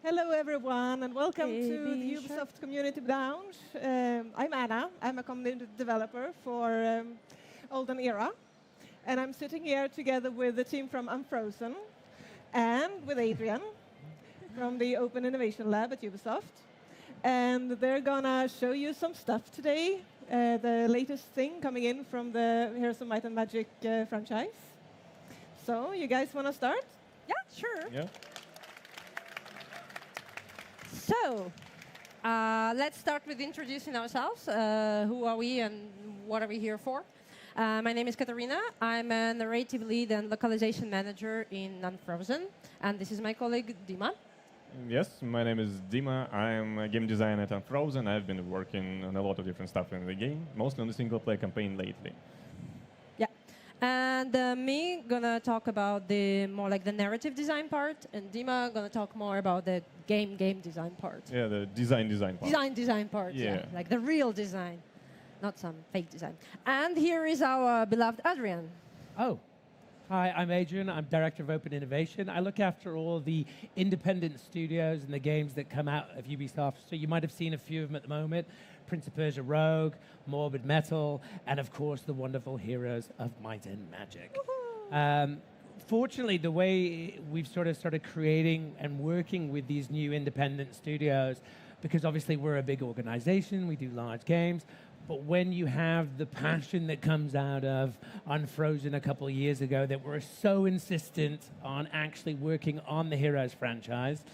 Hello, everyone, and welcome to the Ubisoft Community Lounge. I'm Anna. I'm a community developer for Olden Era. And I'm sitting here together with the team from Unfrozen and with Adrian from the Open Innovation Lab at Ubisoft. And they're going to show you some stuff today, the latest thing coming in from the Heroes of Might and Magic franchise. So, you guys want to start? Yeah, sure. Yeah. So, let's start with introducing ourselves. Who are we and what are we here for? My name is Katarina. I'm a narrative lead and localization manager in Unfrozen. And this is my colleague, Dima. Yes, my name is Dima. I'm a game designer at Unfrozen. I've been working on a lot of different stuff in the game, mostly on the single-player campaign lately. Yeah. And me gonna talk about the more like the narrative design part, and Dima gonna talk more about the game design part. Yeah, the design part. Design part, yeah. Like the real design, not some fake design. And here is our beloved Adrian. Oh, hi, I'm Adrian. I'm Director of Open Innovation. I look after all the independent studios and the games that come out of Ubisoft. So you might have seen a few of them at the moment. Prince of Persia Rogue, Morbid Metal, and of course the wonderful Heroes of Might and Magic. Fortunately, the way we've sort of started creating and working with these new independent studios, because obviously we're a big organization, we do large games, but when you have the passion that comes out of Unfrozen a couple of years ago, that we're so insistent on actually working on the Heroes franchise,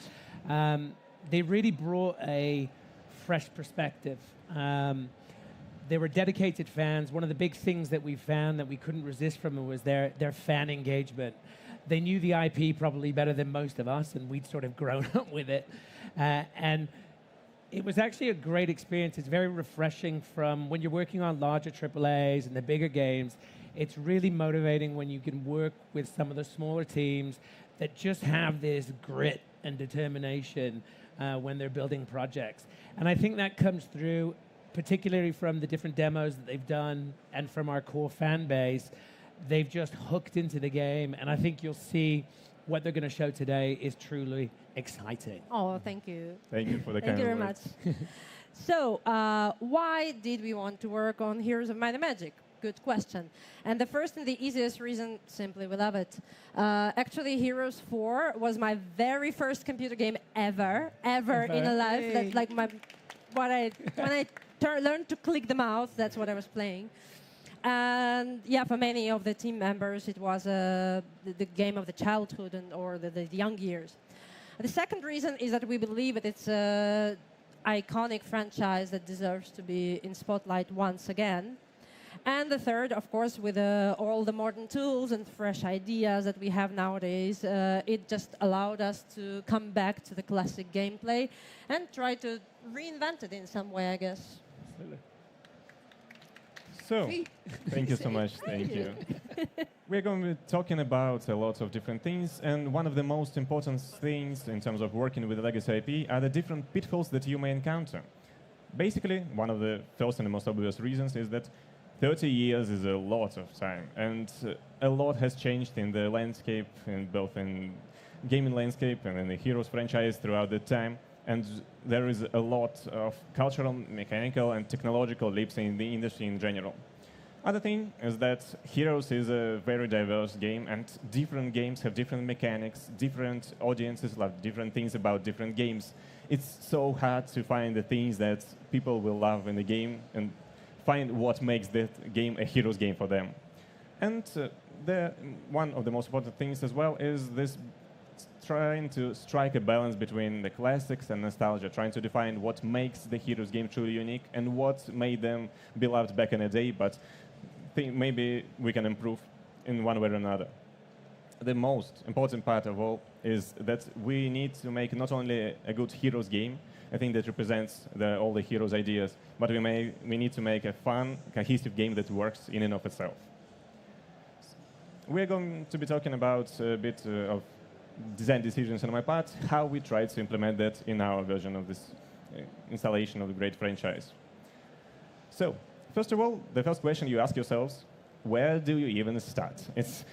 they really brought a fresh perspective. They were dedicated fans. One of the big things that we found that we couldn't resist from them was their fan engagement. They knew the IP probably better than most of us, and we'd sort of grown up with it. And it was actually a great experience. It's very refreshing from when you're working on larger AAAs and the bigger games. It's really motivating when you can work with some of the smaller teams that just have this grit and determination when they're building projects. And I think that comes through particularly from the different demos that they've done and from our core fan base. They've just hooked into the game, and I think you'll see what they're going to show today is truly exciting. Oh, thank you. Thank you for the Thank kind you very words. much. So, why did we want to work on Heroes of Might and Magic? Good question. And the first and the easiest reason, simply we love it. Actually, Heroes 4 was my very first computer game ever in a life. Hey. That's like when I learned to click the mouse, that's what I was playing. And yeah, for many of the team members, it was the game of the childhood or the young years. The second reason is that we believe that it's an iconic franchise that deserves to be in spotlight once again. And the third, of course, with all the modern tools and fresh ideas that we have nowadays, it just allowed us to come back to the classic gameplay and try to reinvent it in some way, I guess. Absolutely. So, thank you so much. Thank you. We're going to be talking about a lot of different things, and one of the most important things in terms of working with the legacy IP are the different pitfalls that you may encounter. Basically, one of the first and the most obvious reasons is that 30 years is a lot of time, and a lot has changed in the landscape, both in gaming landscape and in the Heroes franchise throughout the time. And there is a lot of cultural, mechanical, and technological leaps in the industry in general. Other thing is that Heroes is a very diverse game, and different games have different mechanics, different audiences love different things about different games. It's so hard to find the things that people will love in the game and find what makes that game a Heroes game for them. And one of the most important things as well is this trying to strike a balance between the classics and nostalgia, trying to define what makes the Heroes game truly unique and what made them beloved back in the day, but maybe we can improve in one way or another. The most important part of all is that we need to make not only a good Heroes game, I think that represents all the Heroes ideas, but we need to make a fun, cohesive game that works in and of itself. We're going to be talking about a bit of design decisions on my part, how we try to implement that in our version of this installation of the great franchise. So, first of all, the first question you ask yourselves, where do you even start? It's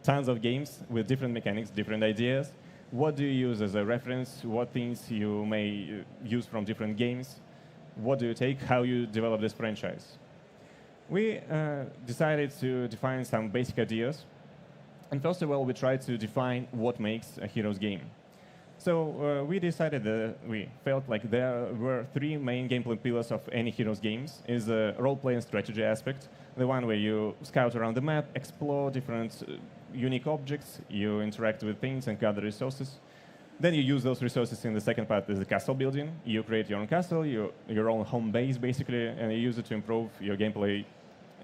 tons of games with different mechanics, different ideas, what do you use as a reference, what things you may use from different games, what do you take, how you develop this franchise. We decided to define some basic ideas. And first of all, we tried to define what makes a Heroes game. So we decided that we felt like there were three main gameplay pillars of any Heroes games. Is the role-play and strategy aspect, the one where you scout around the map, explore different unique objects, you interact with things and gather resources. Then you use those resources in the second part, is the castle building. You create your own castle, your own home base, basically, and you use it to improve your gameplay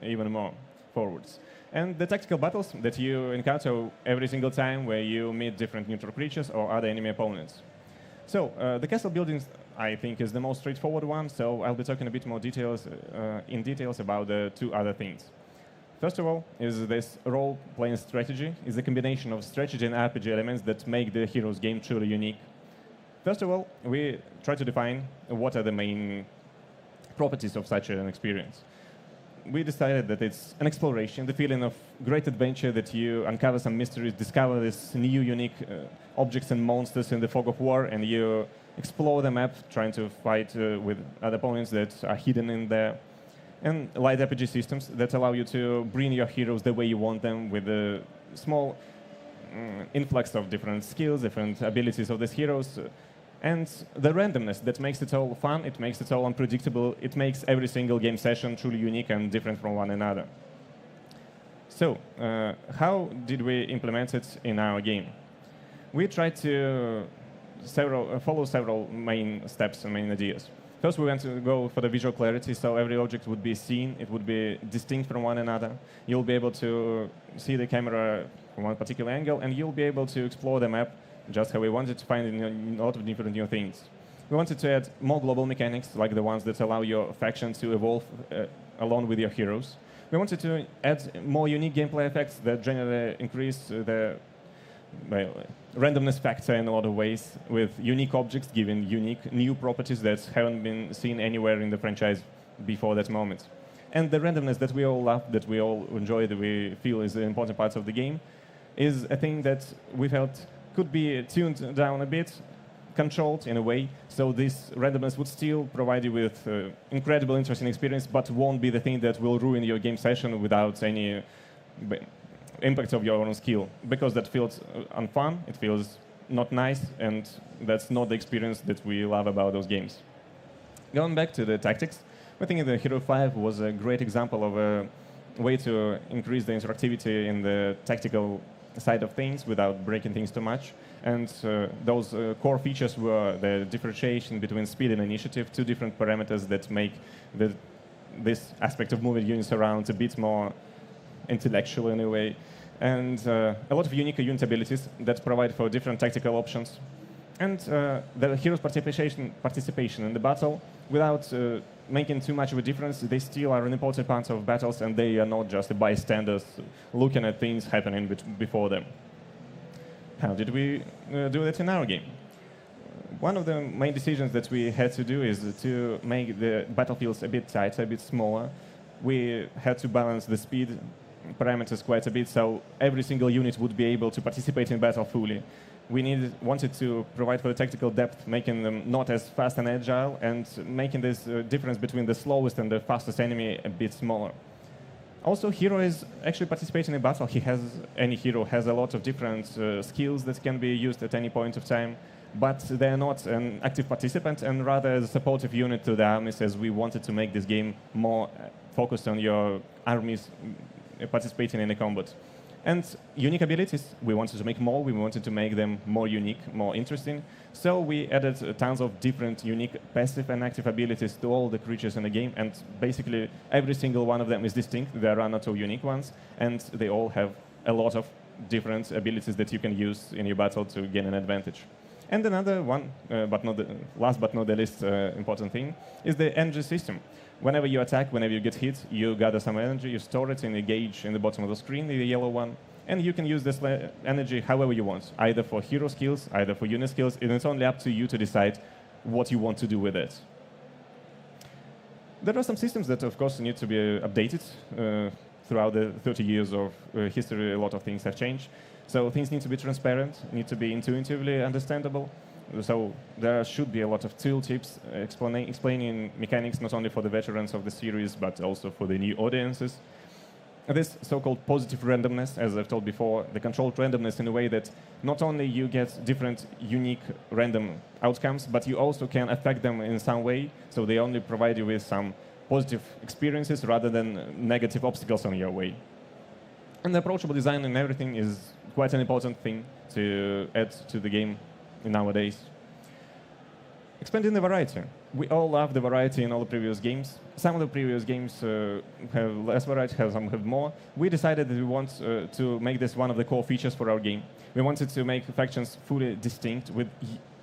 even more forwards. And the tactical battles that you encounter every single time where you meet different neutral creatures or other enemy opponents. So the castle building, I think, is the most straightforward one, so I'll be talking a bit more details about the two other things. First of all, is this role-playing strategy. Is a combination of strategy and RPG elements that make the Heroes game truly unique. First of all, we try to define what are the main properties of such an experience. We decided that it's an exploration, the feeling of great adventure, that you uncover some mysteries, discover these new, unique objects and monsters in the fog of war, and you explore the map, trying to fight with other opponents that are hidden in there. And light RPG systems that allow you to bring your heroes the way you want them, with a small influx of different skills, different abilities of these heroes. And the randomness that makes it all fun, it makes it all unpredictable, it makes every single game session truly unique and different from one another. So, how did we implement it in our game? We tried to follow several main steps and main ideas. First, we went to go for the visual clarity, so every object would be seen, it would be distinct from one another. You'll be able to see the camera from one particular angle, and you'll be able to explore the map just how we wanted to find a lot of different new things. We wanted to add more global mechanics, like the ones that allow your faction to evolve along with your heroes. We wanted to add more unique gameplay effects that generally increase the randomness factor in a lot of ways, with unique objects giving unique new properties that haven't been seen anywhere in the franchise before that moment. And the randomness that we all love, that we all enjoy, that we feel is the important part of the game, is a thing that we felt could be tuned down a bit, controlled in a way, so this randomness would still provide you with incredible, interesting experience, but won't be the thing that will ruin your game session without any impact of your own skill, because that feels unfun, it feels not nice, and that's not the experience that we love about those games. Going back to the tactics, I think the Hero 5 was a great example of a way to increase the interactivity in the tactical side of things without breaking things too much. And those core features were the differentiation between speed and initiative, two different parameters that make this aspect of moving units around a bit more intellectual in a way, and a lot of unique unit abilities that provide for different tactical options. And the heroes' participation in the battle, without making too much of a difference, they still are an important part of battles, and they are not just bystanders looking at things happening before them. How did we do that in our game? One of the main decisions that we had to do is to make the battlefields a bit tighter, a bit smaller. We had to balance the speed parameters quite a bit, so every single unit would be able to participate in battle fully. We wanted to provide for the tactical depth, making them not as fast and agile, and making this difference between the slowest and the fastest enemy a bit smaller. Also, hero is actually participating in battle. Any hero has a lot of different skills that can be used at any point of time, but they're not an active participant, and rather as a supportive unit to the armies, as we wanted to make this game more focused on your armies participating in the combat. And unique abilities, we wanted to make more, we wanted to make them more unique, more interesting. So we added tons of different unique passive and active abilities to all the creatures in the game, and basically every single one of them is distinct. There are not two unique ones, and they all have a lot of different abilities that you can use in your battle to gain an advantage. And another one, last but not the least important thing, is the energy system. Whenever you attack, whenever you get hit, you gather some energy, you store it in a gauge in the bottom of the screen, the yellow one, and you can use this energy however you want, either for hero skills, either for unit skills, and it's only up to you to decide what you want to do with it. There are some systems that, of course, need to be updated. Throughout the 30 years of history, a lot of things have changed. So things need to be transparent, need to be intuitively understandable. So there should be a lot of tooltips explaining mechanics not only for the veterans of the series, but also for the new audiences. This so-called positive randomness, as I've told before, the controlled randomness in a way that not only you get different unique random outcomes, but you also can affect them in some way, so they only provide you with some positive experiences rather than negative obstacles on your way. And the approachable design and everything is quite an important thing to add to the game nowadays. Expanding the variety. We all love the variety in all the previous games. Some of the previous games have less variety, some have more. We decided that we want to make this one of the core features for our game. We wanted to make factions fully distinct, with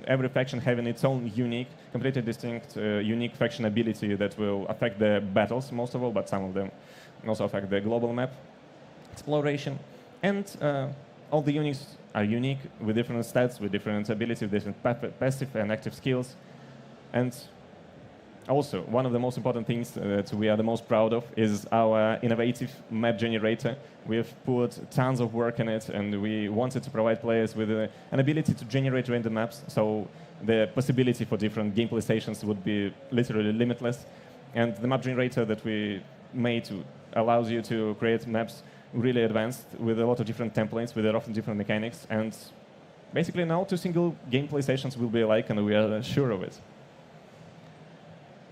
every faction having its own unique, completely distinct, unique faction ability that will affect the battles, most of all, but some of them also affect the global map exploration. And all the units are unique, with different stats, with different abilities, different passive and active skills. And also, one of the most important things that we are the most proud of is our innovative map generator. We have put tons of work in it, and we wanted to provide players with an ability to generate random maps, so the possibility for different gameplay stations would be literally limitless. And the map generator that we made allows you to create maps really advanced with a lot of different templates, with often different mechanics, and basically now 2 single gameplay sessions will be alike, and we are sure of it.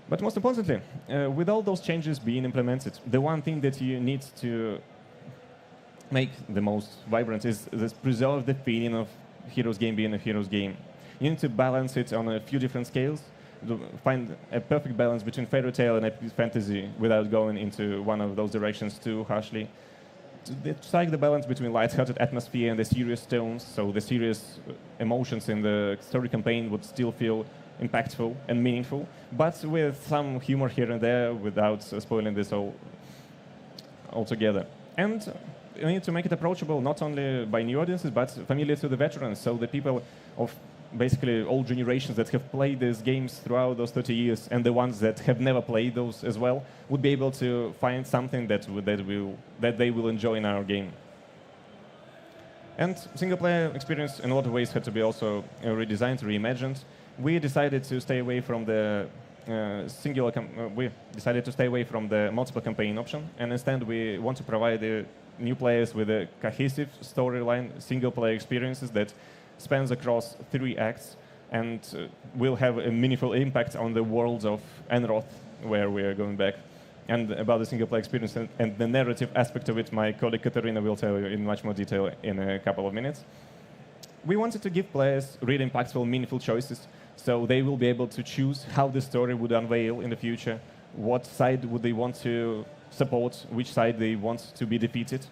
But most importantly, with all those changes being implemented, the one thing that you need to make the most vibrant is this preserve the feeling of Heroes game being a Heroes game. You need to balance it on a few different scales, to find a perfect balance between fairy tale and epic fantasy without going into one of those directions too harshly. To strike the balance between light-hearted atmosphere and the serious tones, so the serious emotions in the story campaign would still feel impactful and meaningful, but with some humor here and there without spoiling this altogether. And you need to make it approachable not only by new audiences, but familiar to the veterans, so the people of basically all generations that have played these games throughout those 30 years and the ones that have never played those as well would be able to find something that they will enjoy in our game. And single-player experience in a lot of ways had to be also redesigned, reimagined. We decided to stay away from the multiple campaign option, and instead we want to provide new players with a cohesive storyline, single-player experiences that spans across 3 acts and will have a meaningful impact on the world of Anno, where we are going back. And about the single-player experience and the narrative aspect of it, my colleague Katarina will tell you in much more detail in a couple of minutes. We wanted to give players really impactful, meaningful choices, so they will be able to choose how the story would unveil in the future, what side would they want to support, which side they want to be defeated.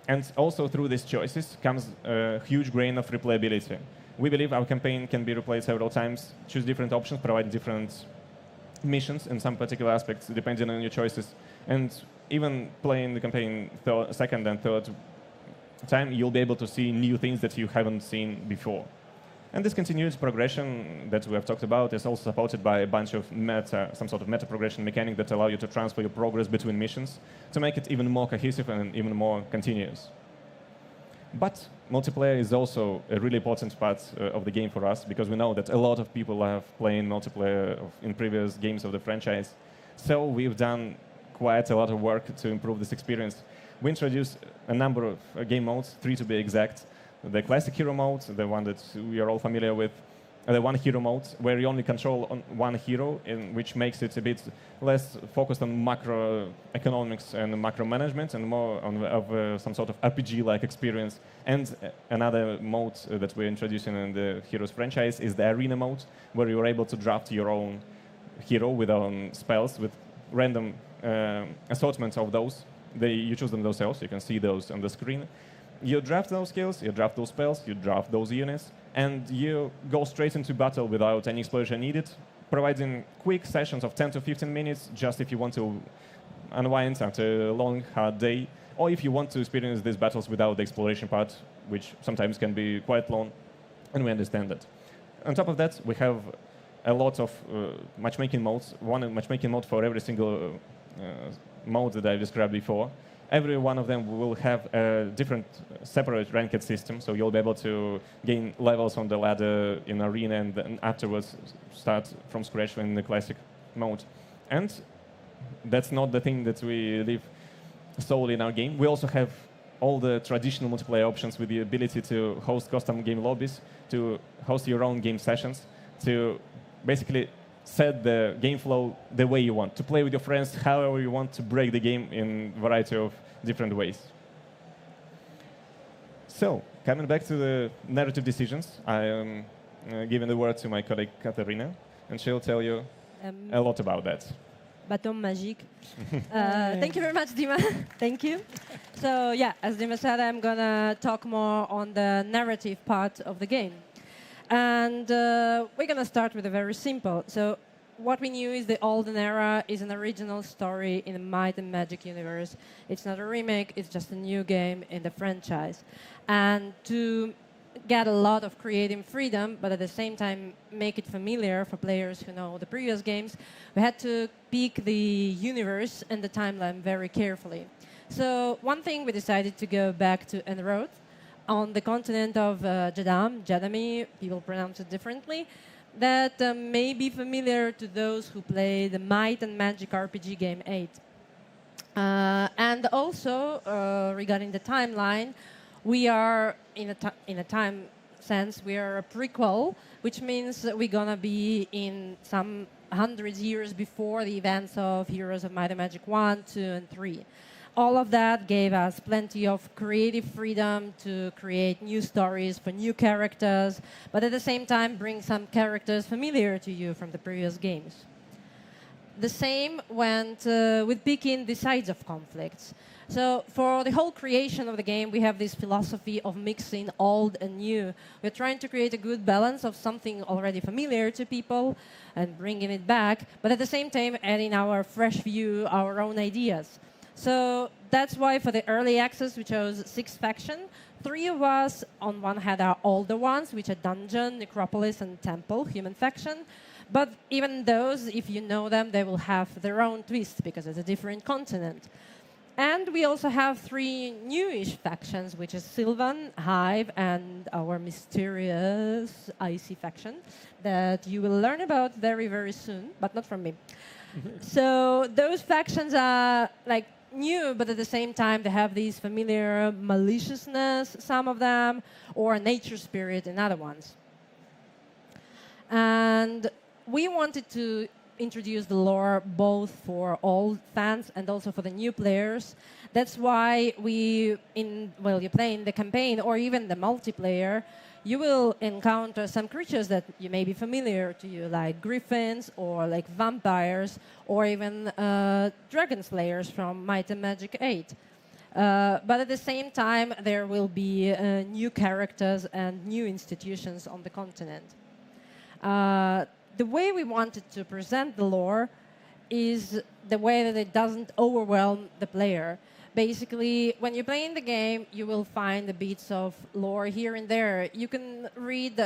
And also through these choices comes a huge grain of replayability. We believe our campaign can be replayed several times, choose different options, provide different missions in some particular aspects, depending on your choices. And even playing the campaign second and third time, you'll be able to see new things that you haven't seen before. And this continuous progression that we have talked about is also supported by a bunch of some sort of meta progression mechanic that allow you to transfer your progress between missions to make it even more cohesive and even more continuous. But multiplayer is also a really important part of the game for us, because we know that a lot of people have playing multiplayer in previous games of the franchise. So we've done quite a lot of work to improve this experience. We introduced a number of game modes, 3 to be exact. The classic hero mode, the one that we are all familiar with, the one hero mode, where you only control one hero, which makes it a bit less focused on macroeconomics and macro management and more on some sort of RPG-like experience. And another mode that we're introducing in the Heroes franchise is the arena mode, where you're able to draft your own hero with own spells, with random assortments of those. You choose them yourselves, you can see those on the screen. You draft those skills, you draft those spells, you draft those units, and you go straight into battle without any exploration needed, providing quick sessions of 10 to 15 minutes just if you want to unwind after a long, hard day, or if you want to experience these battles without the exploration part, which sometimes can be quite long, and we understand that. On top of that, we have a lot of matchmaking modes, one matchmaking mode for every single mode that I described before. every one of them will have a different separate ranked system, so you'll be able to gain levels on the ladder in arena and then afterwards start from scratch in the classic mode. And that's not the thing that we leave solely in our game. We also have all the traditional multiplayer options with the ability to host custom game lobbies, to host your own game sessions, to basically set the game flow the way you want, to play with your friends however you want, to break the game in a variety of different ways. So, coming back to the narrative decisions, I am giving the word to my colleague Katarina, and she'll tell you a lot about that. Bâton magique. Thank you very much, Dima. Thank you. So yeah, as Dima said, I'm gonna talk more on the narrative part of the game. And we're gonna start with a very simple. So what we knew is the Olden Era is an original story in the Might and Magic universe. It's not a remake, it's just a new game in the franchise. And to get a lot of creative freedom, but at the same time make it familiar for players who know the previous games, we had to pick the universe and the timeline very carefully. So one thing, we decided to go back to Enroth on the continent of Jadami, people pronounce it differently, that may be familiar to those who play the Might and Magic RPG game 8. And also, regarding the timeline, we are, in a time sense, we are a prequel, which means that we're going to be in some hundreds years before the events of Heroes of Might and Magic 1, 2, and 3. All of that gave us plenty of creative freedom to create new stories for new characters, but at the same time bring some characters familiar to you from the previous games. The same went with picking the sides of conflicts. So for the whole creation of the game, we have this philosophy of mixing old and new. We're trying to create a good balance of something already familiar to people and bringing it back, but at the same time adding our fresh view, our own ideas. So that's why for the early access, we chose 6 factions. 3 of us, on one hand, are older ones, which are Dungeon, Necropolis, and Temple, human faction. But even those, if you know them, they will have their own twist because it's a different continent. And we also have 3 newish factions, which is Sylvan, Hive, and our mysterious Icy faction that you will learn about very, very soon, but not from me. So those factions are like new, but at the same time they have these familiar maliciousness, some of them, or nature spirit in other ones. And we wanted to introduce the lore both for old fans and also for the new players. That's why while you're playing the campaign or even the multiplayer, you will encounter some creatures that you may be familiar to you, like griffins or like vampires or even dragon slayers from Might and Magic 8. But at the same time, there will be new characters and new institutions on the continent. The way we wanted to present the lore is the way that it doesn't overwhelm the player. Basically, when you're playing the game, you will find the bits of lore here and there. You can read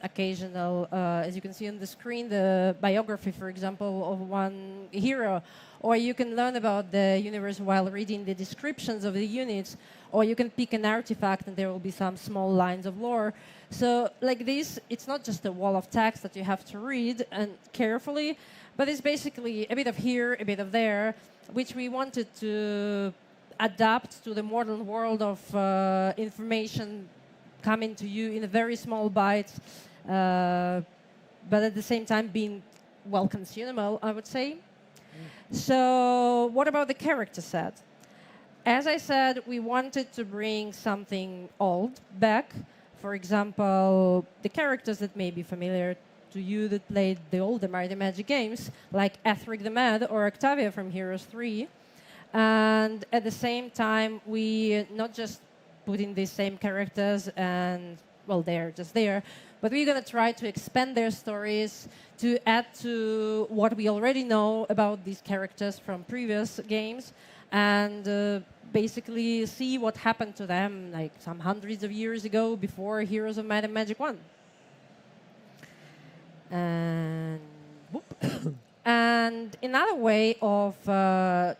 occasional, as you can see on the screen, the biography, for example, of one hero. Or you can learn about the universe while reading the descriptions of the units. Or you can pick an artifact and there will be some small lines of lore. So like this, it's not just a wall of text that you have to read and carefully, but it's basically a bit of here, a bit of there, which we wanted to adapt to the modern world of information coming to you in a very small bites, but at the same time being well consumable, I would say. So what about the character set? As I said, we wanted to bring something old back. For example, the characters that may be familiar to you that played the older Might and Magic games, like Ethric the Mad or Octavia from Heroes 3. And at the same time, we not just put in these same characters and, well, they're just there, but we're going to try to expand their stories to add to what we already know about these characters from previous games and basically see what happened to them like some hundreds of years ago before Heroes of Might and Magic 1. And And another way of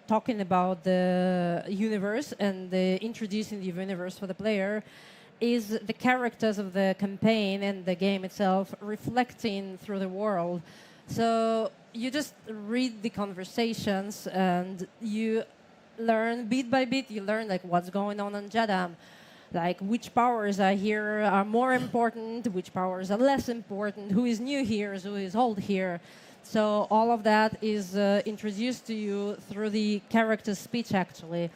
talking about the universe and introducing the universe for the player is the characters of the campaign and the game itself reflecting through the world. So you just read the conversations and you learn bit by bit, you learn like what's going on Jeddah, like which powers are here are more important, which powers are less important, who is new here, who is old here. So all of that is introduced to you through the character's speech, actually.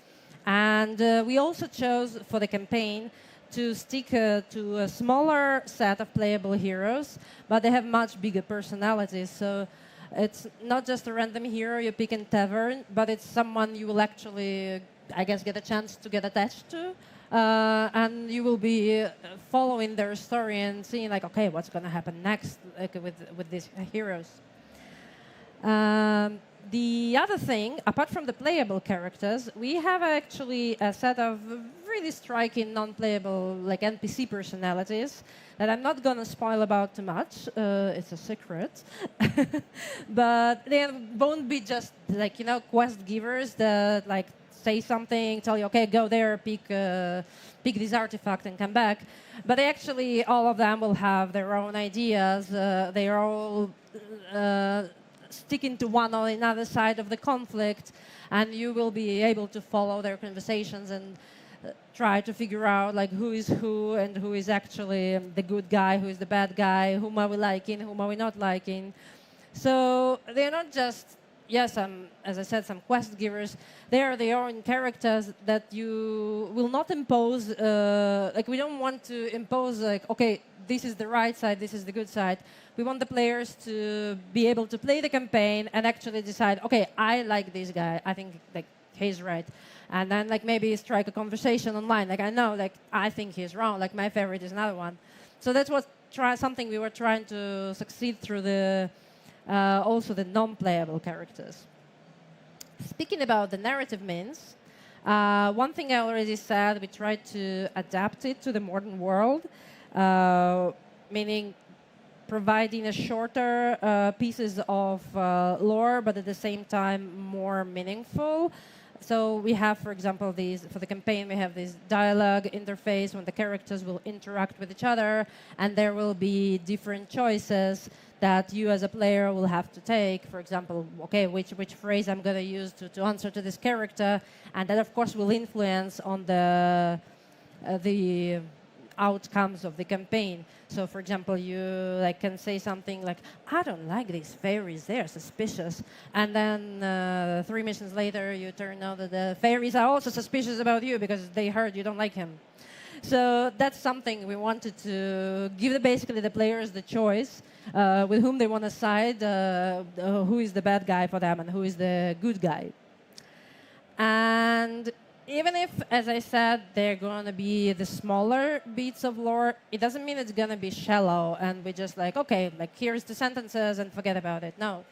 And we also chose for the campaign to stick to a smaller set of playable heroes, but they have much bigger personalities. So it's not just a random hero you pick in tavern, but it's someone you will actually, I guess, get a chance to get attached to. And you will be following their story and seeing, like, okay, what's going to happen next with these heroes. The other thing, apart from the playable characters, we have actually a set of really striking non-playable, like NPC personalities that I'm not going to spoil about too much. It's a secret. But they won't be just, like, you know, quest givers that, like, say something, tell you, okay, go there, pick this artifact and come back. But they actually, all of them will have their own ideas. They are all sticking to one or another side of the conflict, and you will be able to follow their conversations and try to figure out like who is who and who is actually the good guy, who is the bad guy, whom are we liking, whom are we not liking. So they're not just, yes, as I said, some quest givers. They are their own characters that you will not impose. Like, we don't want to impose, like, okay, this is the right side, this is the good side. We want the players to be able to play the campaign and actually decide, okay, I like this guy. I think like he's right. And then like maybe strike a conversation online. Like, I know, like, I think he's wrong. Like, my favorite is another one. So that's something we were trying to succeed through the also the non-playable characters. Speaking about the narrative means, one thing I already said, we tried to adapt it to the modern world, meaning providing a shorter pieces of lore, but at the same time more meaningful. So we have, for example, for the campaign, we have this dialogue interface when the characters will interact with each other, and there will be different choices that you as a player will have to take. For example, okay, which phrase I'm going to use to answer to this character, and that, of course, will influence on the outcomes of the campaign. So, for example, you like can say something like, "I don't like these fairies; they're suspicious." And then 3 missions later, you turn out that the fairies are also suspicious about you because they heard you don't like him. So that's something we wanted to give basically the players the choice with whom they want to side, who is the bad guy for them and who is the good guy. And even if, as I said, they're going to be the smaller beats of lore, it doesn't mean it's going to be shallow and we just like, okay, like here's the sentences and forget about it. No.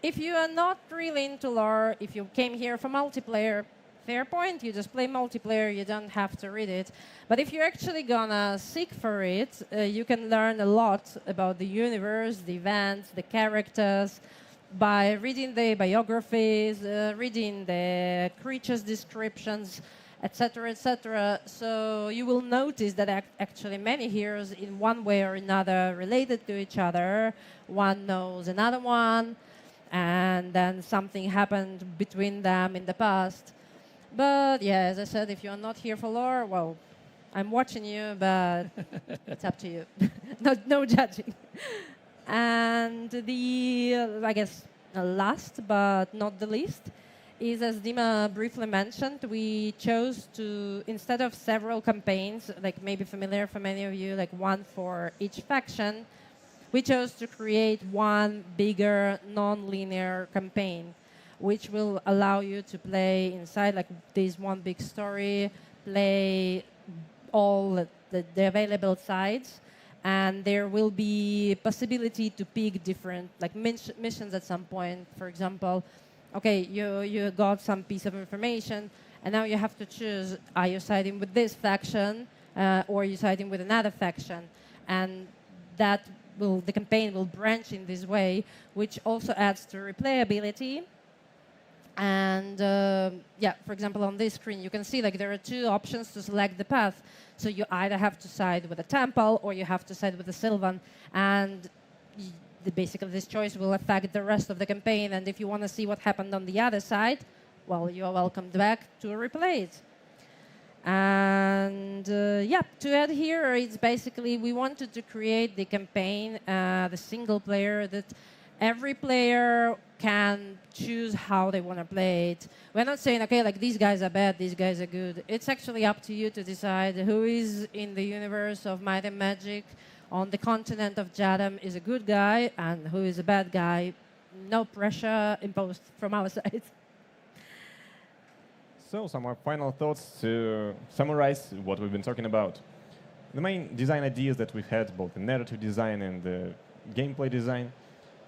If you are not really into lore, if you came here for multiplayer, fair point, you just play multiplayer, you don't have to read it. But if you're actually gonna seek for it, you can learn a lot about the universe, the events, the characters, by reading the biographies, reading the creatures' descriptions, etc., etc. So you will notice that actually many heroes, in one way or another, related to each other. One knows another one, and then something happened between them in the past. But yeah, as I said, if you're not here for lore, well, I'm watching you, but it's up to you. No judging. And I guess, last but not the least, is, as Dima briefly mentioned, we chose to, instead of several campaigns, like maybe familiar for many of you, like one for each faction, we chose to create one bigger, non-linear campaign, which will allow you to play inside like this one big story, play all the available sides, and there will be possibility to pick different like missions at some point. For example, okay, you got some piece of information, and now you have to choose: are you siding with this faction, or are you siding with another faction? And that the campaign will branch in this way, which also adds to replayability. And yeah, for example, on this screen, you can see like there are two options to select the path. So you either have to side with the temple or you have to side with the Sylvan. And basically this choice will affect the rest of the campaign. And if you want to see what happened on the other side, well, you are welcomed back to replay it. And yeah, to add here, it's basically we wanted to create the campaign, the single player, that every player can choose how they want to play it. We're not saying, okay, like these guys are bad, these guys are good. It's actually up to you to decide who is in the universe of Might and Magic on the continent of Jadam is a good guy and who is a bad guy. No pressure imposed from our side. So, some more final thoughts to summarize what we've been talking about. The main design ideas that we've had, both the narrative design and the gameplay design.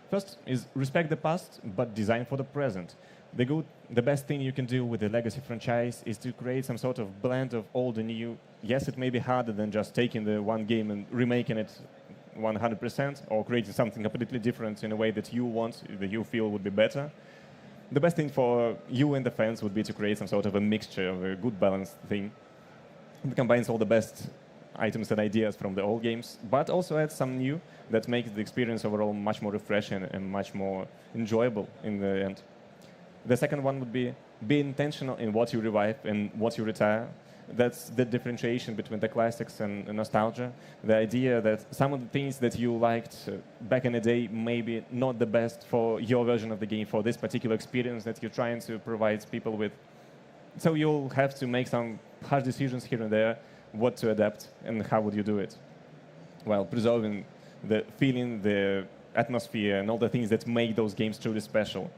First is respect the past, but design for the present. The best thing you can do with the legacy franchise is to create some sort of blend of old and new. Yes, it may be harder than just taking the one game and remaking it 100%, or creating something completely different in a way that you want, that you feel would be better. The best thing for you and the fans would be to create some sort of a mixture of a good balanced thing. It combines all the best items and ideas from the old games, but also adds some new that makes the experience overall much more refreshing and much more enjoyable in the end. The second one would be intentional in what you revive and what you retire. That's the differentiation between the classics and nostalgia. The idea that some of the things that you liked back in the day may be not the best for your version of the game, for this particular experience that you're trying to provide people with. So you'll have to make some harsh decisions here and there, what to adapt and how would you do it, while preserving the feeling, the atmosphere, and all the things that make those games truly special.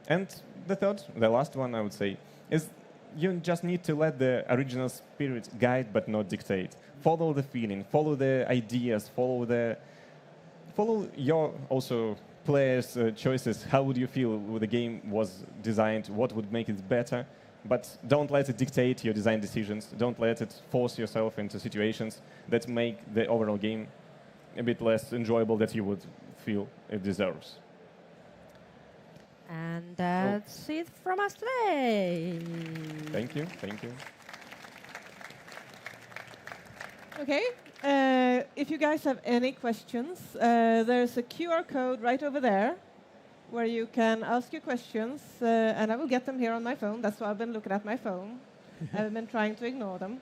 And the last one, I would say, is you just need to let the original spirit guide but not dictate. Follow the feeling, follow the ideas, follow your also players' choices. How would you feel when the game was designed? What would make it better? But don't let it dictate your design decisions. Don't let it force yourself into situations that make the overall game a bit less enjoyable than you would feel it deserves. And that's it from us today. Thank you. Thank you. Okay. If you guys have any questions, there's a QR code right over there where you can ask your questions, and I will get them here on my phone. That's why I've been looking at my phone. I've been trying to ignore them.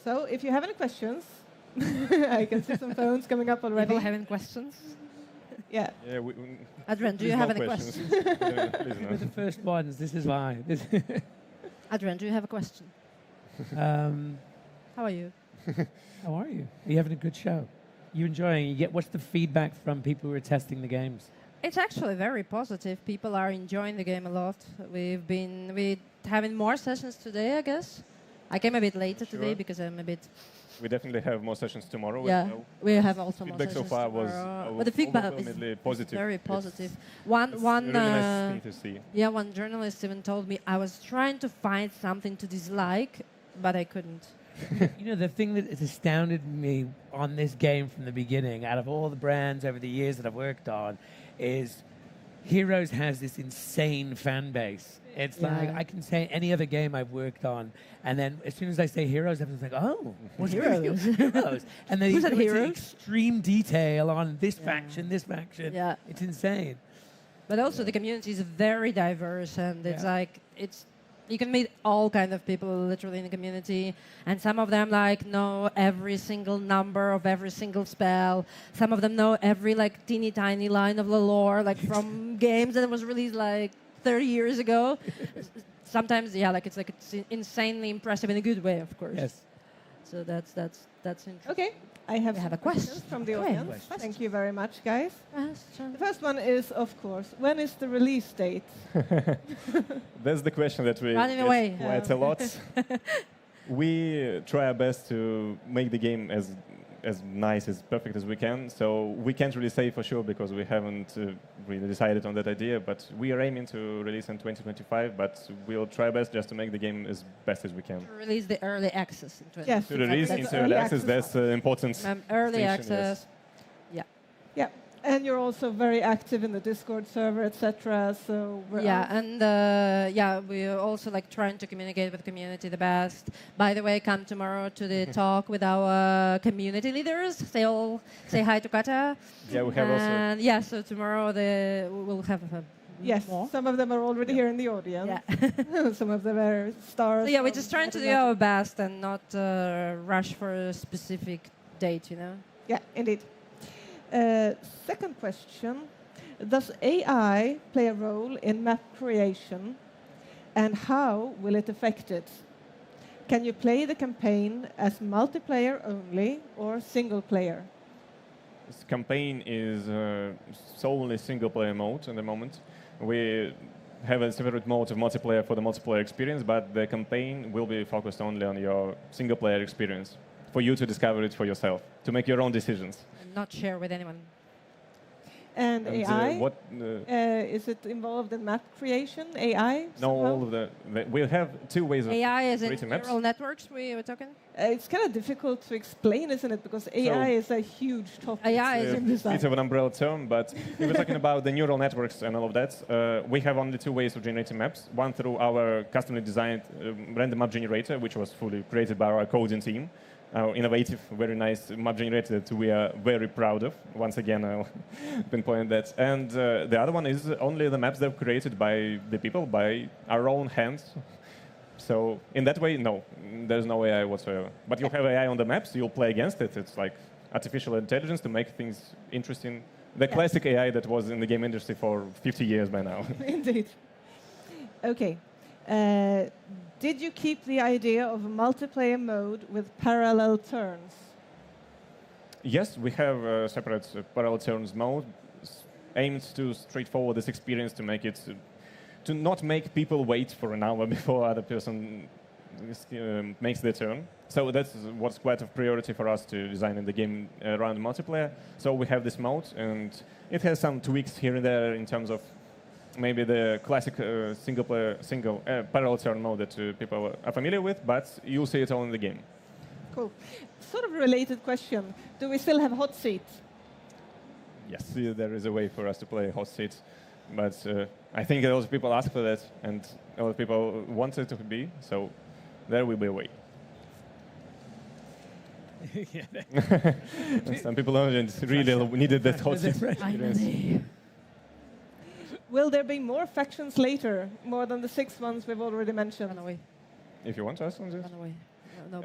So if you have any questions, I can see some phones coming up already. People having questions? Yeah. Adrian, do you have any questions? We're the first ones. This is why. Adrian, do you have a question? How are you? How are you? Are you having a good show? You enjoying? What's the feedback from people who are testing the games? It's actually very positive. People are enjoying the game a lot. We're having more sessions today, I guess. I came a bit later today because I'm a bit. We definitely have more sessions tomorrow. Yeah, we have also more sessions so far tomorrow. was but the feedback is positive. Very positive. It's one really nice thing to see. Yeah, one journalist even told me I was trying to find something to dislike, but I couldn't. You know, the thing that has astounded me on this game from the beginning, out of all the brands over the years that I've worked on, is Heroes has this insane fan base. It's like I can say any other game I've worked on, and then as soon as I say Heroes, everyone's like, "Oh, what's Heroes?" Heroes, and then Who's that go into Heroes? extreme detail on this faction, this faction. Yeah, it's insane. But also the community is very diverse, and it's like you can meet all kind of people literally in the community, and some of them like know every single number of every single spell. Some of them know every like teeny tiny line of the lore, like from games that was released like 30 years ago. Sometimes, it's insanely impressive in a good way, of course. Yes. So that's interesting. Okay. I have We have some a question. questions from the Okay. audience. Thank you very much, guys. Question. The first one is, of course, when is the release date? That's the question that we Running get away. quite a lot. We try our best to make the game as as nice, as perfect as we can. So we can't really say for sure because we haven't really decided on that idea. But we are aiming to release in 2025. But we'll try best just to make the game as best as we can. To release the early access in 2025. Yes, To release exactly. into Early early access, access. that's important. Early distinction, yes. access. Yeah. Yeah, and you're also very active in the Discord server, etc. So we're Yeah, out. and we're also like trying to communicate with the community the best. By the way, come tomorrow to the talk with our community leaders. Say hi to Kata. Yeah, we have also. And yeah, so tomorrow we'll have Yes, more. some of them are already here in the audience. Yeah. Some of them are stars. So yeah, we're from just trying to do Morbid Metal. our best and not rush for a specific date, you know. Yeah, indeed. Second question: does AI play a role in map creation, and how will it affect it? Can you play the campaign as multiplayer only or single player? This campaign is solely single-player mode at the moment. We have a separate mode of multiplayer for the multiplayer experience, but the campaign will be focused only on your single-player experience, for you to discover it for yourself, to make your own decisions. And not share with anyone. And And, AI, what? is it involved in map creation? AI? No, somehow? all of we have two ways of AI is in creating maps. neural networks we were talking. It's kind of difficult to explain, isn't it? Because AI is a huge topic. AI is in design. Bit of an umbrella term, but if we're talking about the neural networks and all of that, we have only two ways of generating maps. One through our customly designed random map generator, which was fully created by our coding team. Our innovative, very nice map generator that we are very proud of. Once again, I'll pinpoint that. And the other one is only the maps that are created by the people, by our own hands. So in that way, no, there's no AI whatsoever. But you'll have AI on the maps, you'll play against it. It's like artificial intelligence to make things interesting. The classic AI that was in the game industry for 50 years by now. Indeed. Okay. Did you keep the idea of a multiplayer mode with parallel turns? Yes, we have a separate parallel turns mode aimed to straightforward this experience to make it to not make people wait for an hour before other person makes their turn. So that's what's quite a priority for us to design in the game around multiplayer. So we have this mode, and it has some tweaks here and there in terms of maybe the classic parallel turn mode that people are familiar with, but you'll see it all in the game. Cool. Sort of a related question. Do we still have hot seats? Yes, there is a way for us to play hot seats, but I think a lot of people ask for that, and a lot of people want it to be, so there will be a way. Some people really needed that hot seat experience. Will there be more factions later, more than the 6 ones we've already mentioned? Run away. If you want to ask on this. Run away. No.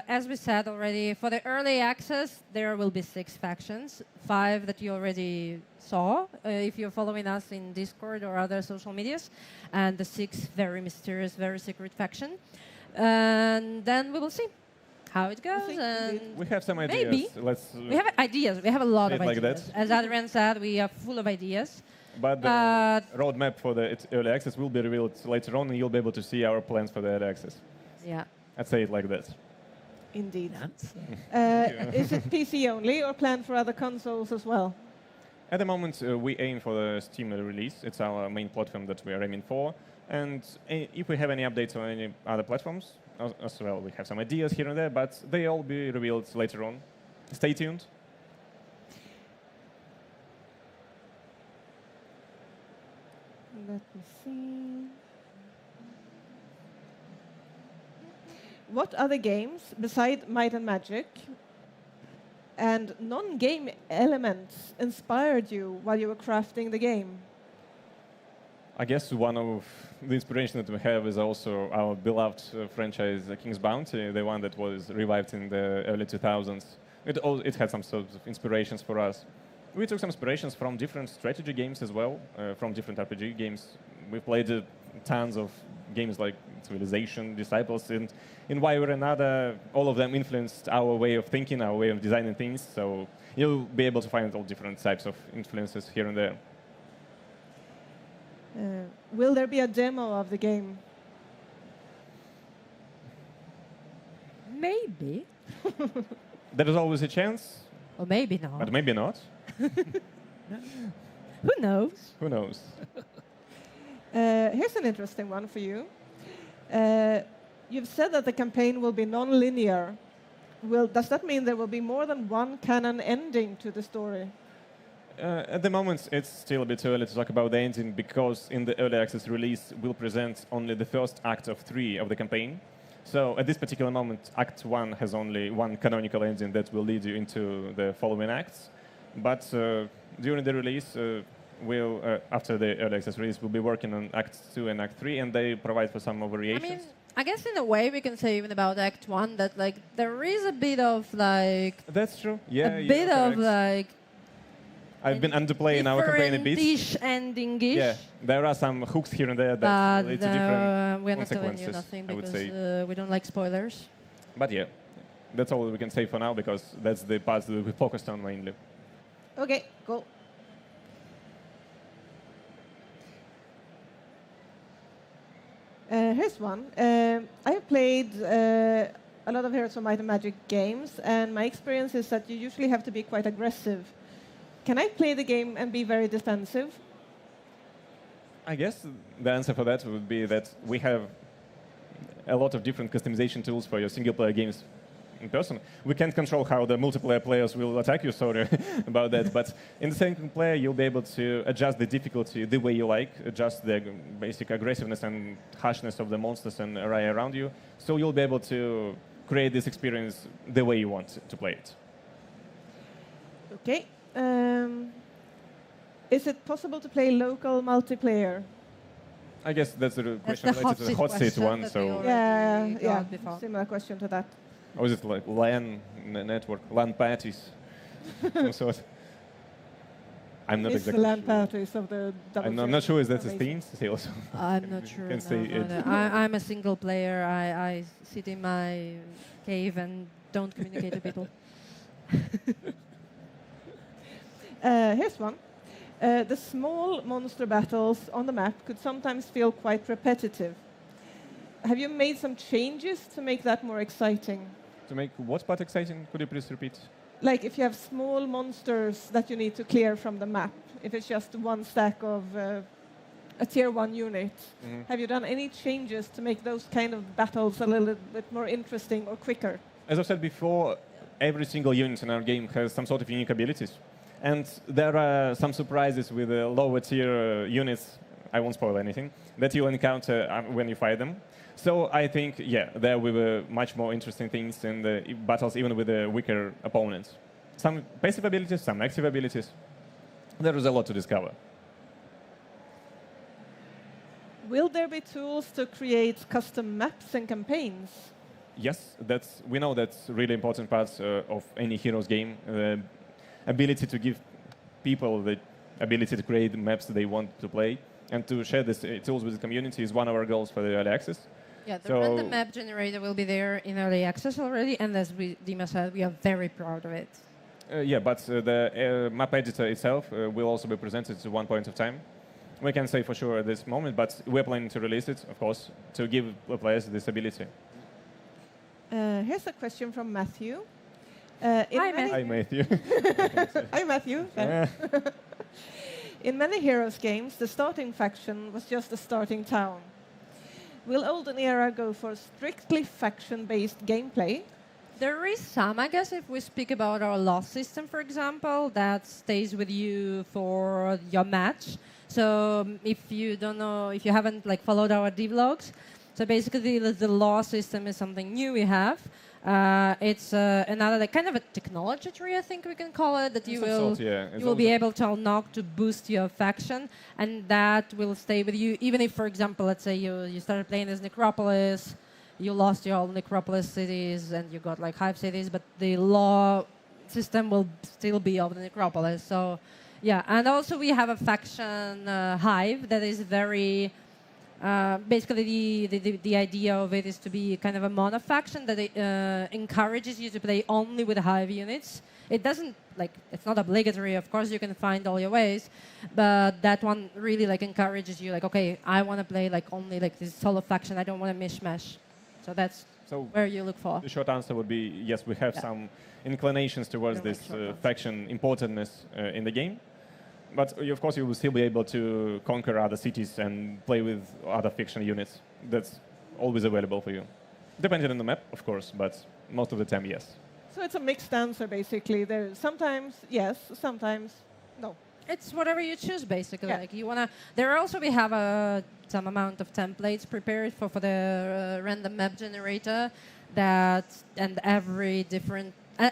As we said already, for the early access, there will be 6 factions, 5 that you already saw, if you're following us in Discord or other social medias, and the 6th very mysterious, very secret faction. And then we will see how it goes. And we have some ideas. maybe we have ideas. We have a lot of like ideas. that. As Adrian said, we are full of ideas. But the roadmap for the early access will be revealed later on, and you'll be able to see our plans for the early access. Yeah. I'd say it like that. Indeed. Is it PC only or planned for other consoles as well? At the moment, we aim for the Steam release. It's our main platform that we are aiming for. And if we have any updates on any other platforms, as well, we have some ideas here and there, but they all be revealed later on. Stay tuned. Let me see. What other games, beside Might and Magic, and non-game elements inspired you while you were crafting the game? I guess one of the inspiration that we have is also our beloved franchise, King's Bounty, the one that was revived in the early 2000s. It had some sort of inspirations for us. We took some inspirations from different strategy games as well, from different RPG games. We played tons of games like Civilization, Disciples, and in one way or another, all of them influenced our way of thinking, our way of designing things. So you'll be able to find all different types of influences here and there. Will there be a demo of the game? Maybe. There is always a chance, Or maybe not. but maybe not. Who knows? Who knows? Here's an interesting one for you. You've said that the campaign will be non-linear. Does that mean there will be more than one canon ending to the story? At the moment, it's still a bit early to talk about the ending because in the early access release, we'll present only the first act of 3 of the campaign. So at this particular moment, Act 1 has only one canonical ending that will lead you into the following acts. But during the release, after the early access release, we'll be working on Act 2 and Act 3, and they provide for some variations. I mean, I guess in a way we can say even about Act 1 that like there is a bit of like That's true. Yeah, a bit of like I've been underplaying our campaign a bit. different-ish ending-ish. Yeah, there are some hooks here and there that lead to different we're not telling you consequences, nothing I would because say. we don't like spoilers. But yeah, that's all we can say for now because that's the parts that we focused on mainly. Okay, cool. Here's one. I have played a lot of Heroes of Might and Magic games, and my experience is that you usually have to be quite aggressive. Can I play the game and be very defensive? I guess the answer for that would be that we have a lot of different customization tools for your single-player games in person. We can't control how the multiplayer players will attack you, sorry about that. But in the single player, you'll be able to adjust the difficulty the way you like, adjust the basic aggressiveness and harshness of the monsters and array around you. So you'll be able to create this experience the way you want to play it. Okay. Is it possible to play local multiplayer? I guess that's the That's question the related to the hot seat question one. that we So, already Yeah, got before. similar question to that. or is it like LAN network, LAN parties, some sort? I'm not It's the exactly land sure. parties of the double I'm not sure is that a Amazing. theme still. So. I'm not sure. Can say it. I'm a single player. I sit in my cave and don't communicate to people. Here's one. The small monster battles on the map could sometimes feel quite repetitive. Have you made some changes to make that more exciting? To make what part exciting? Could you please repeat? Like if you have small monsters that you need to clear from the map, if it's just one stack of a tier 1 unit, have you done any changes to make those kind of battles a little bit more interesting or quicker? As I said before, every single unit in our game has some sort of unique abilities. And there are some surprises with the lower tier units, I won't spoil anything, that you'll encounter when you fight them. So I think, yeah, there were much more interesting things in the battles, even with the weaker opponents. Some passive abilities, some active abilities. There is a lot to discover. Will there be tools to create custom maps and campaigns? Yes, we know that's really important part of any Heroes game. The ability to give people the ability to create the maps they want to play and to share these tools with the community is one of our goals for the early access. Yeah, the So- random map generator will be there in early access already, and as Dima said, we are very proud of it. Yeah, but the map editor itself will also be presented at one point of time. We can say for sure at this moment, but we're planning to release it, of course, to give the players this ability. Here's a question from Matthew. Hi, Matthew. Hi, Matthew. In many Heroes games, the starting faction was just a starting town. Will Olden Era go for strictly faction-based gameplay? There is some, I guess, if we speak about our loss system, for example, that stays with you for your match. So if you don't know, if you haven't like followed our devlogs, so basically the loss system is something new we have. It's another like, kind of a technology tree, I think we can call it, that you will be able to unlock to boost your faction, and that will stay with you, even if, for example, let's say you started playing as Necropolis, you lost your old Necropolis cities, and you got like Hive cities, but the law system will still be of the Necropolis. So, yeah, and also we have a faction Hive that is very... basically, the idea of it is to be kind of a mono faction that encourages you to play only with Hive units. It doesn't like it's not obligatory. Of course, you can find all your ways, but that one really like encourages you. Like, okay, I want to play like only like this solo faction. I don't want to mishmash. So that's So where you look for. the short answer would be yes, we have some inclinations towards Don't this like short answers. faction importantness in the game. But of course, you will still be able to conquer other cities and play with other faction units. That's always available for you. Depending on the map, of course, but most of the time, yes. So it's a mixed answer, basically. There sometimes yes, sometimes no. It's whatever you choose, basically. Yeah. Like you wanna. There also we have some amount of templates prepared for the random map generator. And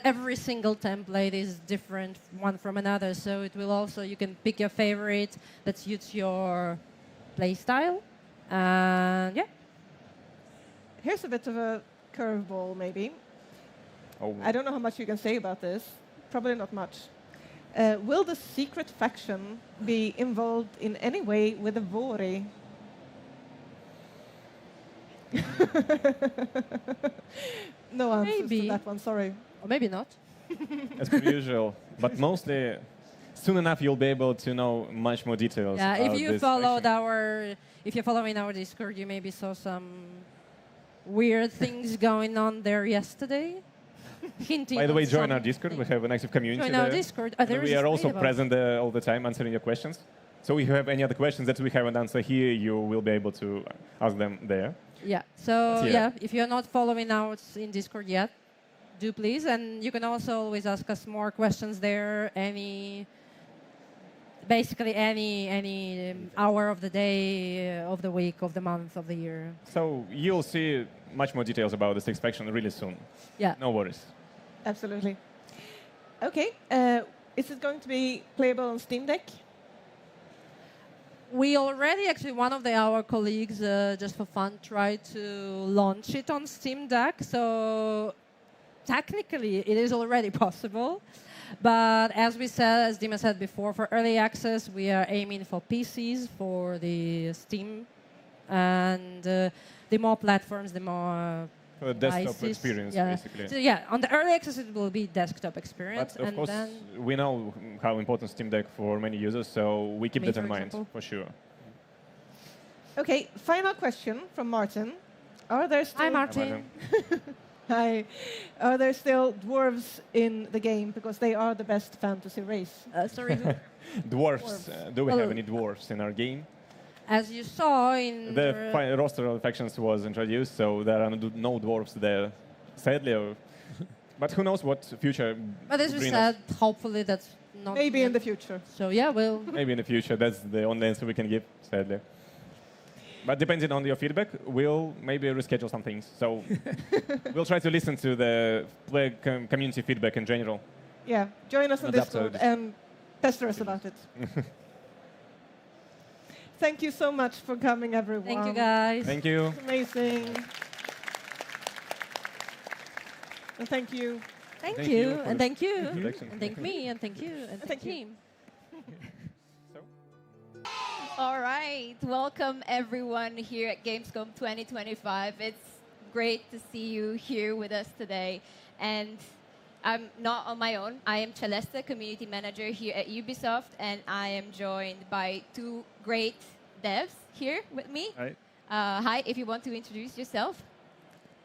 every single template is different one from another. So it will also you can pick your favorite that suits your play style. And yeah. Here's a bit of a curveball, maybe. Oh, I don't know how much you can say about this. Probably not much. Will the secret faction be involved in any way with the Vori? No answers Maybe. to that one, sorry. Or maybe not. as per usual. But mostly, soon enough, you'll be able to know much more details. Yeah, about if you this followed faction. if you're following our Discord, you maybe saw some weird things going on there yesterday. Hinting By the way, on join our Discord. We something. have an active community Join there. our Discord. And There is we a are also thread about present there all the time answering your questions. So if you have any other questions that we haven't answered here, you will be able to ask them there. Yeah. So But yeah, if you're not following us in Discord yet, do please, and you can also always ask us more questions there. Basically any hour of the day, of the week, of the month, of the year. So you'll see much more details about the sixth faction really soon. Yeah. No worries. Absolutely. Okay. Is it going to be playable on Steam Deck? We already, actually, one of our colleagues, just for fun, tried to launch it on Steam Deck. So technically, it is already possible. But as we said, as Dima said before, for early access, we are aiming for PCs, for the Steam. And the more platforms, the more For the desktop devices. experience, Yeah. basically. So yeah, on the early access, it will be desktop experience. But of and course, then we know how important Steam Deck for many users, so we keep Me, that in for mind, example. for sure. Okay, final question from Martin. Are there still Hi, Martin. Hi. Are there still dwarves in the game because they are the best fantasy race? Sorry, who? Dwarfs. Do we Well, have any dwarfs in our game? As you saw in The roster of factions was introduced, so there are no dwarfs there, sadly. But who knows what future but as we brings said, us. hopefully that's not Maybe in the future. So yeah, we'll Maybe in the future, that's the only answer we can give, sadly. But depending on your feedback, we'll maybe reschedule some things. So we'll try to listen to the community feedback in general. Yeah, join us on Adapt to Discord this. and pester us about it. Thank you so much for coming, everyone. thank you guys. Thank you. Amazing. And thank you. Thank Thank you, you for and the thank you, introduction. and thank me, and thank you, and Thank thank you. team. All right, welcome everyone here at Gamescom 2025. It's great to see you here with us today. And I'm not on my own. I am Celeste, Community Manager here at Ubisoft, and I am joined by two great devs here with me. Hi, Hi, if you want to introduce yourself.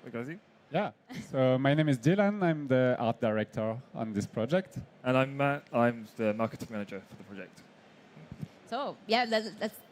Lukazi. Yeah, so my name is Dylan. I'm the art director on this project. And I'm Matt. I'm the marketing manager for the project. So yeah,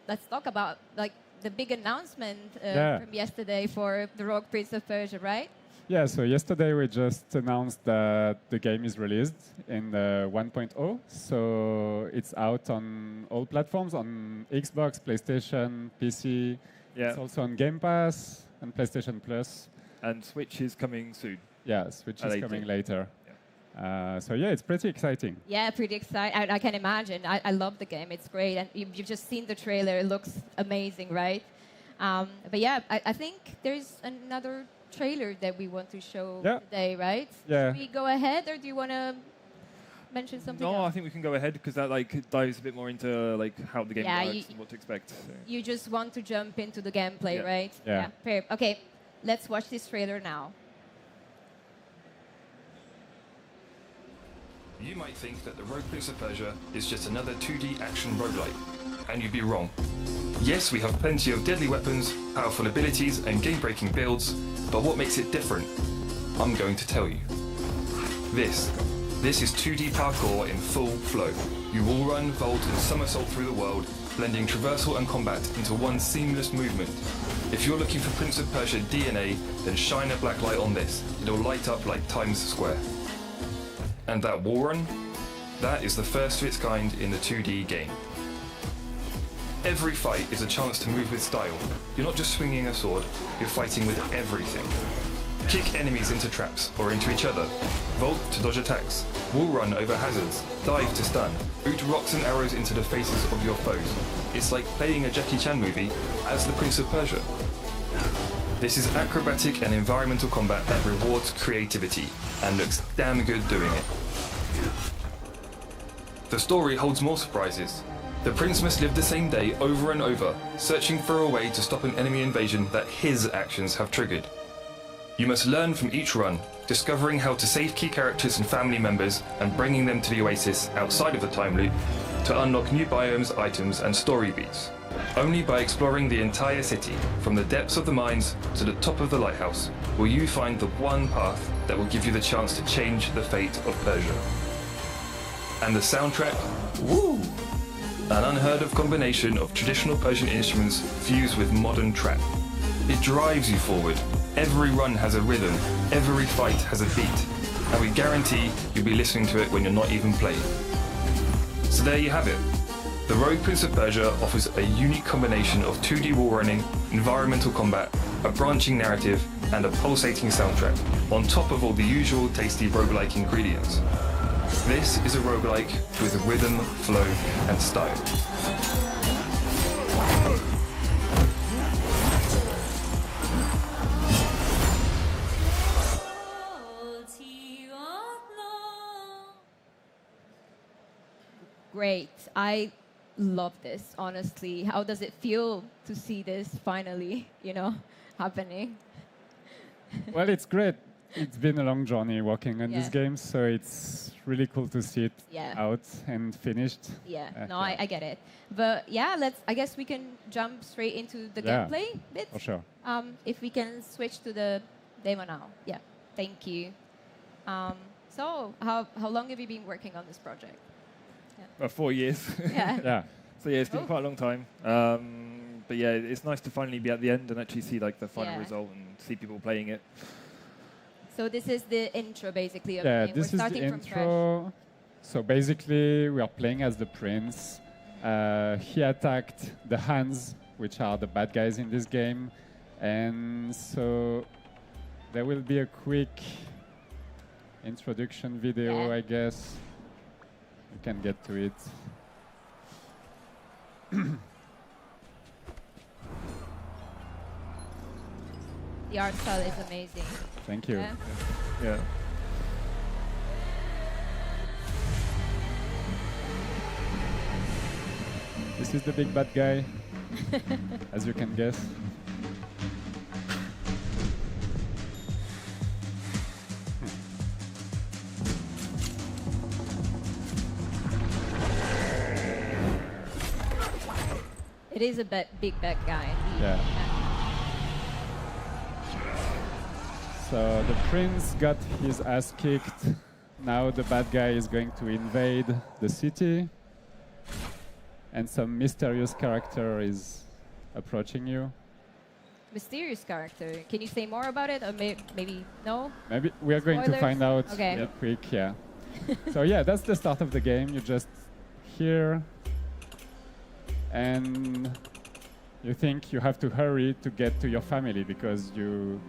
let's talk about like the big announcement from yesterday for the Rogue Prince of Persia, right? Yeah, so yesterday we just announced that the game is released in 1.0. So it's out on all platforms, on Xbox, PlayStation, PC. Yeah. It's also on Game Pass and PlayStation Plus. And Switch is coming soon. Yeah, Switch is Later. coming later. So yeah, it's pretty exciting. Yeah, pretty excited. I can imagine. I love the game. It's great. And you've just seen the trailer. It looks amazing, right? But yeah, I think there's another trailer that we want to show today, right? Yeah. Should we go ahead, or do you want to mention something No, I else? think we can go ahead because that like dives a bit more into like how the game works and what to expect. So. You just want to jump into the gameplay, Yeah. right? Yeah. Fair. Okay, let's watch this trailer now. You might think that the Rogue Prince of Persia is just another 2D action roguelike, and you'd be wrong. Yes, we have plenty of deadly weapons, powerful abilities, and game-breaking builds, But what makes it different? I'm going to tell you. This is 2D parkour in full flow. You will run, vault, and somersault through the world, blending traversal and combat into one seamless movement. If you're looking for Prince of Persia DNA, then shine a black light on this. It'll light up like Times Square. And that wall run? That is the first of its kind in the 2D game. Every fight is a chance to move with style. You're not just swinging a sword, you're fighting with everything. Kick enemies into traps or into each other. Vault to dodge attacks. Wall run over hazards. Dive to stun. Boot rocks and arrows into the faces of your foes. It's like playing a Jackie Chan movie as the Prince of Persia. This is acrobatic and environmental combat that rewards creativity and looks damn good doing it. The story holds more surprises. The prince must live the same day over and over, searching for a way to stop an enemy invasion that his actions have triggered. You must learn from each run, discovering how to save key characters and family members and bringing them to the oasis outside of the time loop to unlock new biomes, items and story beats. Only by exploring the entire city, from the depths of the mines to the top of the lighthouse, will you find the one path that will give you the chance to change the fate of Persia. And the soundtrack? Woo! An unheard of combination of traditional Persian instruments fused with modern trap. It drives you forward. Every run has a rhythm, every fight has a beat, and we guarantee you'll be listening to it when you're not even playing. So there you have it. The Rogue Prince of Persia offers a unique combination of 2D wall running, environmental combat, a branching narrative, and a pulsating soundtrack, on top of all the usual tasty roguelike ingredients. This is a roguelike with rhythm, flow, and style. Great. I love this, honestly. How does it feel to see this finally, happening? Well, it's great. It's been a long journey working on this game, so it's really cool to see it out and finished. Yeah, I get it. But yeah, I guess we can jump straight into the gameplay bit. For sure. If we can switch to the demo now. Yeah, thank you. So how long have you been working on this project? 4 years. Yeah. So yeah, it's been quite a long time. But yeah, it's nice to finally be at the end and actually see like the final result and see people playing it. So this is the intro, basically, of the the game. This is the intro. So basically, we are playing as the prince. He attacked the Huns, which are the bad guys in this game. And so there will be a quick introduction video, I guess. You can get to it. The art style is amazing. Thank you. Yeah. This is the big bad guy, as you can guess. It is a big bad guy. Yeah. So the prince got his ass kicked. Now the bad guy is going to invade the city. And some mysterious character is approaching you. Mysterious character. Can you say more about it? Or maybe no? Maybe we are going to find out real quick, yeah. So yeah, that's the start of the game. You just here. And you think you have to hurry to get to your family because you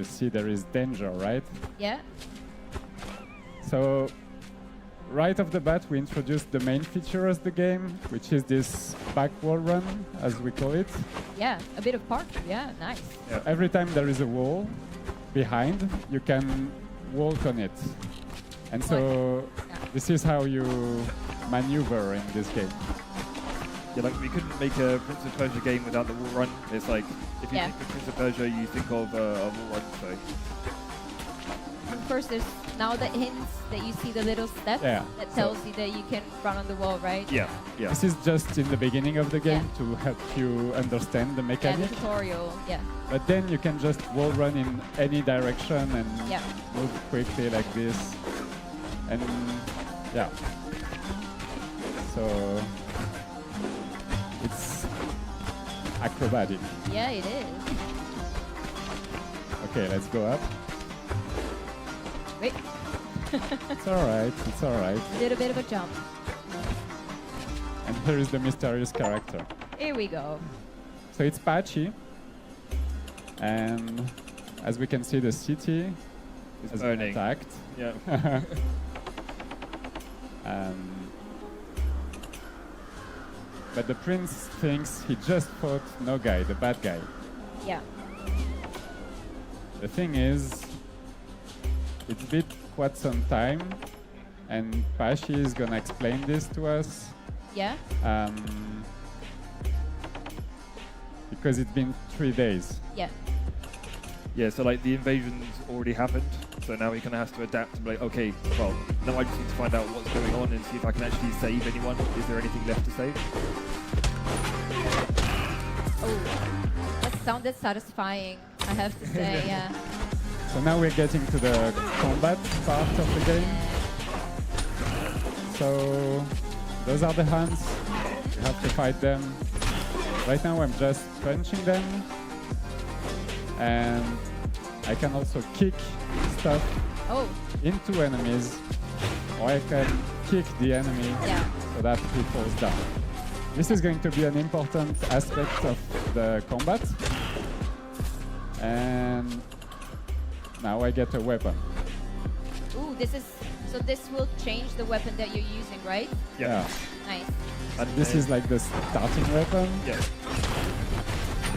see there is danger, right? Yeah. So right off the bat, we introduced the main feature of the game, which is this back wall run, as we call it. Yeah, a bit of parkour. Yeah, nice. Yeah. Every time there is a wall behind, you can walk on it. And so this is how you maneuver in this game. Yeah, like we couldn't make a Prince of Persia game without the wall run. It's like if you think of Prince of Persia, you think of a wall run. So course, there's now the hints that you see the little step Yeah. that tells you that you can run on the wall, right? Yeah, yeah. This is just in the beginning of the game Yeah. to help you understand the Yeah, mechanic. the tutorial. Yeah. But then you can just wall run in any direction and Yeah. move quickly like this. And yeah. So it's acrobatic. Yeah, it is. Okay, let's go up. Wait, It's all right. It's all right. a little bit of a jump. And here is the mysterious character. Here we go. So it's patchy. And as we can see, the city It's has been burning. attacked. Yeah. But the prince thinks he just fought Nogai, the bad guy. Yeah. The thing is, it's been quite some time, and Pashi is gonna explain this to us. Yeah. Because it's been 3 days. Yeah. Yeah, so like the invasion's already happened, so now he kind of has to adapt and be like, okay, well, now I just need to find out what's going on and see if I can actually save anyone. Is there anything left to save? Oh, that sounded satisfying, I have to say, yeah. So now we're getting to the combat part of the game. So those are the hands. We have to fight them. Right now I'm just punching them. And I can also kick stuff Oh, into enemies, or I can kick the enemy yeah. so that he falls down. This is going to be an important aspect of the combat. And now I get a weapon. Ooh, so this will change the weapon that you're using, right? Yeah. Nice. And This is like the starting weapon. Yeah.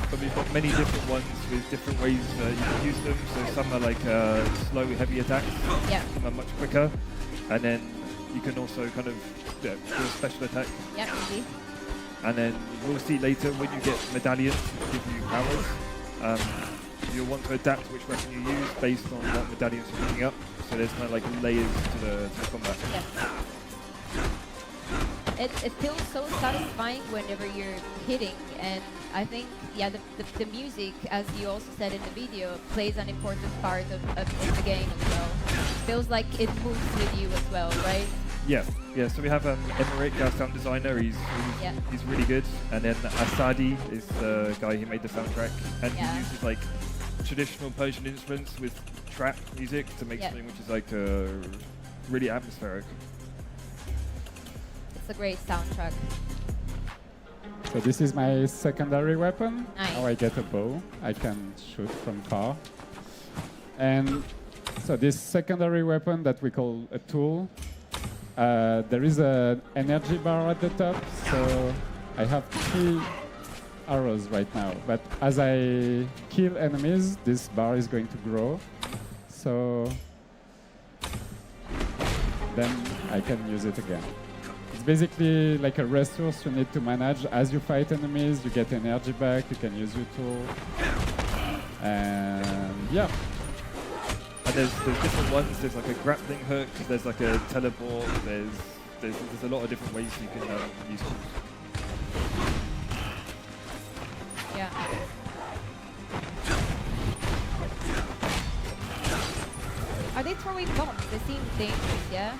But we've got many different ones with different ways you can use them. So some are like slow, heavy attacks. Yeah. Some are much quicker. And then you can also kind of do a special attack. Yeah, easy. And then we'll see later when you get medallions which give you powers. You'll want to adapt which weapon you use based on what medallions you're picking up. So there's kind of like layers to the combat. Yeah. It feels so satisfying whenever you're hitting, and I think, yeah, the music, as you also said in the video, plays an important part of the game as well. Feels like it moves with you as well, right? Yeah, yeah. So we have Emmerich, our sound designer. He's really good. And then Asadi is the guy who made the soundtrack, and he uses like traditional Persian instruments with trap music to make something which is like really atmospheric. It's a great soundtrack. So this is my secondary weapon. Nice. Now I get a bow. I can shoot from far. And so this secondary weapon that we call a tool, there is an energy bar at the top. So I have 3 arrows right now. But as I kill enemies, this bar is going to grow. So then I can use it again. It's basically like a resource you need to manage. As you fight enemies, you get energy back, you can use your tool. And yeah. And there's different ones. There's like a grappling hook, there's like a teleport, there's a lot of different ways you can use tools. Yeah. Are they throwing bombs? They seem dangerous, yeah?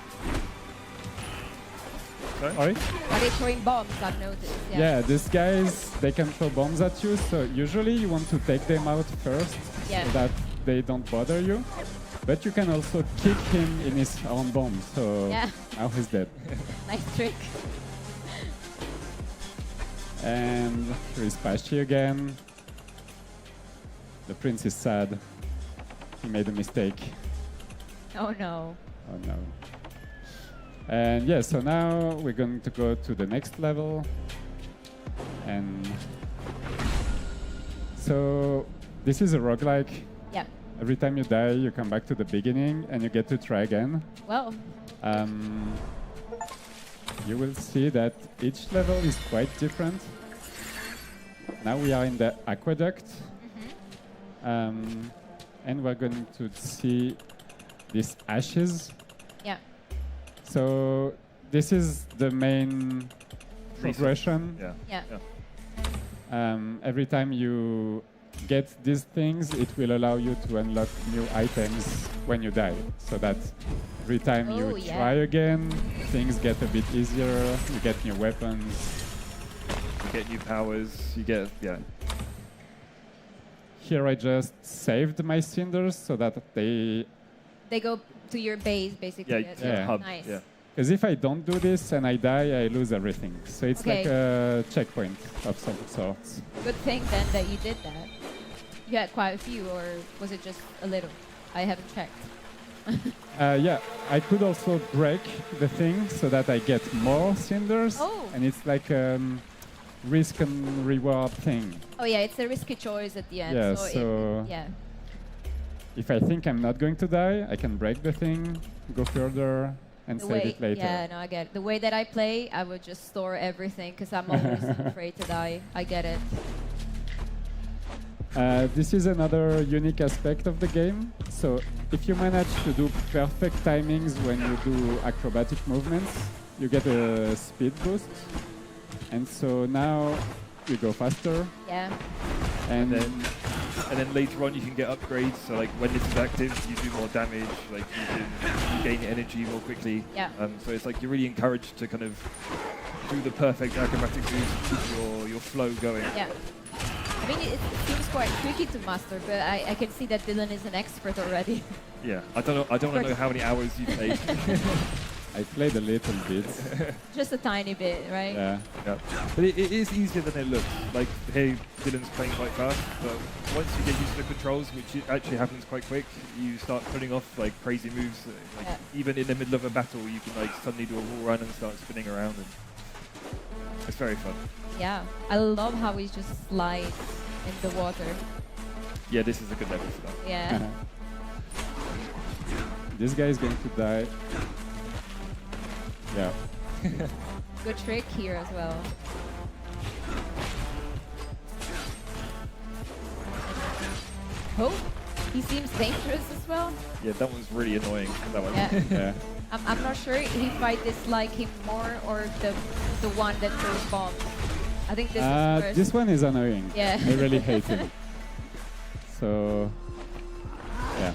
Sorry? Are they throwing bombs? I've noticed. Yeah, these guys, they can throw bombs at you. So usually you want to take them out first so that they don't bother you. But you can also kick him in his own bomb. So now he's dead. Nice trick. And here is Pashi again. The prince is sad. He made a mistake. Oh no. Oh no. And yeah, so now we're going to go to the next level. And so this is a roguelike. Yeah. Every time you die, you come back to the beginning and you get to try again. Well. You will see that each level is quite different. Now we are in the aqueduct. And we're going to see these ashes. Yeah. So this is the main progression. Yeah. Every time you get these things, it will allow you to unlock new items when you die. So that every time you try again, things get a bit easier. You get new weapons. You get new powers. You get Here I just saved my cinders so that they go to your base, basically. Yeah. Hub. Nice. Yeah. Because if I don't do this and I die, I lose everything. So it's like a checkpoint of some sorts. Good thing then that you did that. You had quite a few, or was it just a little? I haven't checked. Yeah, I could also break the thing so that I get more cinders. Oh. And it's like risk and reward thing. Oh yeah, it's a risky choice at the end. Yeah, so if I think I'm not going to die, I can break the thing, go further, and save it later. Yeah, no, I get it. The way that I play, I would just store everything because I'm always afraid to die. I get it. This is another unique aspect of the game. So if you manage to do perfect timings when you do acrobatic movements, you get a speed boost. And so now you go faster. Yeah. And then later on you can get upgrades. So like when this is active, you do more damage. Like you gain energy more quickly. Yeah. So it's like you're really encouraged to kind of do the perfect acrobatic moves to keep your flow going. Yeah. I mean, it seems quite tricky to master, but I can see that Dylan is an expert already. Yeah. I don't know how many hours you played. I played a little bit. Just a tiny bit, right? Yeah. But it is easier than it looks. Like, hey, Dylan's playing quite fast, but once you get used to the controls, which actually happens quite quick, you start putting off like crazy moves. Like even in the middle of a battle, you can like suddenly do a wall run and start spinning around, and it's very fun. Yeah, I love how he just slides in the water. Yeah, this is a good level for that. Yeah. This guy is going to die. Yeah. Good trick here as well. Oh, he seems dangerous as well. Yeah, that one's really annoying. That one. Yeah. Yeah. I'm not sure if I dislike him more or the one that throws bombs. I think this is worse. This one is annoying. Yeah. I really hate him. So, yeah.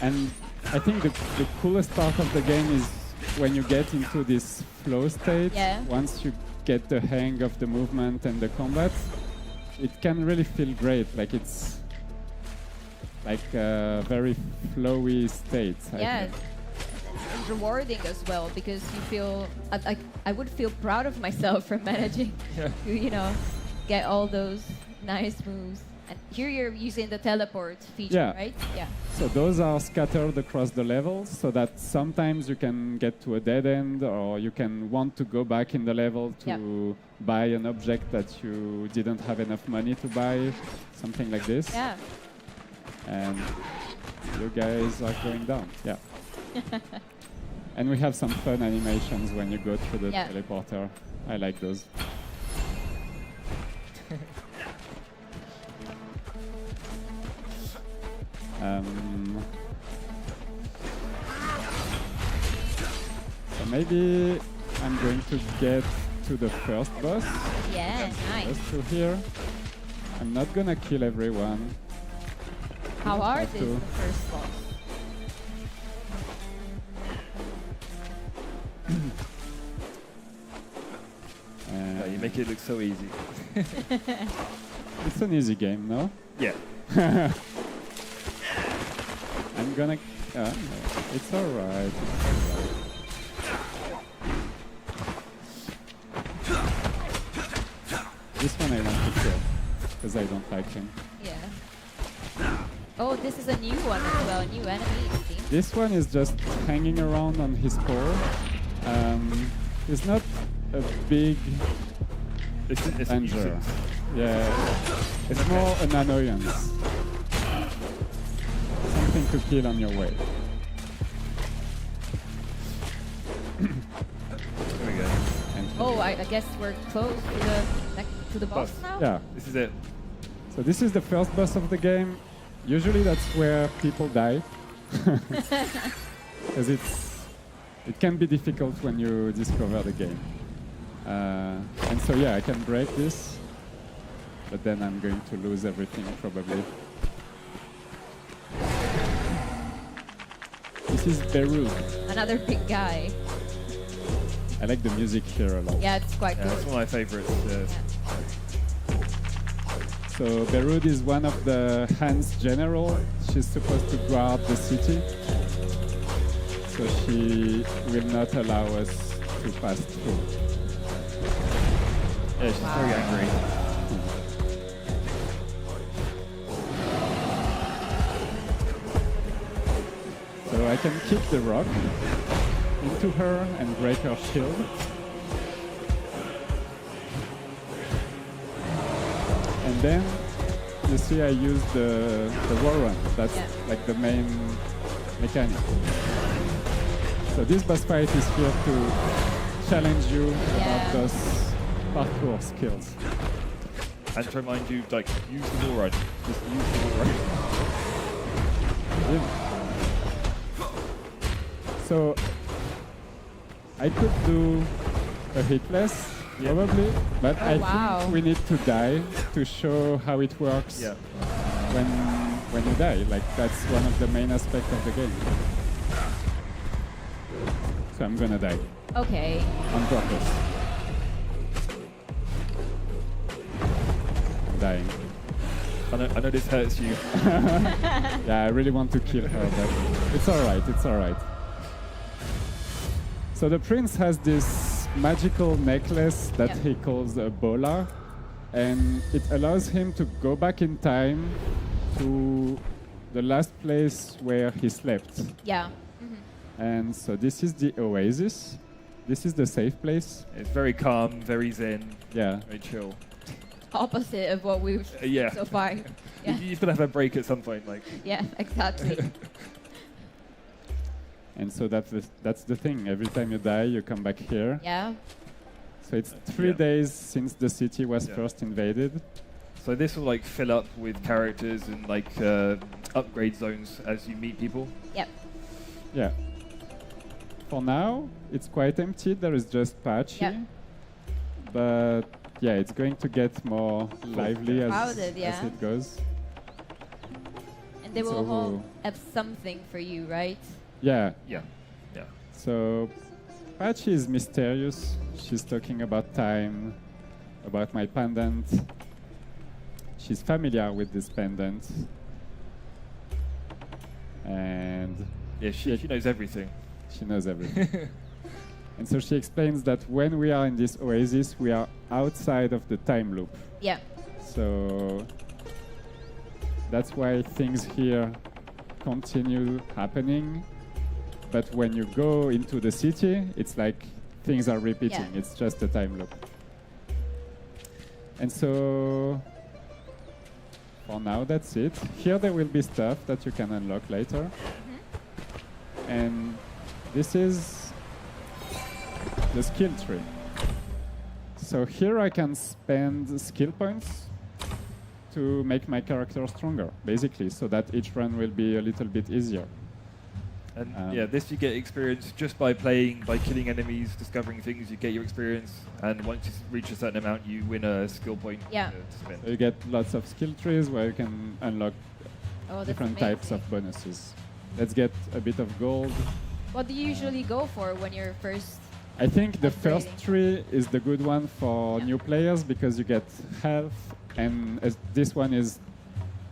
And I think the coolest part of the game is when you get into this flow state. Yeah. Once you get the hang of the movement and the combat, it can really feel great. Like it's like a very flowy state. Yeah. And rewarding as well because you feel I would feel proud of myself for managing to get all those nice moves. And here you're using the teleport feature, right? Yeah. So those are scattered across the levels so that sometimes you can get to a dead end or you can want to go back in the level to buy an object that you didn't have enough money to buy, something like this. Yeah. And you guys are going down. Yeah. And we have some fun animations when you go through the teleporter. I like those. So maybe I'm going to get to the first boss. Yeah, nice. Just through here. I'm not gonna kill everyone. How hard is the first boss? You make it look so easy. It's an easy game, no? Yeah. I'm gonna... no, it's alright. This one I want to kill, because I don't like him. Yeah. Oh, this is a new one as well, a new enemy, it seems. This one is just hanging around on his core. It's not a big danger. Yeah, it's more an annoyance. Something to kill on your way. There we go. Oh, I guess we're close to the boss now? Yeah. This is it. So this is the first boss of the game. Usually that's where people die. Because it can be difficult when you discover the game. And so yeah, I can break this, but then I'm going to lose everything probably. This is Beirut. Another big guy. I like the music here a lot. Yeah, it's quite good. That's one of my favorites. So Beirut is one of the Han's general. She's supposed to guard the city. So she will not allow us to pass through. Yeah, she's very angry. So I can kick the rock into her and break her shield. And then you see I use the wall run. That's like the main mechanic. So this boss fight is here to challenge you about those parkour skills. And to remind you, like, use the wall run. Just use the wall run. Yeah. So I could do a hitless, probably, but I think we need to die to show how it works when you die. Like, that's one of the main aspects of the game. So I'm gonna die. Okay. On purpose. I'm dying. I know this hurts you. Yeah, I really want to kill her, but it's alright, it's alright. So the prince has this magical necklace that he calls a bola, and it allows him to go back in time to the last place where he slept. Yeah. And so this is the oasis. This is the safe place. It's very calm, very zen. Yeah. Very chill. Opposite of what we've seen so far. Yeah. You've got to have a break at some point, like. Yeah, exactly. And so that's the thing. Every time you die, you come back here. Yeah. So it's 3 days since the city was first invaded. So this will like fill up with characters and like upgrade zones as you meet people. Yep. Yeah. For now, it's quite empty. There is just Patchy. Yep. But yeah, it's going to get more lively as it goes. And they will all have something for you, right? Yeah. Yeah. Yeah. So Patchy is mysterious. She's talking about time, about my pendant. She's familiar with this pendant. And yeah, she knows everything. She knows everything. And so she explains that when we are in this oasis, we are outside of the time loop. Yeah. So that's why things here continue happening. But when you go into the city, it's like things are repeating. Yeah. It's just a time loop. And so for now, that's it. Here there will be stuff that you can unlock later. And this is the skill tree. So here I can spend skill points to make my character stronger, basically, so that each run will be a little bit easier. And yeah, this you get experience just by playing, by killing enemies, discovering things, you get your experience, and once you reach a certain amount, you win a skill point to spend. So you get lots of skill trees where you can unlock different types of bonuses. Let's get a bit of gold. What do you usually go for when you're first? I think the first tree is the good one for new players because you get health, and this one is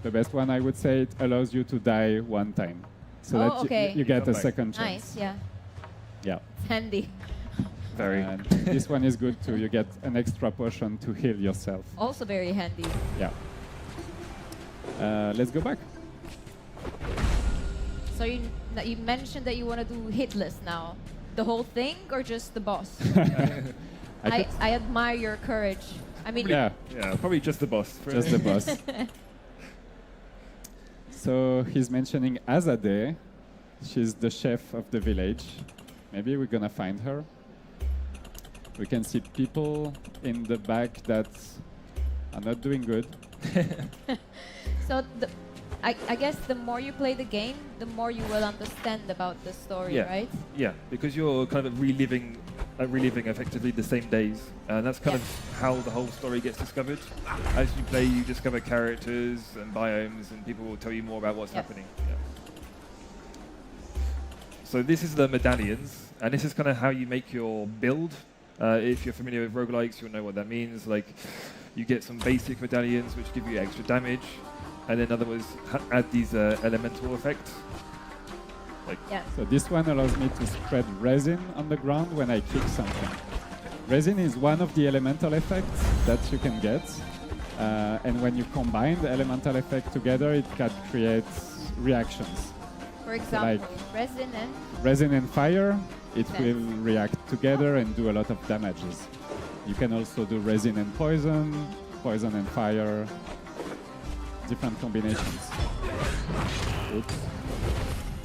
the best one, I would say. It allows you to die one time. So that you get a second chance. Nice, yeah. Yeah. It's handy. Very. And this one is good too. You get an extra potion to heal yourself. Also very handy. Yeah. Let's go back. So you mentioned that you want to do hitless now. The whole thing or just the boss? I admire your courage. I mean, yeah, probably just the boss. Just the boss. So he's mentioning Asadi. She's the chef of the village. Maybe we're gonna find her. We can see people in the back that are not doing good. So I guess the more you play the game, the more you will understand about the story, right? Yeah, because you're kind of reliving effectively the same days, and that's kind of how the whole story gets discovered. As you play, you discover characters and biomes, and people will tell you more about what's happening. Yeah. So this is the medallions, and this is kind of how you make your build. If you're familiar with roguelikes, you'll know what that means. Like, you get some basic medallions which give you extra damage, and then others add these elemental effects. So this one allows me to spread resin on the ground when I kick something. Resin is one of the elemental effects that you can get, and when you combine the elemental effect together, it can create reactions. For example, like resin and fire, it will react together and do a lot of damages. You can also do resin and poison and fire, different combinations. Oops.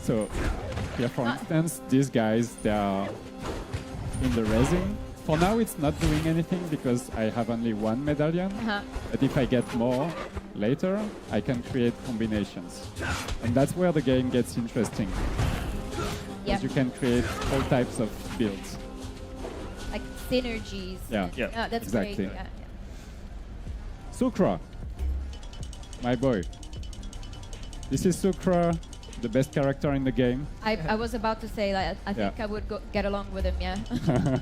So here, for instance, these guys, they are in the resin. For now, it's not doing anything because I have only one medallion. But if I get more later, I can create combinations. And that's where the game gets interesting. Because you can create all types of builds. Like synergies. Yeah, that's exactly. great. Sukra, my boy. This is Sukra, the best character in the game. I was about to say that I think I would get along with him,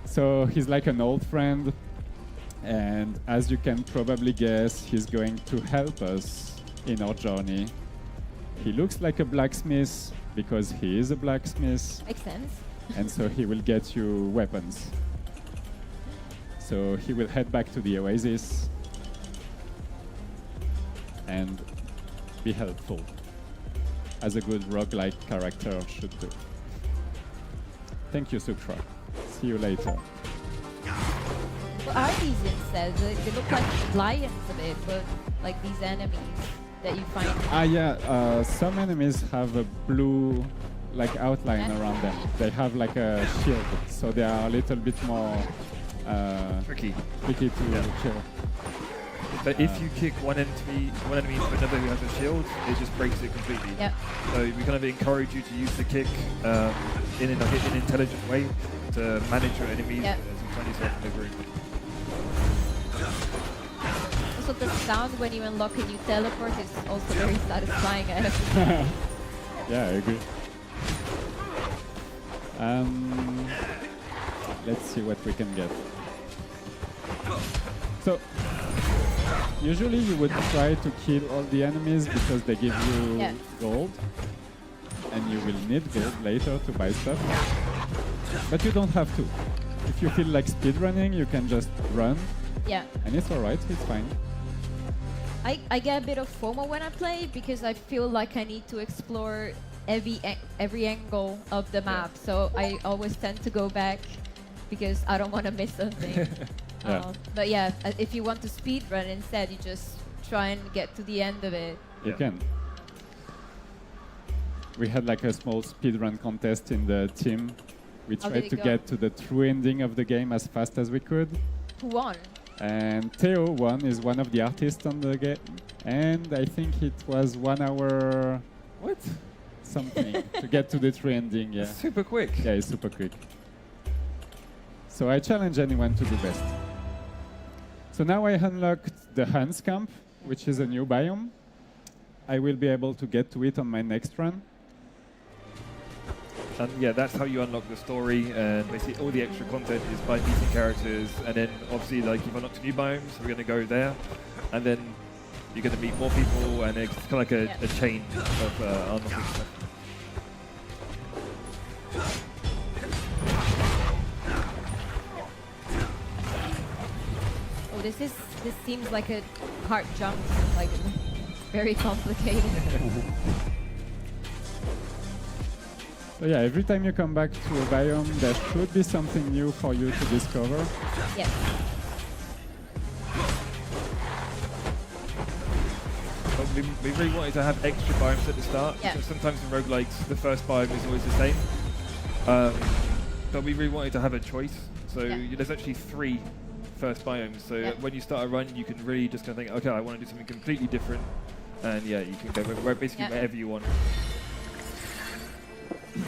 So he's like an old friend, and as you can probably guess, he's going to help us in our journey. He looks like a blacksmith because he is a blacksmith. Makes sense. And so he will get you weapons. So he will head back to the oasis and be helpful, as a good roguelike character should do. Thank you, Sukra. See you later. What are these instead? They look like lions a bit, but like these enemies that you find. Some enemies have a blue outline around them. They have like a shield, so they are a little bit more tricky to kill. But if you kick one enemy into another who has a shield, it just breaks it completely. So we kind of encourage you to use the kick in an intelligent way to manage your enemies as you find yourself in the group. Also, the sound when you unlock a new teleport is also very satisfying, I have to say. Yeah, I agree. Let's see what we can get. So, usually you would try to kill all the enemies because they give you gold, and you will need gold later to buy stuff. But you don't have to. If you feel like speedrunning, you can just run. And it's alright, it's fine. I get a bit of FOMO when I play because I feel like I need to explore every angle of the map. So I always tend to go back because I don't want to miss something. But yeah, if you want to speedrun instead, you just try and get to the end of it. You can. We had like a small speedrun contest in the team. We tried to get to the true ending of the game as fast as we could. Who won? And Theo won, is one of the artists on the game. And I think it was 1 hour... What? Something to get to the true ending, It's super quick. Yeah, it's super quick. So I challenge anyone to do best. So now I unlocked the Hans camp, which is a new biome. I will be able to get to it on my next run. And that's how you unlock the story, and basically all the extra content is by meeting characters, and then obviously you've unlocked a new biome, so we're going to go there, and then you're going to meet more people, and it's kind of like a chain of unlocking stuff. Oh, this seems like a hard jump, like very complicated. So yeah, every time you come back to a biome, there should be something new for you to discover. Yes. But we really wanted to have extra biomes at the start, because sometimes in roguelikes, the first biome is always the same. But we really wanted to have a choice. So there's actually 3 first biomes. So when you start a run, you can really just kind of think, okay, I want to do something completely different. And yeah, you can go basically wherever you want.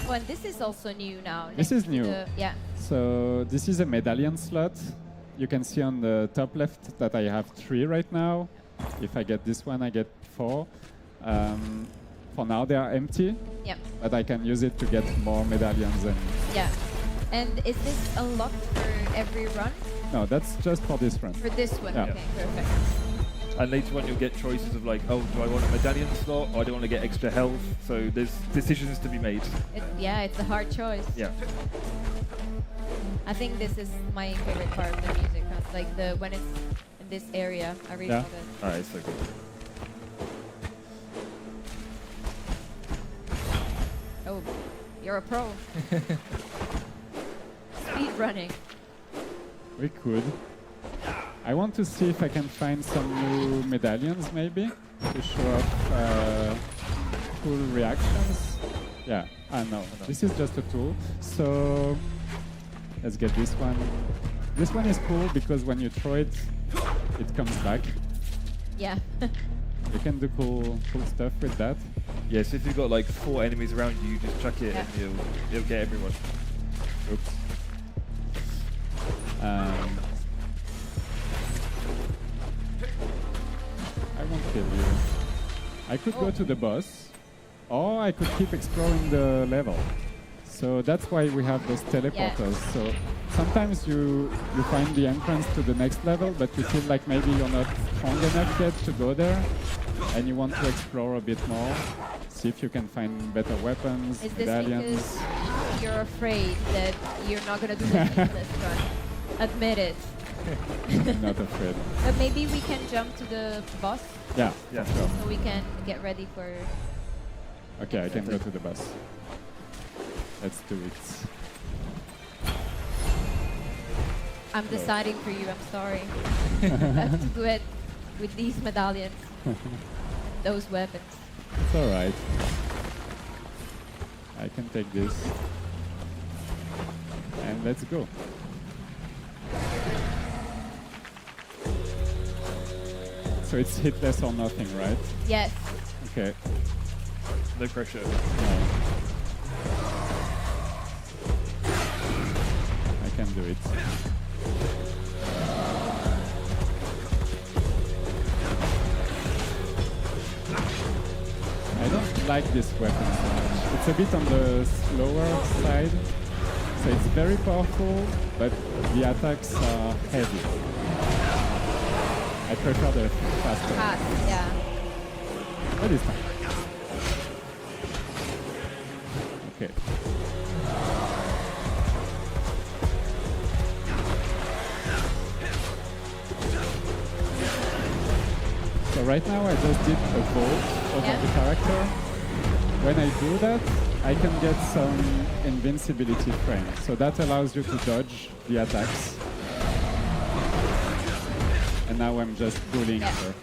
Oh, and this is also new now. This is new. Yeah. So this is a medallion slot. You can see on the top left that I have 3 right now. If I get this one, I get 4. For now, they are empty. Yep. But I can use it to get more medallions. And yeah. And is this unlocked for every run? no, that's just for this run. For this one. Yeah. Okay, perfect. And later on, you'll get choices of like, oh, do I want a medallion slot, or I don't want to get extra health? So there's decisions to be made. It's a hard choice. Yeah. I think this is my favorite part of the music. Like when it's in this area, I really love it. Alright, so good. Oh, you're a pro. Speed running. We could. I want to see if I can find some new medallions, maybe, to show off cool reactions. Yeah, no, this is just a tool. So let's get this one. This one is cool because when you throw it, it comes back. Yeah. You can do cool stuff with that. Yes, if you've got like 4 enemies around you, you just chuck it and you'll get everyone. Oops. I won't kill you. I could go to the boss, or I could keep exploring the level. So that's why we have those teleporters. So sometimes you find the entrance to the next level, but you feel like maybe you're not strong enough yet to go there, and you want to explore a bit more, see if you can find better weapons, Is this medallions. because you're afraid that you're not going to do anything this run? Admit it. I'm not afraid. But maybe we can jump to the boss Yeah, Yeah. sure. so we can get ready for... Okay, I can go to the boss. Let's do it. I'm deciding for you, I'm sorry. I have to do it with these medallions. Those weapons. It's alright. I can take this. And let's go. So it's hitless or nothing, right? Yes. Okay. No pressure. No. I can do it. I don't like this weapon so much. It's a bit on the slower side. So it's very powerful, but the attacks are heavy. I prefer the faster. Fast, yeah. But it's fine. Okay. So right now I just did a vault over the character. When I do that, I can get some invincibility frame. So that allows you to dodge the attacks. And now I'm just bullying her.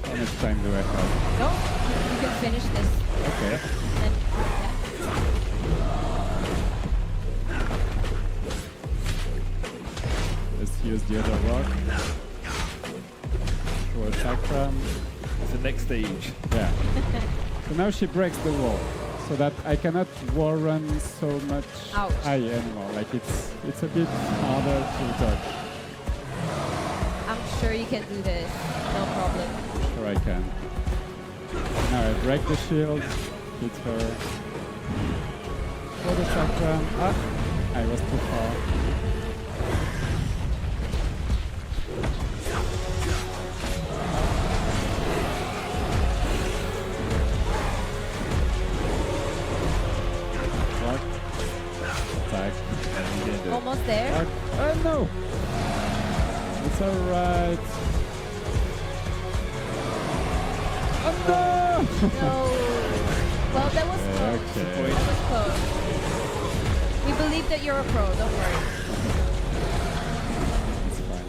How much time do I have? No, you can finish this. Okay. And, Let's use the other rock. Throw a chakram. It's the next stage. Yeah. So now she breaks the wall, so that I cannot wall run so much high anymore. Like it's a bit harder to dodge. I'm sure you can do this. No problem. Sure I can. Now I break the shield, hit her. Throw the chakram. Ah! I was too far. What? Attack. Almost there. Oh no! It's alright. Oh no! No. Well, that was close. Okay. That was close. We believe that you're a pro, don't worry. It's fine.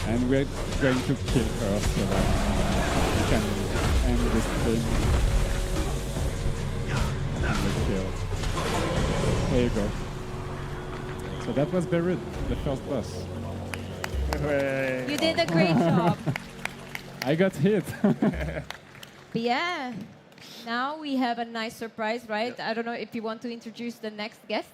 And we're going to kill her so that we can end this thing. And the kill. There you go. So that was Beirut, the first boss. You did a great job. I got hit. But yeah, now we have a nice surprise, right? I don't know if you want to introduce the next guest.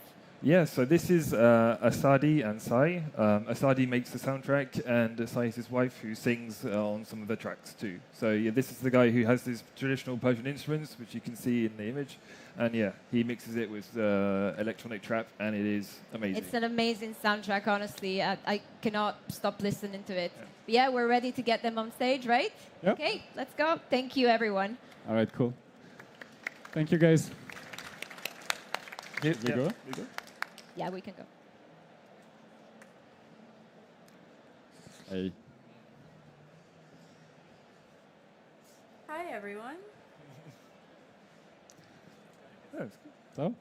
Yeah, so this is Asadi and Sai. Asadi makes the soundtrack, and Sai is his wife who sings on some of the tracks too. So yeah, this is the guy who has these traditional Persian instruments, which you can see in the image. And yeah, he mixes it with electronic trap, and it is amazing. It's an amazing soundtrack, honestly. I cannot stop listening to it. Yeah. But yeah, we're ready to get them on stage, right? Yep. Okay, let's go. Thank you, everyone. All right, cool. Thank you, guys. We go? Yeah, we can go. Hey. Hi, everyone. So?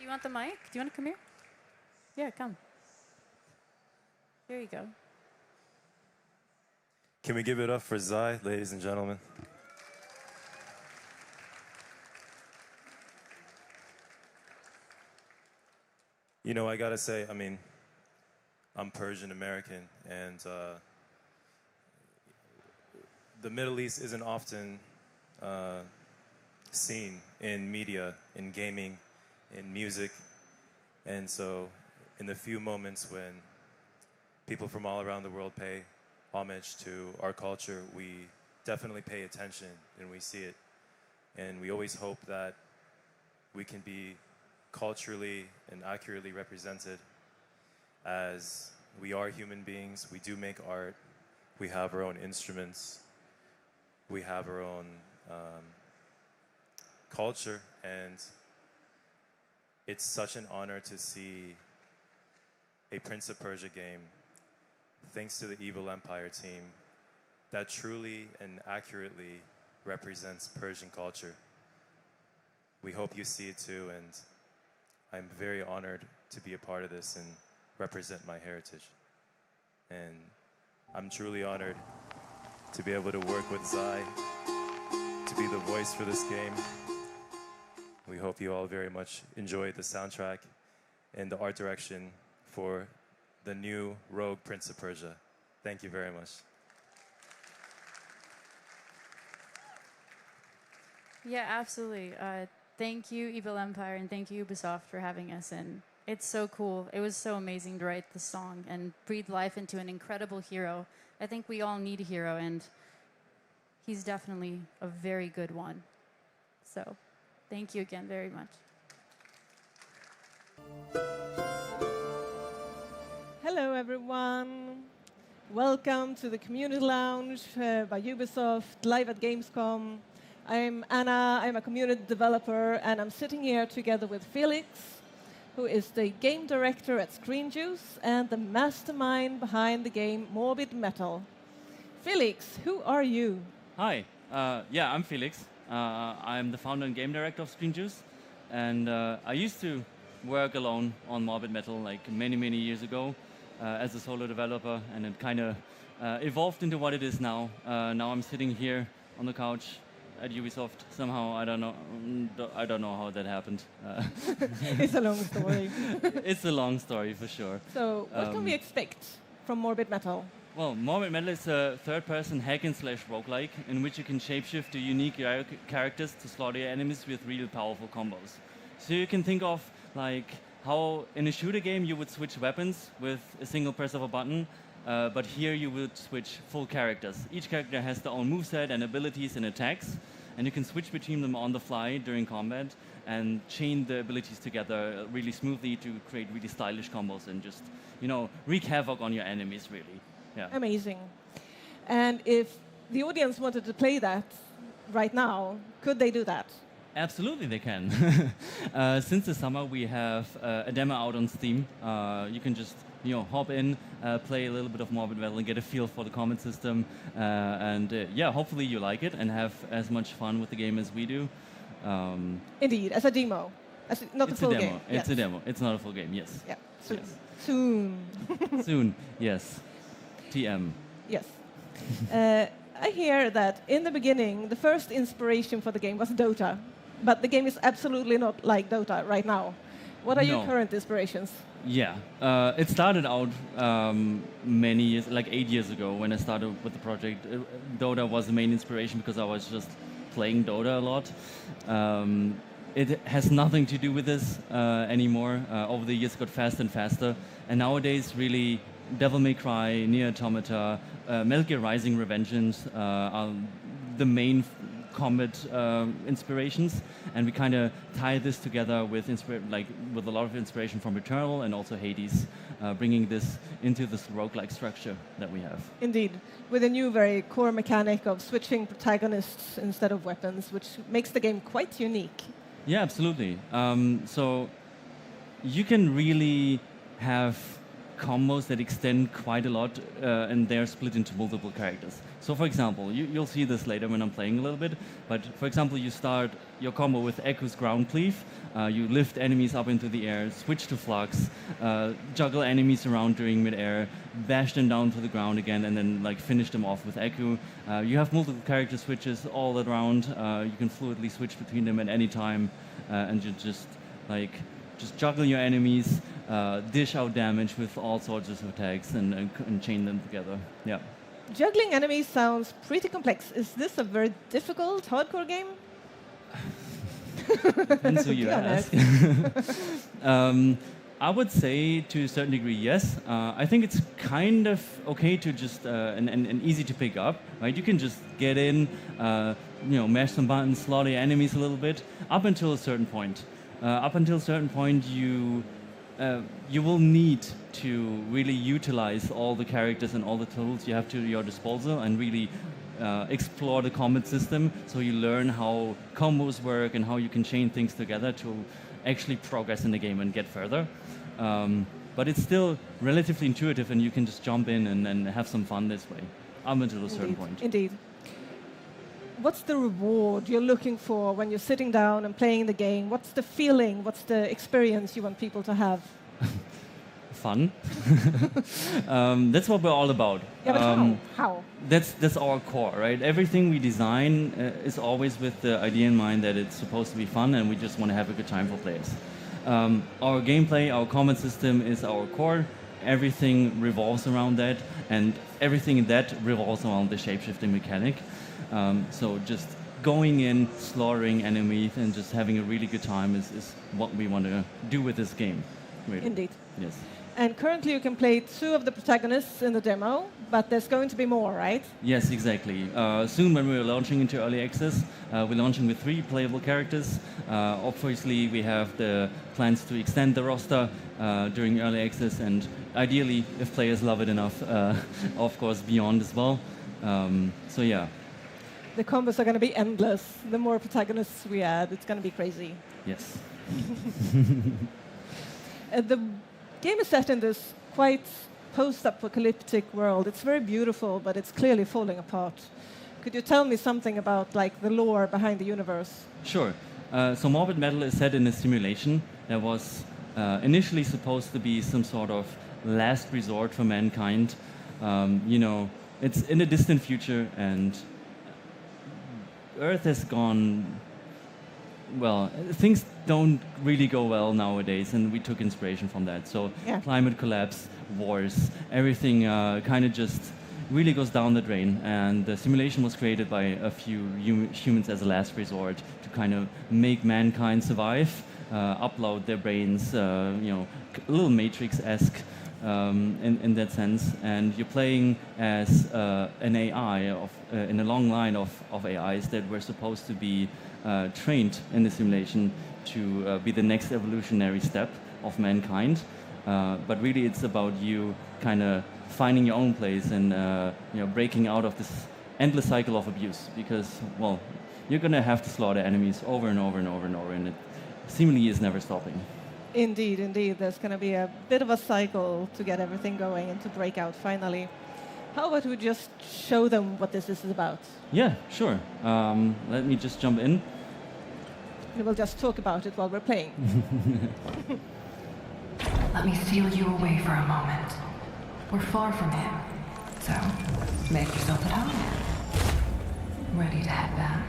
you want the mic? Do you want to come here? Yeah, come. Here you go. Can we give it up for Zai, ladies and gentlemen? You know, I gotta say, I mean, I'm Persian American, and the Middle East isn't often seen in media, in gaming, in music, and so in the few moments when people from all around the world pay homage to our culture, we definitely pay attention and we see it, and we always hope that we can be culturally and accurately represented, as we are human beings. We do make art, we have our own instruments, we have our own culture, and it's such an honor to see a Prince of Persia game, thanks to the Evil Empire team, that truly and accurately represents Persian culture. We hope you see it too, and I'm very honored to be a part of this and represent my heritage. And I'm truly honored to be able to work with Zai, to be the voice for this game. We hope you all very much enjoy the soundtrack and the art direction for the new Rogue Prince of Persia. Thank you very much. Yeah, absolutely. Thank you, Evil Empire, and thank you, Ubisoft, for having us. And it's so cool. It was so amazing to write the song and breathe life into an incredible hero. I think we all need a hero, and he's definitely a very good one. So, thank you again very much. Hello, everyone. Welcome to the Community Lounge by Ubisoft, live at Gamescom. I'm Anna, I'm a community developer, and I'm sitting here together with Felix, who is the game director at Screen Juice and the mastermind behind the game Morbid Metal. Felix, who are you? Hi, yeah, I'm Felix. I'm the founder and game director of Screen Juice, and I used to work alone on Morbid Metal like many years ago as a solo developer, and it kind of evolved into what it is now. Now I'm sitting here on the couch at Ubisoft. Somehow, I don't know how that happened. It's a long story. It's a long story for sure. So, what can we expect from Morbid Metal? Well, Morbid Metal is a third-person hack-and-slash roguelike in which you can shapeshift to unique characters to slaughter your enemies with really powerful combos. So you can think of like how in a shooter game you would switch weapons with a single press of a button, but here you would switch full characters. Each character has their own moveset and abilities and attacks, and you can switch between them on the fly during combat and chain the abilities together really smoothly to create really stylish combos and just, you know, wreak havoc on your enemies, really. Yeah. Amazing. And if the audience wanted to play that right now, could they do that? Absolutely, they can. Since the summer, we have a demo out on Steam. You can just, you know, hop in, play a little bit of Morbid Metal, and get a feel for the combat system. Yeah, hopefully you like it and have as much fun with the game as we do. Indeed, as a demo, not a full demo. game. It's a demo. It's not a full game. Yes. Yeah. Soon. Yes. Soon. Soon. Yes. TM. Yes. I hear that in the beginning, the first inspiration for the game was Dota, but the game is absolutely not like Dota right now. What are your current inspirations? Yeah, it started out many years, like 8 years ago when I started with the project. Dota was the main inspiration because I was just playing Dota a lot. It has nothing to do with this anymore. Over the years it got faster and faster, and nowadays really Devil May Cry, Nier Automata, Metal Gear Rising Revengeance are the main combat inspirations, and we kind of tie this together with with a lot of inspiration from Returnal and also Hades, bringing this into this roguelike structure that we have. Indeed, with a new very core mechanic of switching protagonists instead of weapons, which makes the game quite unique. Yeah, absolutely. So you can really have combos that extend quite a lot, and they're split into multiple characters. So for example, you'll see this later when I'm playing a little bit, but for example, you start your combo with Eku's ground cleave, you lift enemies up into the air, switch to flux, juggle enemies around during mid-air, bash them down to the ground again, and then like finish them off with Eku. You have multiple character switches all around, you can fluidly switch between them at any time, and you just juggle your enemies, dish out damage with all sorts of attacks and chain them together. Yeah. Juggling enemies sounds pretty complex. Is this a very difficult, hardcore game? Depends who you ask. I would say to a certain degree, yes. I think it's kind of okay to just and easy to pick up, right? You can just get in, mash some buttons, slaughter your enemies a little bit, up until a certain point. Up until a certain point, you will need to really utilize all the characters and all the tools you have to your disposal and really explore the combat system, so you learn how combos work and how you can chain things together to actually progress in the game and get further. But it's still relatively intuitive, and you can just jump in and have some fun this way, up until a certain point. Indeed. What's the reward you're looking for when you're sitting down and playing the game? What's the feeling? What's the experience you want people to have? Fun. That's what we're all about. Yeah, but how? That's our core, right? Everything we design is always with the idea in mind that it's supposed to be fun, and we just want to have a good time for players. Our gameplay, our combat system is our core. Everything revolves around that, and everything in that revolves around the shape-shifting mechanic. So just going in, slaughtering enemies, and just having a really good time is what we want to do with this game. Really. Indeed. Yes. And currently you can play 2 of the protagonists in the demo, but there's going to be more, right? Yes, exactly. Soon when we're launching into early access, we're launching with 3 playable characters. Obviously, we have the plans to extend the roster during early access, and ideally, if players love it enough, of course, beyond as well. So yeah. The combos are going to be endless. The more protagonists we add, it's going to be crazy. Yes. The game is set in this quite post-apocalyptic world. It's very beautiful, but it's clearly falling apart. Could you tell me something about the lore behind the universe? Sure. So Morbid Metal is set in a simulation that was initially supposed to be some sort of last resort for mankind. It's in a distant future, and Earth has gone, well, things don't really go well nowadays, and we took inspiration from that. So climate collapse, wars, everything kind of just really goes down the drain. And the simulation was created by a few humans as a last resort to kind of make mankind survive, upload their brains, a little Matrix-esque in that sense. And you're playing as an AI in a long line of AIs that were supposed to be trained in the simulation to be the next evolutionary step of mankind. But really it's about you kind of finding your own place and breaking out of this endless cycle of abuse, because, well, you're going to have to slaughter enemies over and over and over and over, and it seemingly is never stopping. Indeed, indeed. There's going to be a bit of a cycle to get everything going and to break out finally. How about we just show them what this is about? Yeah, sure. Let me just jump in. We will just talk about it while we're playing. Let me steal you away for a moment. We're far from him, so make yourself at home. Ready to head back?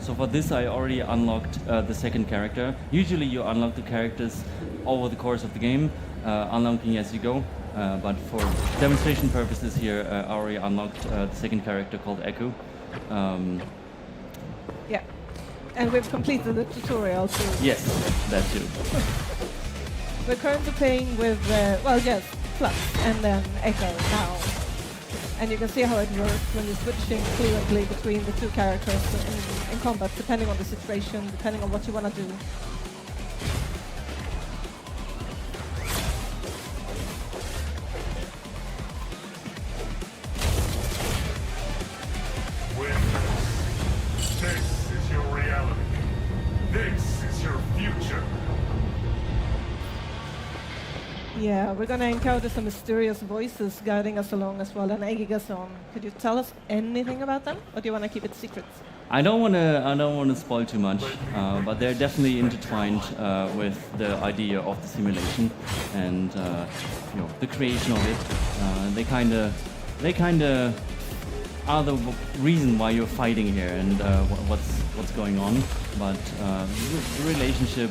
So for this, I already unlocked the second character. Usually you unlock the characters over the course of the game, unlocking as you go. But for demonstration purposes here, I already unlocked the second character called Eku. Yeah, and we've completed the tutorial too. Yes, that too. We're currently playing with, Flux and then Echo now. And you can see how it works when you're switching fluently between the 2 characters in combat, depending on the situation, depending on what you want to do. This is your reality. This is your future. Yeah, we're going to encounter some mysterious voices guiding us along as well, and egging us on. Could you tell us anything about them, or do you want to keep it secret? I don't want to spoil too much, but they're definitely intertwined with the idea of the simulation and the creation of it. They kind of are the reason why you're fighting here and what's going on. But the relationship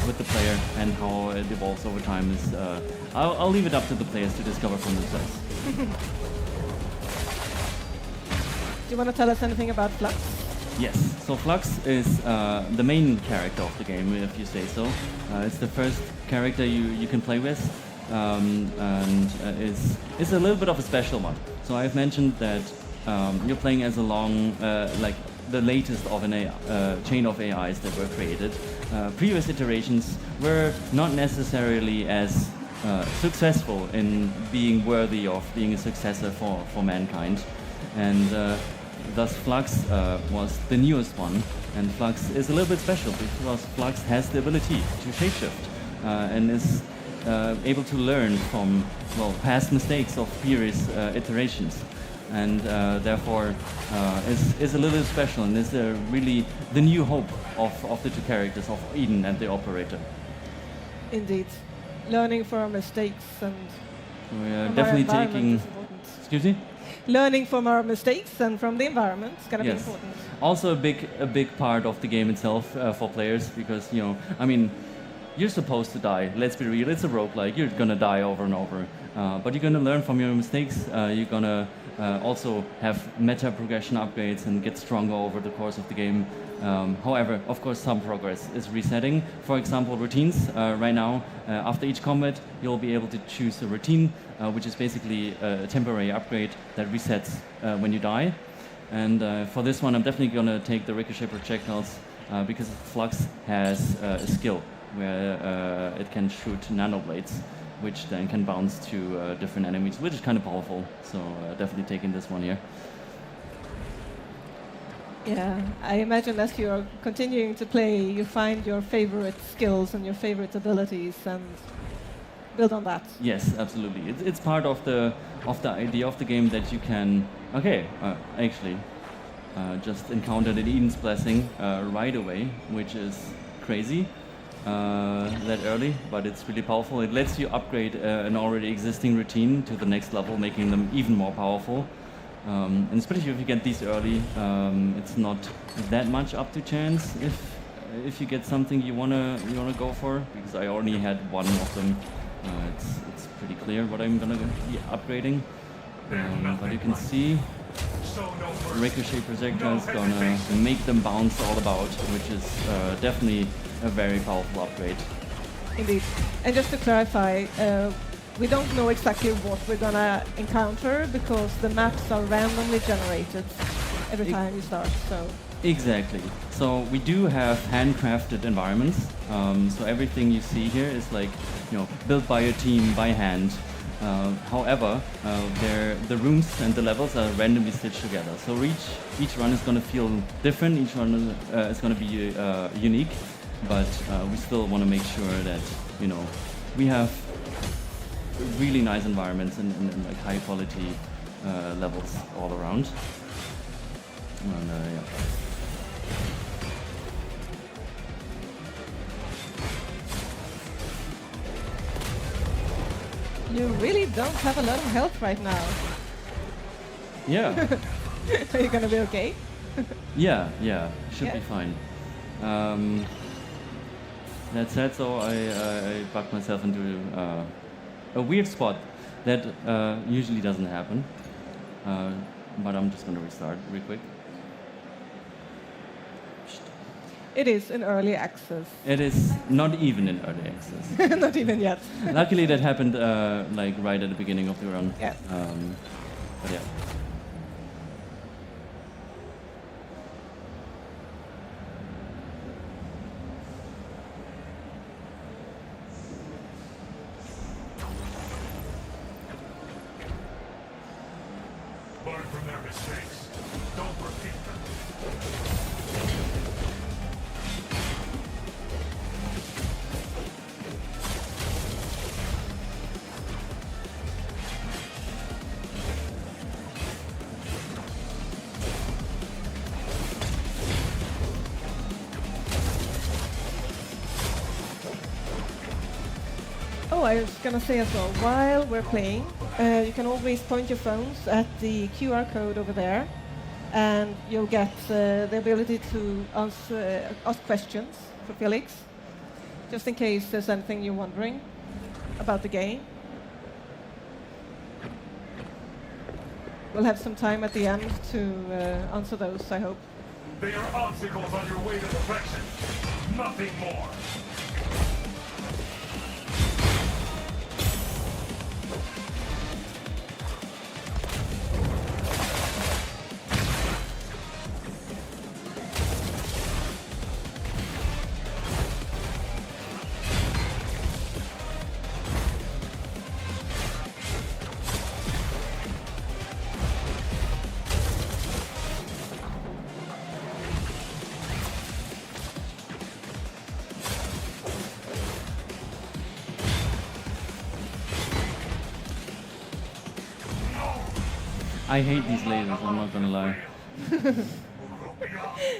with the player and how it evolves over time is I'll leave it up to the players to discover for themselves. Do you want to tell us anything about Flux? Yes, so Flux is the main character of the game, if you say so. It's the first character you can play with, and it's a little bit of a special one. So I've mentioned that you're playing as a the latest of a chain of AIs that were created. Previous iterations were not necessarily as successful in being worthy of being a successor for mankind, and thus Flux was the newest one. And Flux is a little bit special because Flux has the ability to shapeshift and is able to learn from past mistakes of previous iterations. And therefore is a little special and is really the new hope of the two characters, of Eden and the operator. Indeed. Learning from our mistakes and we are definitely taking... Excuse me? Learning from our mistakes and from the environment is going to be important. Also a big part of the game itself for players because, you're supposed to die. Let's be real, it's a roguelike. You're going to die over and over. But you're going to learn from your mistakes. You're going to also have meta progression upgrades and get stronger over the course of the game. However, of course, some progress is resetting. For example, routines. Right now, after each combat, you'll be able to choose a routine, which is basically a temporary upgrade that resets when you die. And for this one, I'm definitely going to take the ricochet projectiles because Flux has a skill where it can shoot nanoblades, which then can bounce to different enemies, which is kind of powerful. So definitely taking this one here. Yeah, I imagine as you're continuing to play, you find your favorite skills and your favorite abilities and build on that. Yes, absolutely. It's part of the idea of the game that you can. Okay, actually, just encountered an Eden's Blessing right away, which is crazy. That early, but it's really powerful. It lets you upgrade an already existing routine to the next level, making them even more powerful. And especially if you get these early, it's not that much up to chance if you get something you wanna go for. Because I only had one of them. It's pretty clear what I'm gonna be upgrading. But you can see ricochet projectile is gonna make them bounce all about, which is definitely a very powerful upgrade. Indeed. And just to clarify, we don't know exactly what we're going to encounter because the maps are randomly generated every time you start. So Exactly. So we do have handcrafted environments. So everything you see here is built by a team by hand. However, the rooms and the levels are randomly stitched together. So each run is going to feel different. Each run is going to be unique. But we still want to make sure that we have really nice environments and high quality levels all around. And, you really don't have a lot of health right now. Yeah. Are you going to be okay? Yeah, should be fine. That said, so I bugged myself into a weird spot that usually doesn't happen. But I'm just going to restart real quick. It is in early access. It is not even in early access. Not even yet. Luckily, that happened right at the beginning of the run. Yeah. But yeah. Learn from their mistakes. Don't repeat them. Oh, I was going to say as well, while we're playing, you can always point your phones at the QR code over there, and you'll get the ability to ask questions for Felix, just in case there's anything you're wondering about the game. We'll have some time at the end to answer those, I hope. They are obstacles on your way to perfection. Nothing more. I hate these lasers, I'm not gonna lie.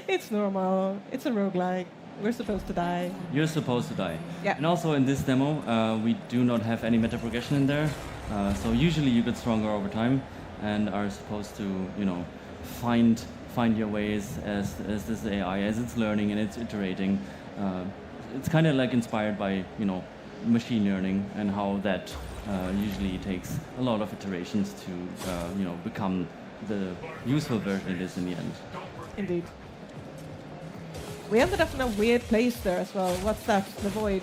It's normal. It's a roguelike. We're supposed to die. You're supposed to die. Yeah. And also in this demo, we do not have any meta progression in there. So usually you get stronger over time and are supposed to, you know, find your ways as this AI, as it's learning and it's iterating. It's kind of like inspired by, you know, machine learning and how that usually takes a lot of iterations to, you know, become the useful version it is in the end. Indeed. We ended up in a weird place there as well. What's that? The void.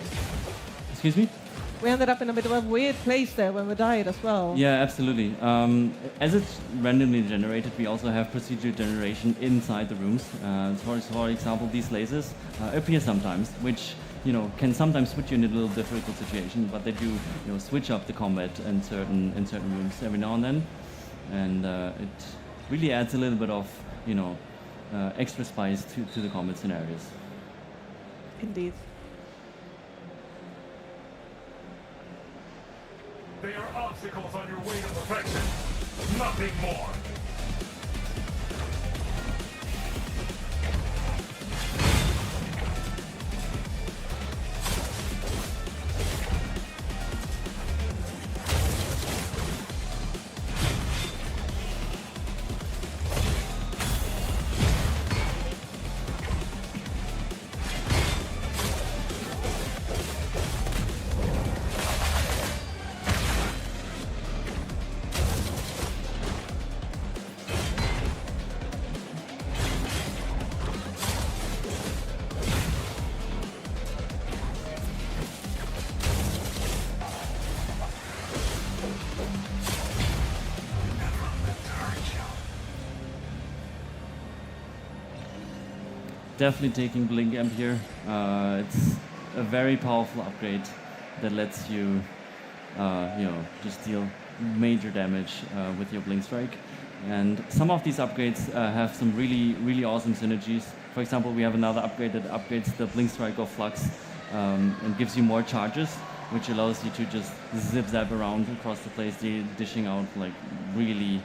Excuse me? We ended up in a bit of a weird place there when we died as well. Yeah, absolutely. As it's randomly generated, we also have procedure generation inside the rooms. For example, these lasers appear sometimes, which, you know, can sometimes put you in a little difficult situation, but they do, you know, switch up the combat in certain rooms every now and then, and it really adds a little bit of, you know, extra spice to the combat scenarios. Indeed. They are obstacles on your way to perfection. Nothing more. Definitely taking Blink Amp here. It's a very powerful upgrade that lets you, you know, just deal major damage with your Blink Strike. And some of these upgrades have some really awesome synergies. For example, we have another upgrade that upgrades the Blink Strike of Flux and gives you more charges, which allows you to just zip-zap around across the place, dishing out like really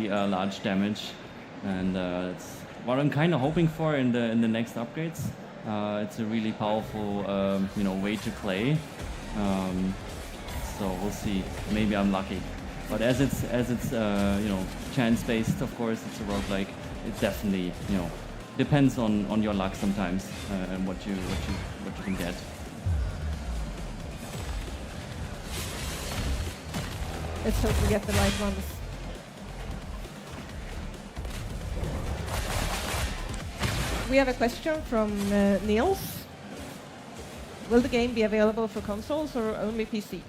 large damage. And it's what I'm kind of hoping for in the next upgrades. It's a really powerful, you know, way to play. So we'll see. Maybe I'm lucky. But as it's you know, chance-based, of course, it's a roguelike. It definitely, you know, depends on your luck sometimes and what you can get. Let's hope we get the right ones. We have a question from Niels. Will the game be available for consoles or only PC?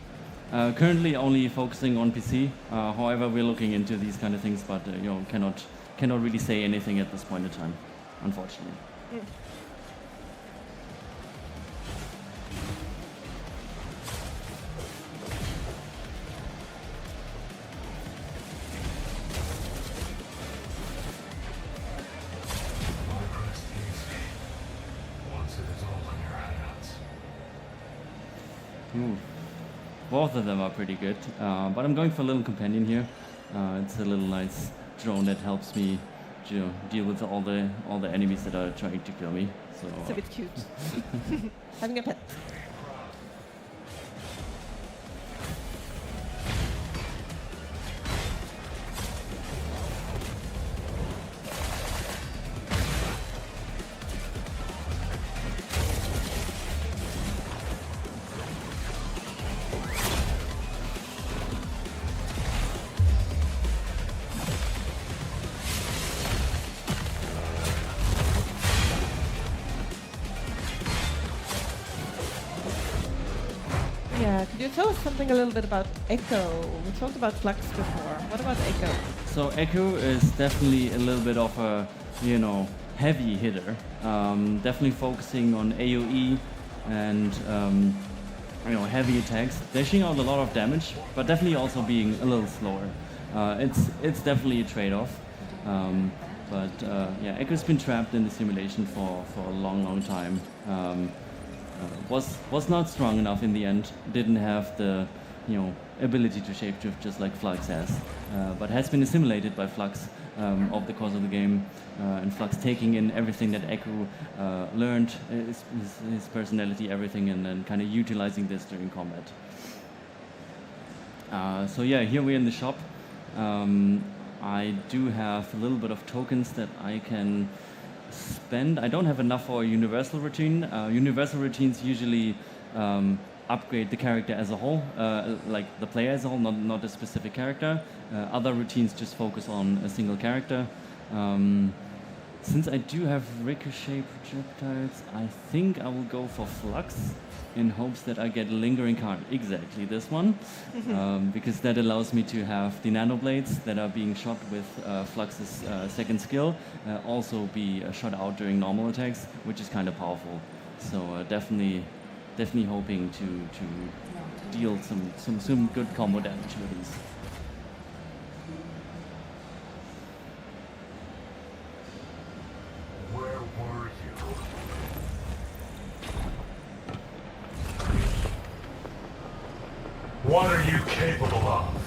Currently only focusing on PC. However, we're looking into these kind of things, but you know, cannot really say anything at this point in time, unfortunately. Mm. Ooh. Both of them are pretty good, but I'm going for a little companion here. It's a little nice drone that helps me, you know, deal with all the enemies that are trying to kill me. So it's a bit cute. Having a pet. you tell us something a little bit about Echo? We talked about Flux before. What about Echo? So Echo is definitely a little bit of a, heavy hitter. Definitely focusing on AoE and heavy attacks, dashing out a lot of damage, but definitely also being a little slower. It's definitely a trade-off. Echo's been trapped in the simulation for a long time. Was not strong enough in the end. Didn't have the ability to shapeshift just like Flux has, but has been assimilated by Flux over the course of the game, and Flux taking in everything that Echo learned, his personality, everything, and then kind of utilizing this during combat. Here we're in the shop. I do have a little bit of tokens that I can spend. I don't have enough for a universal routine. Universal routines usually upgrade the character as a whole, like the player as a whole, not a specific character. Other routines just focus on a single character. Since I do have ricochet projectiles, I think I will go for Flux in hopes that I get Lingering Card, exactly this one, because that allows me to have the nano blades that are being shot with Flux's second skill also be shot out during normal attacks, which is kind of powerful. So definitely hoping to deal some good combo damage with these. Where were you? What are you capable of?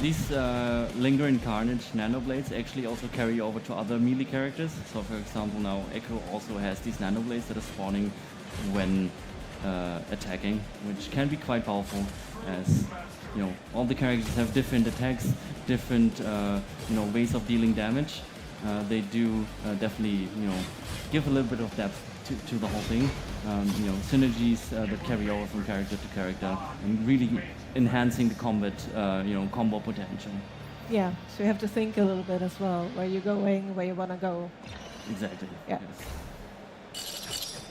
These Lingering Carnage nano blades actually also carry over to other melee characters. So for example, now Echo also has these nano blades that are spawning when attacking, which can be quite powerful, as all the characters have different attacks, different ways of dealing damage. They do definitely give a little bit of depth to the whole thing. Synergies that carry over from character to character, and really enhancing the combat, combo potential. Yeah, so you have to think a little bit as well, where you're going, where you want to go. Exactly. Yeah. Yes.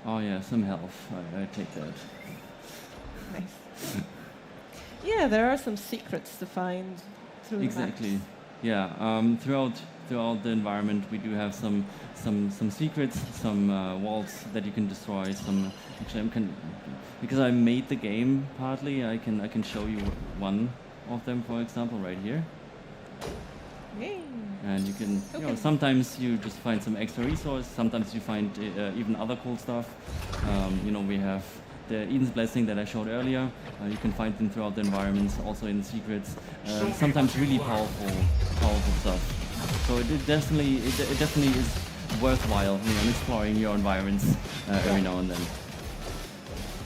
Oh yeah, some health. I take that. Nice. Yeah, there are some secrets to find through Exactly. the maps. Yeah. Throughout the environment, we do have some secrets, some walls that you can destroy. Actually, because I made the game partly, I can show you one of them, for example, right here. Yay. And you can, sometimes you just find some extra resource. Sometimes you find even other cool stuff. We have the Eden's Blessing that I showed earlier. You can find them throughout the environments, also in secrets. Sometimes really powerful stuff. So it definitely is worthwhile, exploring your environments every now and then.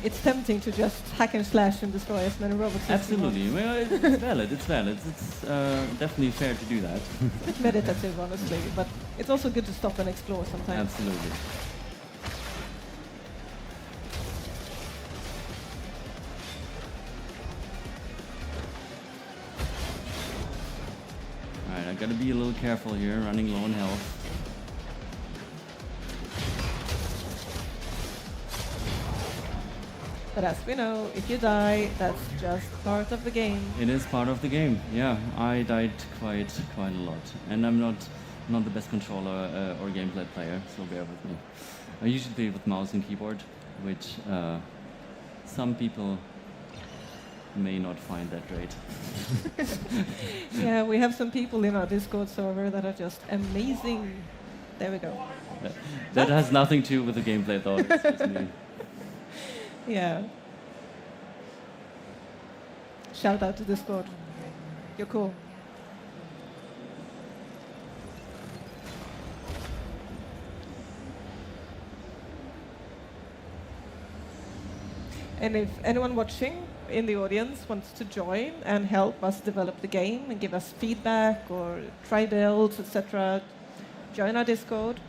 It's tempting to just hack and slash and destroy as many robots as you want. Absolutely. Well, it's valid. It's valid. It's definitely fair to do that. It's a bit meditative, honestly, but it's also good to stop and explore sometimes. Absolutely. Alright, I gotta be a little careful here, running low on health. But as we know, if you die, that's just part of the game. It is part of the game. Yeah, I died quite a lot, and I'm not the best controller or gameplay player, so bear with me. I usually play with mouse and keyboard, which some people may not find that great. Yeah, we have some people in our Discord server that are just amazing. There we go. That has nothing to do with the gameplay, though. It's just me. Yeah. Shout out to Discord. You're cool. And if anyone watching in the audience wants to join and help us develop the game and give us feedback or try builds, etc., join our Discord.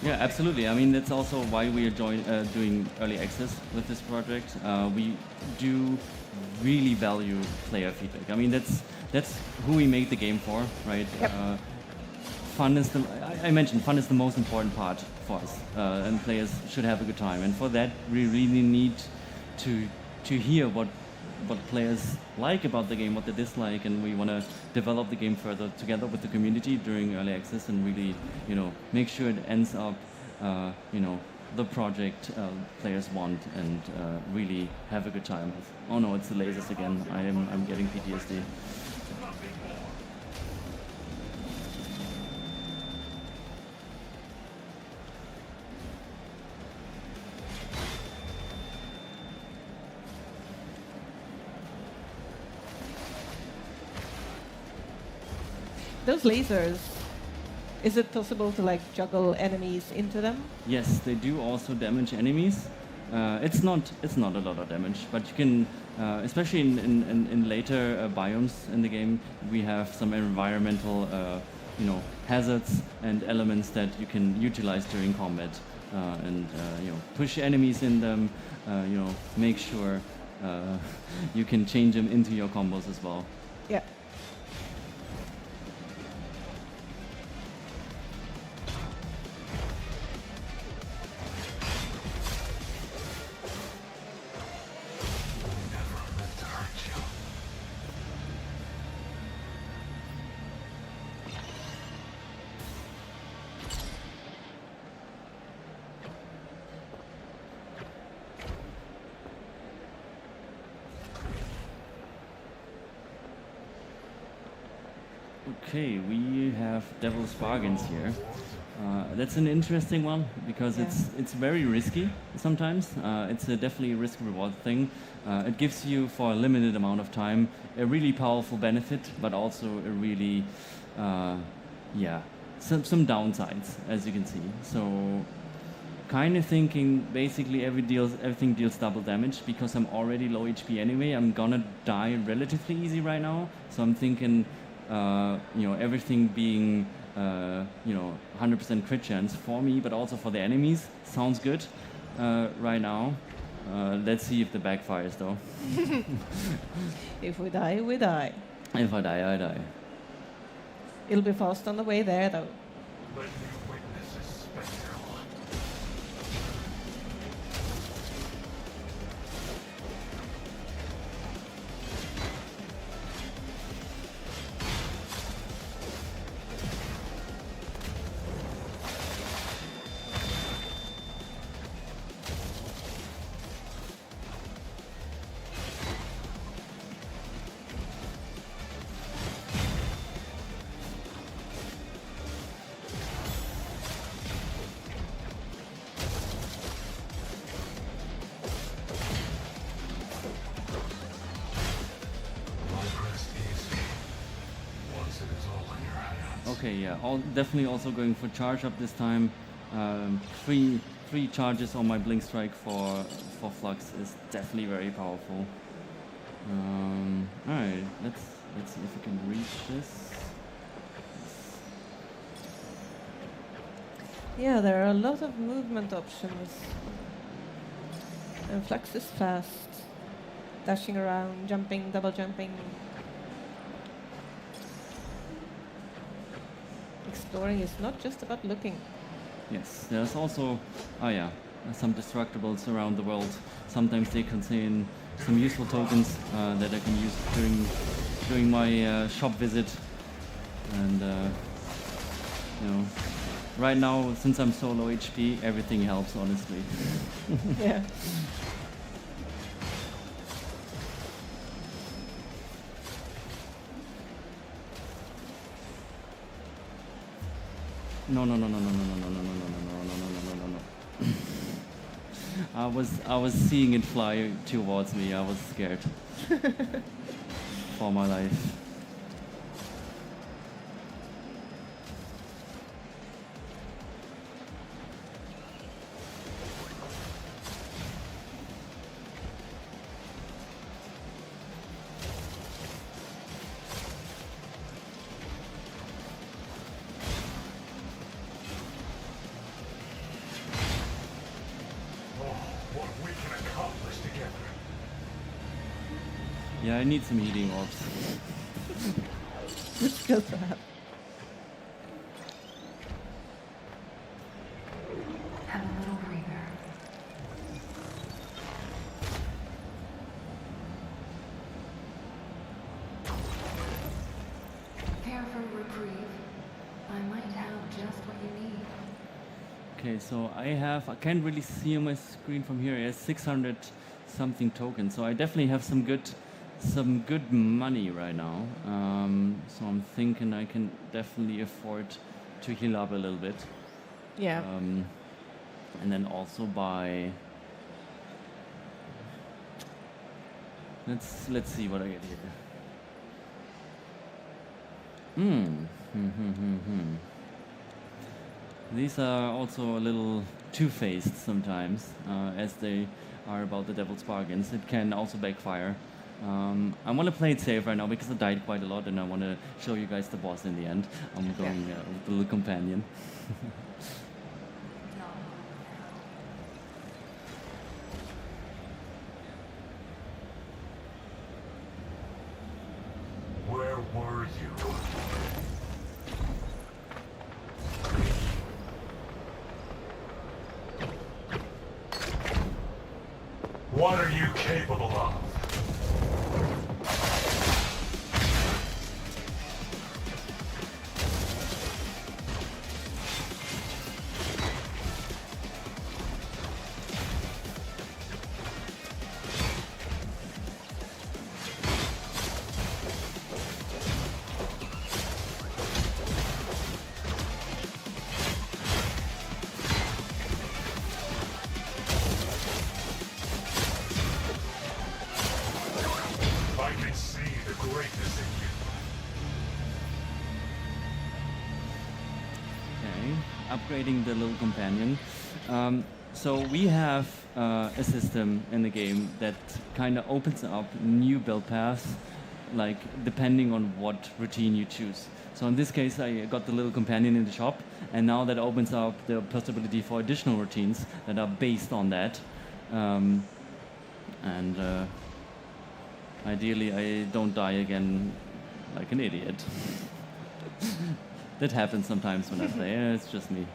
Yeah, absolutely. I mean, that's also why we are doing early access with this project. We do really value player feedback. I mean, that's who we made the game for, right? Yep. Fun is I mentioned fun is the most important part for us, and players should have a good time. And for that, we really need to hear what players like about the game, what they dislike, and we want to develop the game further together with the community during early access and really, make sure it ends up, the project players want and really have a good time. Oh no, it's the lasers again. I'm getting PTSD. Those lasers, is it possible to juggle enemies into them? Yes, they do also damage enemies. It's not a lot of damage, but you can, especially in later biomes in the game, we have some environmental, hazards and elements that you can utilize during combat, and push enemies in them. Make sure you can change them into your combos as well. Yeah. Okay, we have Devil's Bargains here. That's an interesting one because it's very risky sometimes. It's definitely a risk-reward thing. It gives you, for a limited amount of time, a really powerful benefit, but also a really, some downsides, as you can see. So, kind of thinking basically everything deals double damage because I'm already low HP anyway. I'm gonna die relatively easy right now. So I'm thinking, everything being 100% crit chance for me, but also for the enemies sounds good right now. Let's see if the backfires though. If we die, we die. If I die, I die. It'll be fast on the way there though. Let me witness a spectacle. Okay, yeah, definitely also going for charge up this time. Three charges on my blink strike for flux is definitely very powerful. All right, let's see if we can reach this. Yeah, there are a lot of movement options. And flux is fast. Dashing around, jumping, double jumping. Exploring is not just about looking. Yes, there's also, some destructibles around the world. Sometimes they contain some useful tokens that I can use during my shop visit. And, right now, since I'm so low HP, everything helps, honestly. Yeah. No. I was seeing it fly towards me. I was scared for my life. Yeah, I need some healing orbs. Good skill to have. Have a little breather. Prepare for reprieve. I might have just what you need. Okay, so I can't really see on my screen from here. It has 600 something tokens, so I definitely have some good money right now. So I'm thinking I can definitely afford to heal up a little bit. Yeah. And then also buy. Let's see what I get here. These are also a little two-faced sometimes, as they are about the devil's bargains. It can also backfire. I want to play it safe right now because I died quite a lot, and I want to show you guys the boss in the end. I'm going with the little companion. Where were you? What are you capable of? Upgrading the little companion. So we have a system in the game that kind of opens up new build paths, like depending on what routine you choose. So in this case, I got the little companion in the shop, and now that opens up the possibility for additional routines that are based on that. Ideally, I don't die again like an idiot. That happens sometimes when I play. Yeah, it's just me.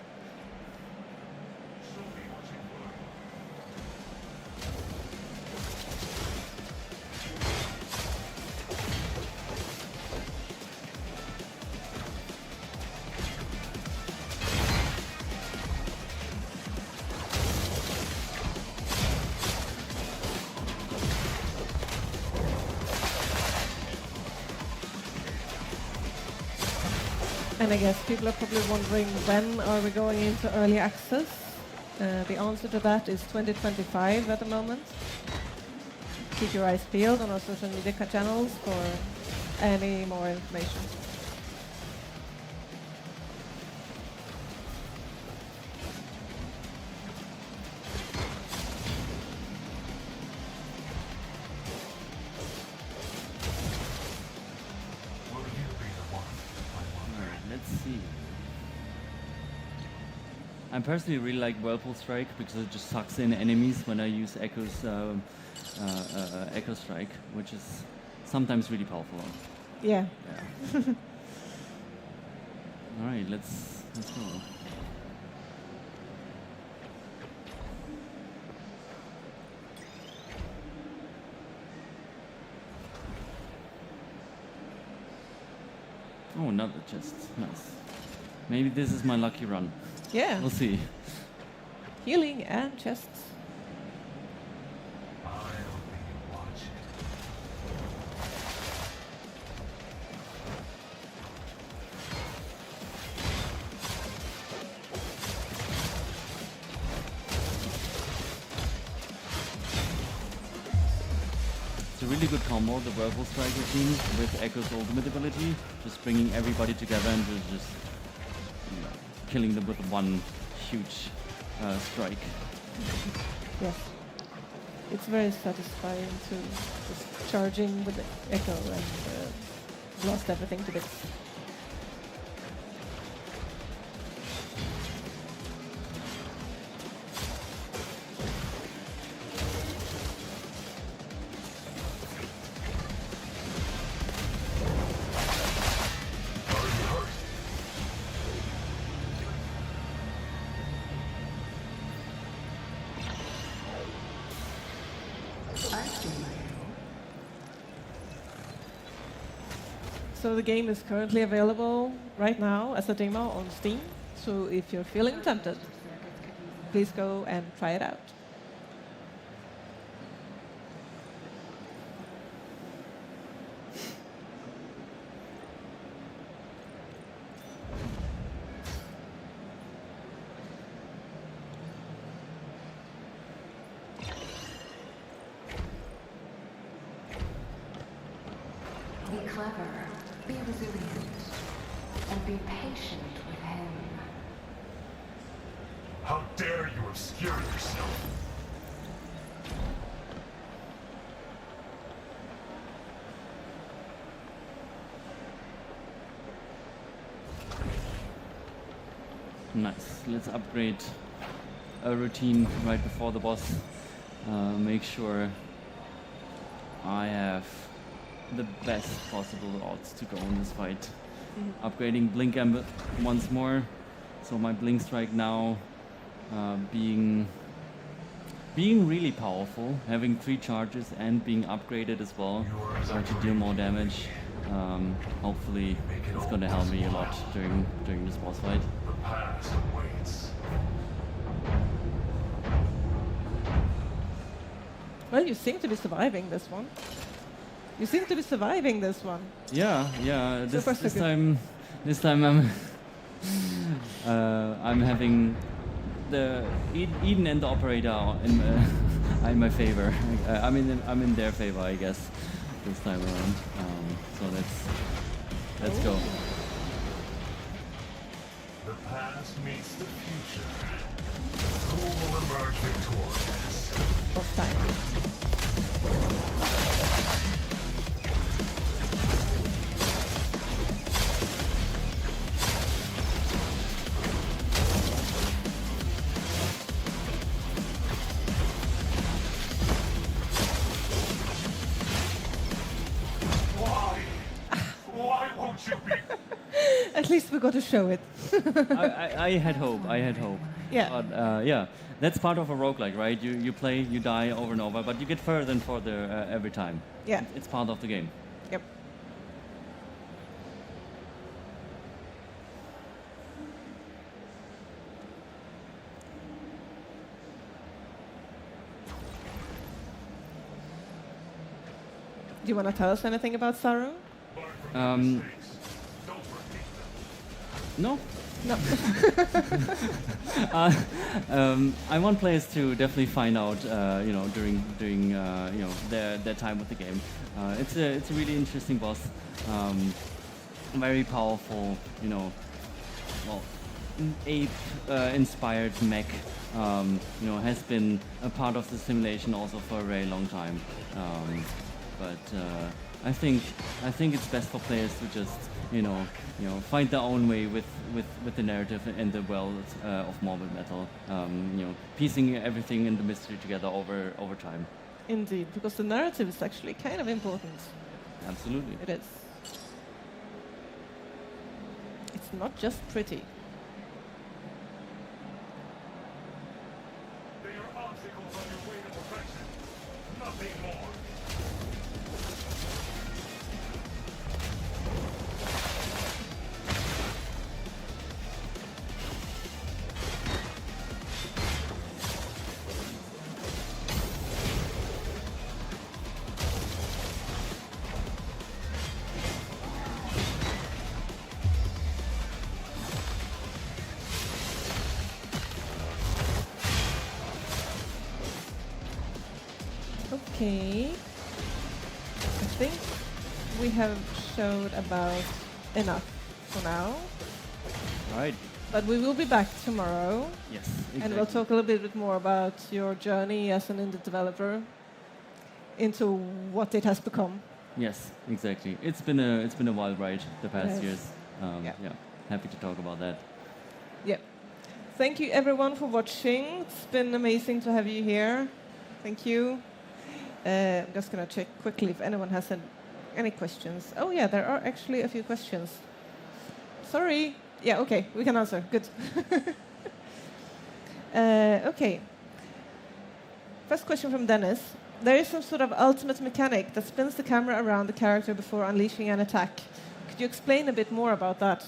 And I guess people are probably wondering, when are we going into early access? The answer to that is 2025 at the moment. Keep your eyes peeled on our social media channels for any more information. I personally really like Whirlpool Strike because it just sucks in enemies when I use Echo Strike, which is sometimes really powerful. Yeah. All right, let's go. Oh, another chest. Nice. Maybe this is my lucky run. Yeah. We'll see. Healing and chests. It's a really good combo, the Whirlpool Strike routine with Echo's ultimate ability, just bringing everybody together and just killing them with one huge strike. Yes. It's very satisfying to just charging with the Echo and blast everything to bits. So the game is currently available right now as a demo on Steam. So if you're feeling tempted, please go and try it out. Be clever, be resilient, and be patient with him. How dare you obscure yourself? Nice. Let's upgrade a routine right before the boss. Make sure I have the best possible odds to go in this fight. Upgrading Blink Amber once more. So my Blink Strike now being really powerful, having 3 charges and being upgraded as well to deal more damage. Hopefully it's going to help me a lot during this boss fight. The past awaits. Well, you seem to be surviving this one. You seem to be surviving this one. Yeah. So far, so This time I'm I'm having the Eden and the Operator in my favor. I'm in their favor, I guess, this time around. So let's go. The past meets the future. Who will emerge victorious? Boss time. Why won't you be? At least we got to show it. I had hope. Yeah. But yeah, that's part of a roguelike, right? You play, you die over and over, but you get further and further every time. Yeah. It's part of the game. Yep. Do you want to tell us anything about Saru? No. No. I want players to definitely find out, during their time with the game. It's a really interesting boss, very powerful, ape inspired mech. Has been a part of the simulation also for a very long time. But I think it's best for players to just find their own way with the narrative and the world of Morbid Metal. Piecing everything in the mystery together over time. Indeed, because the narrative is actually kind of important. Absolutely. It is. It's not just pretty. They are obstacles on your way to perfection. Nothing more. Okay. think we have showed about enough for now. Right. But we will be back tomorrow. Yes, exactly. And we'll talk a little bit more about your journey as an indie developer into what it has become. Yes, exactly. It's been a wild ride the past years. Yeah, happy to talk about that. Yeah. Thank you everyone for watching. It's been amazing to have you here. Thank you. I'm just going to check quickly if anyone has any questions. Oh yeah, there are actually a few questions. Sorry. Yeah, okay, we can answer. Good. Okay. First question from Dennis. There is some sort of ultimate mechanic that spins the camera around the character before unleashing an attack. Could you explain a bit more about that?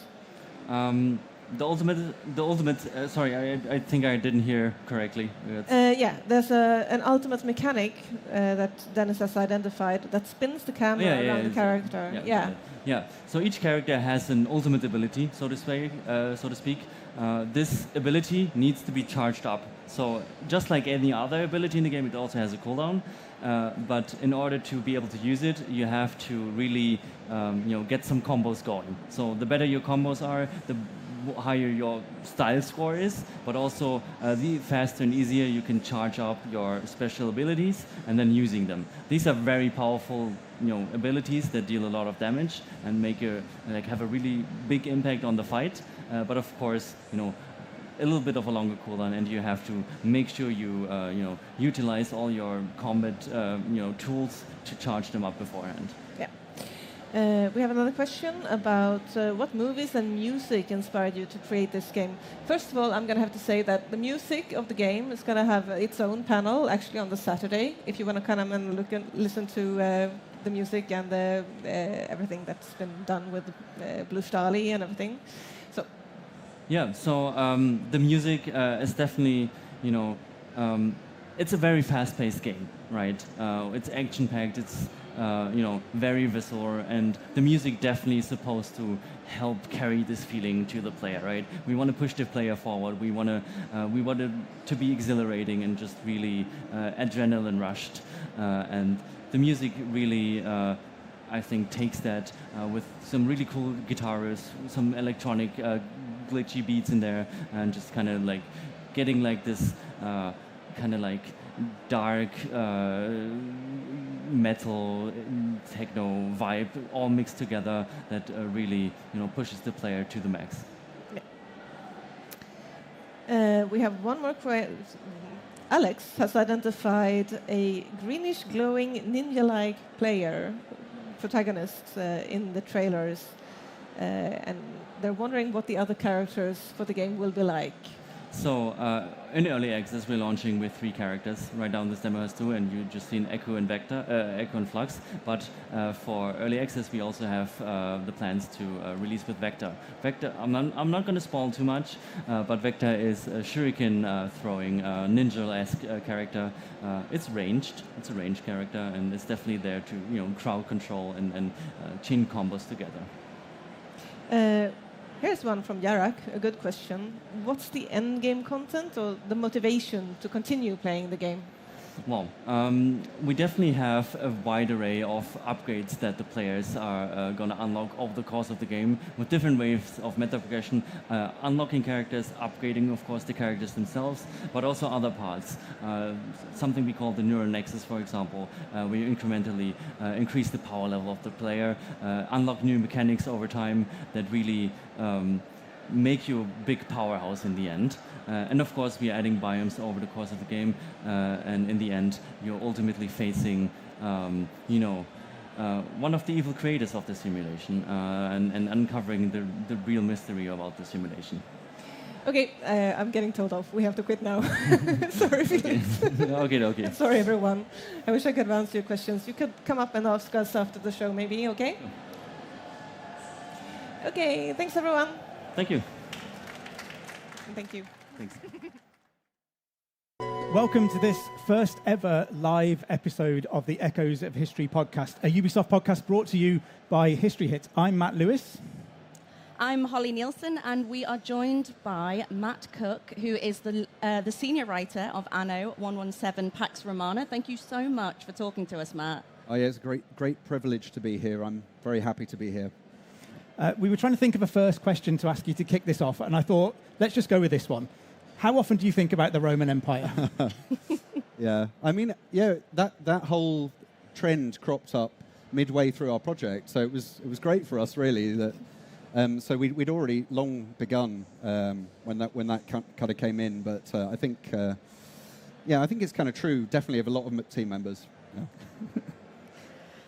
The ultimate. Sorry, I think I didn't hear correctly. Yeah, there's an ultimate mechanic that Dennis has identified that spins the camera around the character. Yeah. So each character has an ultimate ability, so to speak. This ability needs to be charged up. So just like any other ability in the game, it also has a cooldown. But in order to be able to use it, you have to really, get some combos going. So the better your combos are, the higher your style score is, but also the faster and easier you can charge up your special abilities and then using them. These are very powerful, abilities that deal a lot of damage and have a really big impact on the fight. But of course, a little bit of a longer cooldown, and you have to make sure you utilize all your combat tools to charge them up beforehand. Yeah. We have another question about what movies and music inspired you to create this game. First of all, I'm going to have to say that the music of the game is going to have its own panel actually on the Saturday. If you want to come and look and listen to the music and everything that's been done with Blue Stali and everything. Yeah, so the music is definitely, it's a very fast-paced game, right? It's action-packed, it's, very visceral, and the music definitely is supposed to help carry this feeling to the player, right? We want to push the player forward. We want it to be exhilarating and just really adrenaline rushed, and the music really. I think takes that with some really cool guitarists, some electronic glitchy beats in there, and just kind of like getting like this kind of like dark metal techno vibe all mixed together that really pushes the player to the max. We have one more question. Alex has identified a greenish glowing ninja-like player protagonists in the trailers, and they're wondering what the other characters for the game will be like. So in early access, we're launching with 3 characters. Right now, this demo has 2, and you just seen Echo and Echo and Flux. But for early access, we also have the plans to release with Vector. Vector, I'm not going to spoil too much, but Vector is a shuriken throwing ninja-esque character. It's ranged. It's a ranged character, and it's definitely there to crowd control and chain combos together. Here's one from Yarak, a good question. What's the end game content or the motivation to continue playing the game? Well, we definitely have a wide array of upgrades that the players are going to unlock over the course of the game with different waves of meta progression, unlocking characters, upgrading, of course, the characters themselves, but also other parts. Something we call the neural nexus, for example. We incrementally increase the power level of the player, unlock new mechanics over time that really make you a big powerhouse in the end. And of course, we are adding biomes over the course of the game, and in the end, you're ultimately facing, one of the evil creators of the simulation, and uncovering the real mystery about the simulation. Okay, I'm getting told off. We have to quit now. Sorry, Felix. Okay. Sorry, everyone. I wish I could answer your questions. You could come up and ask us after the show, maybe, okay? Okay, thanks, everyone. Thank you. Thank you. Thanks. Welcome to this first ever live episode of the Echoes of History podcast, a Ubisoft podcast brought to you by History Hit. I'm Matt Lewis. I'm Holly Nielsen, and we are joined by Matt Cook, who is the senior writer of Anno 117 Pax Romana. Thank you so much for talking to us, Matt. Oh, yeah, it's a great privilege to be here. I'm very happy to be here. We were trying to think of a first question to ask you to kick this off, and I thought, let's just go with this one. How often do you think about the Roman Empire? Yeah, I mean, yeah, that whole trend cropped up midway through our project, so it was great for us, really. That so we'd already long begun when that kind of came in, but I think it's kind of true, definitely, of a lot of team members. Yeah.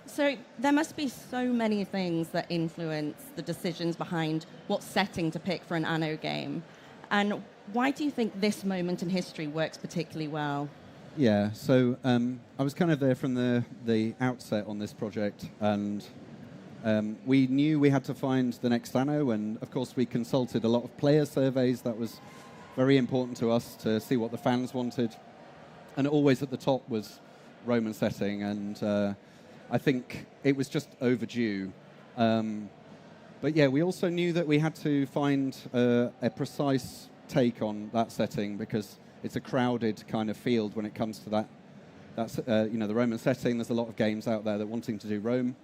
So there must be so many things that influence the decisions behind what setting to pick for an Anno game. And why do you think this moment in history works particularly well? Yeah, so I was kind of there from the outset on this project, and we knew we had to find the next Anno, and of course we consulted a lot of player surveys. That was very important to us to see what the fans wanted. And always at the top was Roman setting, and I think it was just overdue. But yeah, we also knew that we had to find a precise take on that setting, because it's a crowded kind of field when it comes to that. That's the Roman setting. There's a lot of games out there that are wanting to do Rome,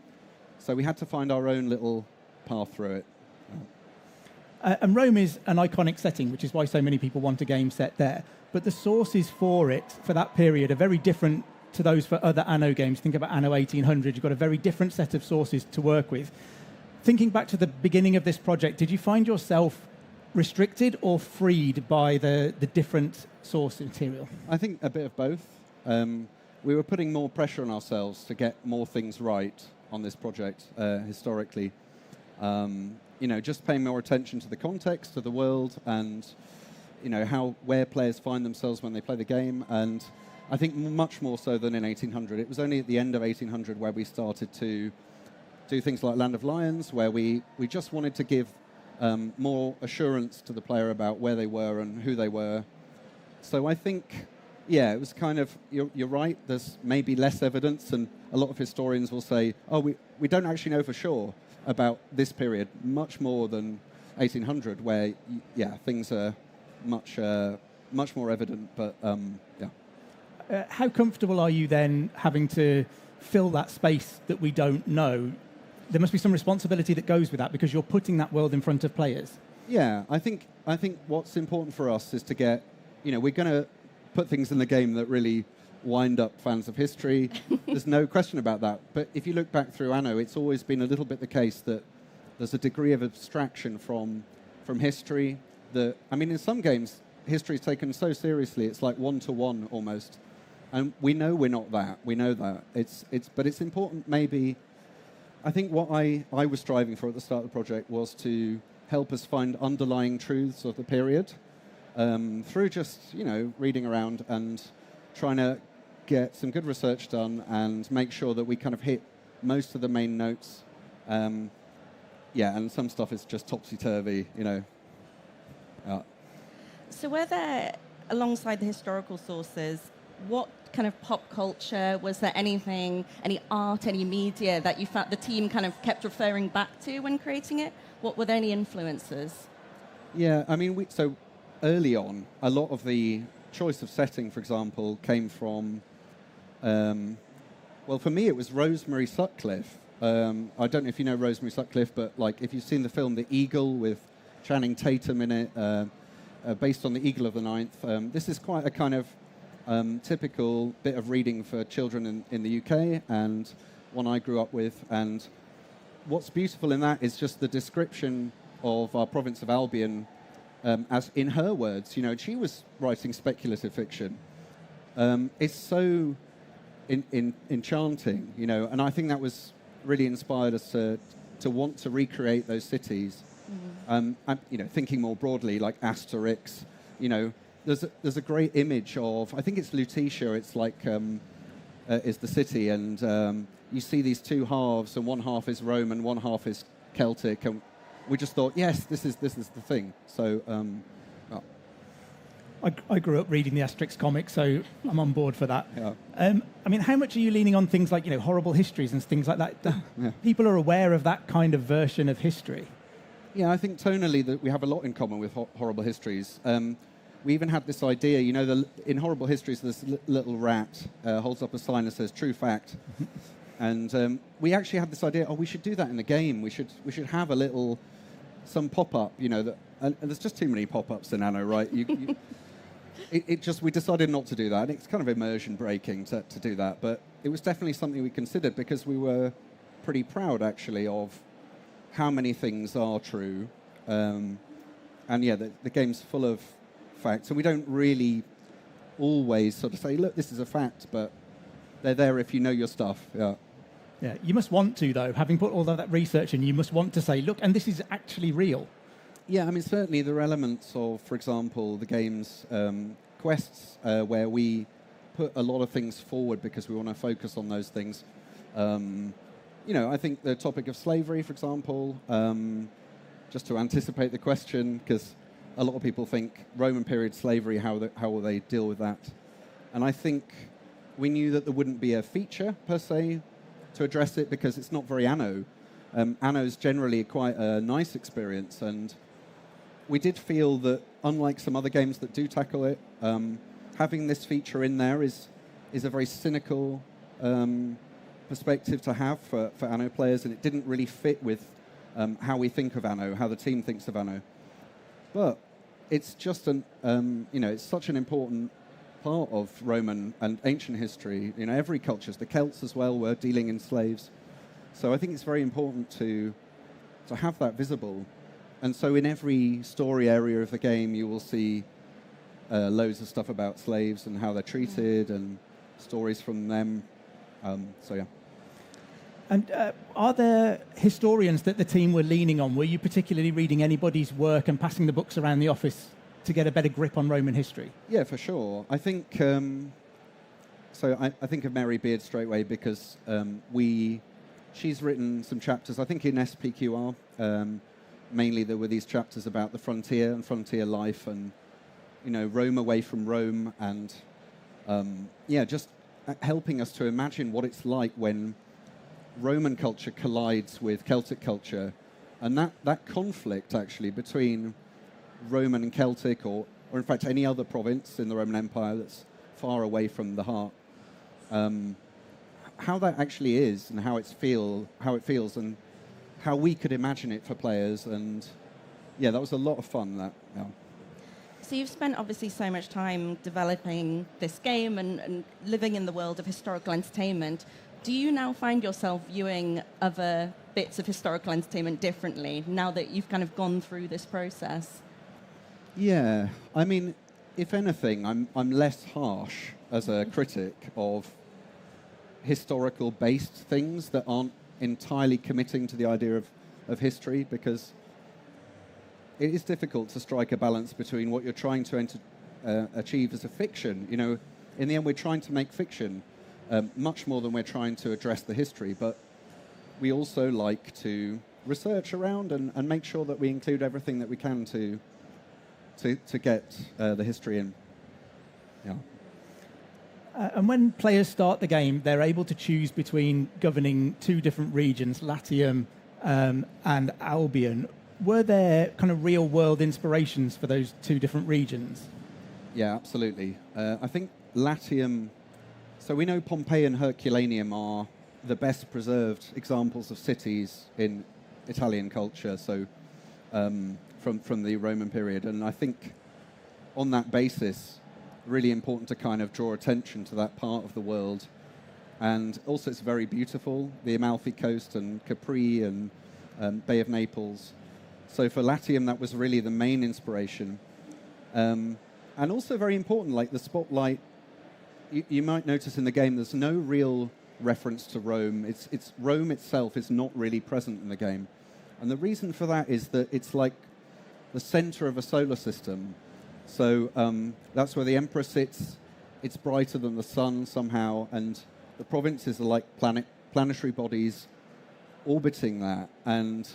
so we had to find our own little path through it. And Rome is an iconic setting, which is why so many people want a game set there. But the sources for it, for that period, are very different to those for other Anno games. Think about Anno 1800. You've got a very different set of sources to work with. Thinking back to the beginning of this project, did you find yourself restricted or freed by the different source material? I think a bit of both. We were putting more pressure on ourselves to get more things right on this project historically. Just paying more attention to the context of the world, and where players find themselves when they play the game. And I think much more so than in 1800. It was only at the end of 1800 where we started to do things like Land of Lions, where we just wanted to give more assurance to the player about where they were and who they were. So I think, yeah, it was kind of, you're right, there's maybe less evidence, and a lot of historians will say, oh, we don't actually know for sure about this period, much more than 1800, where, things are much more evident, but yeah. How comfortable are you then having to fill that space that we don't know? There must be some responsibility that goes with that, because you're putting that world in front of players. Yeah, I think what's important for us is to get, we're going to put things in the game that really wind up fans of history. There's no question about that. But if you look back through Anno, it's always been a little bit the case that there's a degree of abstraction from history. In some games, history is taken so seriously, it's like one-to-one almost. And we know we're not that. We know that. But it's important, maybe. I think what I was striving for at the start of the project was to help us find underlying truths of the period through just, reading around and trying to get some good research done and make sure that we kind of hit most of the main notes. And some stuff is just topsy-turvy, So were there, alongside the historical sources, what kind of pop culture, was there anything, any art, any media that you felt the team kind of kept referring back to when creating it? What were there any influences? Yeah, so early on, a lot of the choice of setting, for example, came from, for me it was Rosemary Sutcliffe. I don't know if you know Rosemary Sutcliffe, but if you've seen the film The Eagle with Channing Tatum in it, based on The Eagle of the Ninth, this is quite a kind of typical bit of reading for children in the UK, and one I grew up with. And what's beautiful in that is just the description of our province of Albion, as in her words. She was writing speculative fiction. It's so enchanting, and I think that was really inspired us to want to recreate those cities. Thinking more broadly, like Asterix, There's a great image of, I think it's Lutetia, it's is the city, and you see these two halves, and one half is Rome and one half is Celtic, and we just thought, yes, this is the thing. So, I grew up reading the Asterix comics, so I'm on board for that. Yeah. How much are you leaning on things like, horrible histories and things like that? Yeah. People are aware of that kind of version of history. Yeah, I think tonally that we have a lot in common with horrible histories. We even had this idea, in horrible histories, this little rat holds up a sign that says "True fact," And we actually had this idea, we should do that in the game. We should have some pop-up, and there's just too many pop-ups in Anno, right? We decided not to do that. And it's kind of immersion breaking to do that, but it was definitely something we considered because we were pretty proud, actually, of how many things are true. And yeah, the game's full of facts. So we don't really always sort of say, look, this is a fact, but they're there if you know your stuff. Yeah. Yeah, you must want to, though. Having put all of that research in, you must want to say, look, and this is actually real. Yeah, I mean, certainly there are elements of, for example, the game's quests where we put a lot of things forward because we want to focus on those things. I think the topic of slavery, for example, just to anticipate the question, because a lot of people think Roman period slavery, how will they deal with that? And I think we knew that there wouldn't be a feature, per se, to address it because it's not very Anno. Anno's generally quite a nice experience, and we did feel that, unlike some other games that do tackle it, having this feature in there is a very cynical perspective to have for Anno players, and it didn't really fit with how we think of Anno, how the team thinks of Anno. But it's just it's such an important part of Roman and ancient history. Every culture, the Celts as well, were dealing in slaves. So I think it's very important to have that visible. And so in every story area of the game, you will see loads of stuff about slaves and how they're treated and stories from them. So yeah. And are there historians that the team were leaning on? Were you particularly reading anybody's work and passing the books around the office to get a better grip on Roman history? Yeah, for sure. I think I think of Mary Beard straight away because she's written some chapters. I think in SPQR mainly there were these chapters about the frontier and frontier life, and Rome away from Rome, and just helping us to imagine what it's like when Roman culture collides with Celtic culture, and that conflict actually between Roman and Celtic, or in fact any other province in the Roman Empire that's far away from the heart, how that actually is, and how it feels, and how we could imagine it for players, and yeah, that was a lot of fun. Yeah. So you've spent obviously so much time developing this game and living in the world of historical entertainment. Do you now find yourself viewing other bits of historical entertainment differently now that you've kind of gone through this process? Yeah, I mean, if anything, I'm less harsh as a critic of historical-based things that aren't entirely committing to the idea of history, because it is difficult to strike a balance between what you're trying to achieve as a fiction. In the end, we're trying to make fiction much more than we're trying to address the history, but we also like to research around and make sure that we include everything that we can to get the history in. Yeah. And when players start the game, they're able to choose between governing two different regions, Latium and Albion. Were there kind of real-world inspirations for those two different regions? Yeah, absolutely. I think Latium... So we know Pompeii and Herculaneum are the best preserved examples of cities in Italian culture, so from the Roman period. And I think on that basis, really important to kind of draw attention to that part of the world. And also it's very beautiful, the Amalfi Coast and Capri and Bay of Naples. So for Latium, that was really the main inspiration. And also very important, like the spotlight, you might notice in the game there's no real reference to Rome. It's Rome itself is not really present in the game. And the reason for that is that it's like the center of a solar system. So that's where the Emperor sits. It's brighter than the sun somehow, and the provinces are like planetary bodies orbiting that. And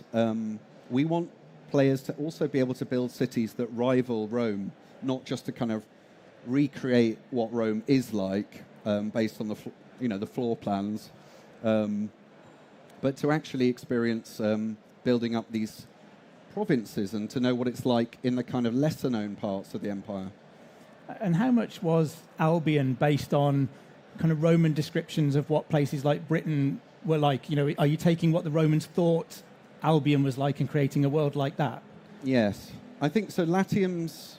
we want players to also be able to build cities that rival Rome, not just to kind of recreate what Rome is like based on the floor plans, but to actually experience building up these provinces and to know what it's like in the kind of lesser known parts of the empire. And how much was Albion based on kind of Roman descriptions of what places like Britain were like? You know, are you taking what the Romans thought Albion was like and creating a world like that? Yes, I think so. Latium's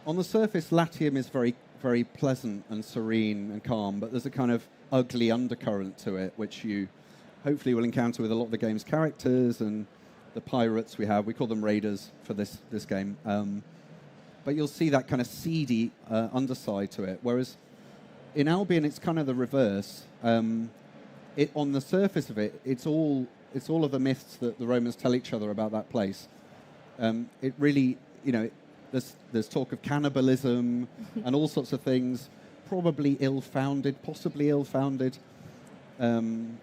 on the surface. Latium is very, very pleasant and serene and calm, but there's a kind of ugly undercurrent to it, which you hopefully will encounter with a lot of the game's characters and the pirates we have. We call them raiders for this game. But you'll see that kind of seedy underside to it. Whereas in Albion, it's kind of the reverse. On the surface of it, it's all of the myths that the Romans tell each other about that place. It really, there's talk of cannibalism and all sorts of things, probably ill-founded, possibly ill-founded.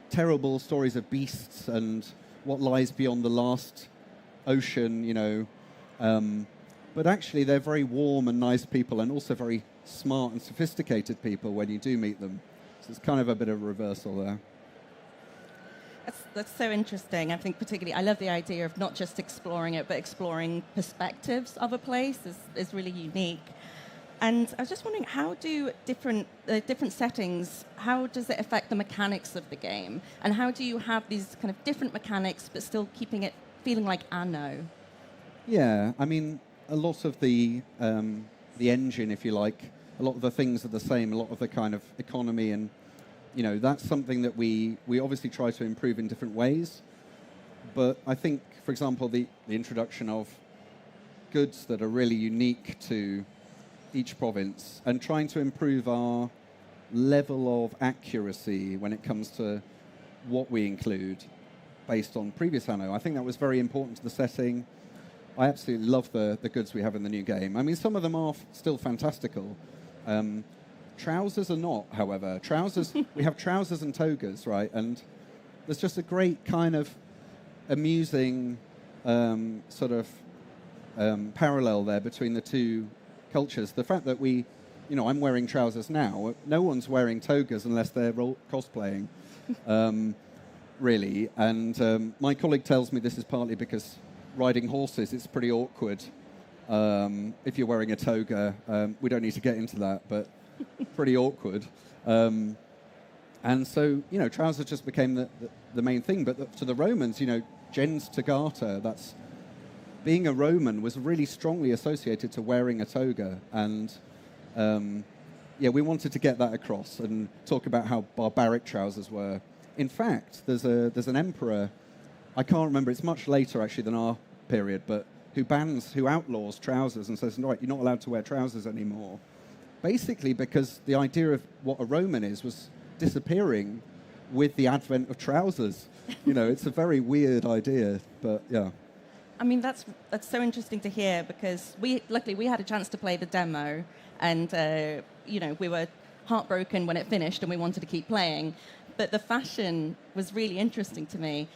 Terrible stories of beasts and what lies beyond the last ocean, But actually, they're very warm and nice people, and also very smart and sophisticated people when you do meet them. So it's kind of a bit of a reversal there. That's so interesting. I think particularly, I love the idea of not just exploring it, but exploring perspectives of a place is really unique. And I was just wondering, how do different settings, how does it affect the mechanics of the game? And how do you have these kind of different mechanics, but still keeping it feeling like Anno? Yeah, I mean, a lot of the engine, if you like, a lot of the things are the same, a lot of the kind of economy, and that's something that we obviously try to improve in different ways. But I think, for example, the introduction of goods that are really unique to each province and trying to improve our level of accuracy when it comes to what we include based on previous Anno. I think that was very important to the setting. I absolutely love the goods we have in the new game. I mean, some of them are still fantastical. Trousers are not, however. We have trousers and togas, right? And there's just a great kind of amusing parallel there between the two cultures. The fact that I'm wearing trousers now. No one's wearing togas unless they're cosplaying, really. And my colleague tells me this is partly because riding horses, it's pretty awkward if you're wearing a toga. We don't need to get into that, but pretty awkward. And so, trousers just became the main thing. But to the Romans, gens togata, being a Roman was really strongly associated to wearing a toga. And, we wanted to get that across and talk about how barbaric trousers were. In fact, there's an emperor, I can't remember, it's much later actually than our period, but who outlaws trousers and says, right, you're not allowed to wear trousers anymore. Basically because the idea of what a Roman was disappearing with the advent of trousers. It's a very weird idea, but yeah. I mean, that's so interesting to hear because luckily we had a chance to play the demo and, we were heartbroken when it finished and we wanted to keep playing. But the fashion was really interesting to me.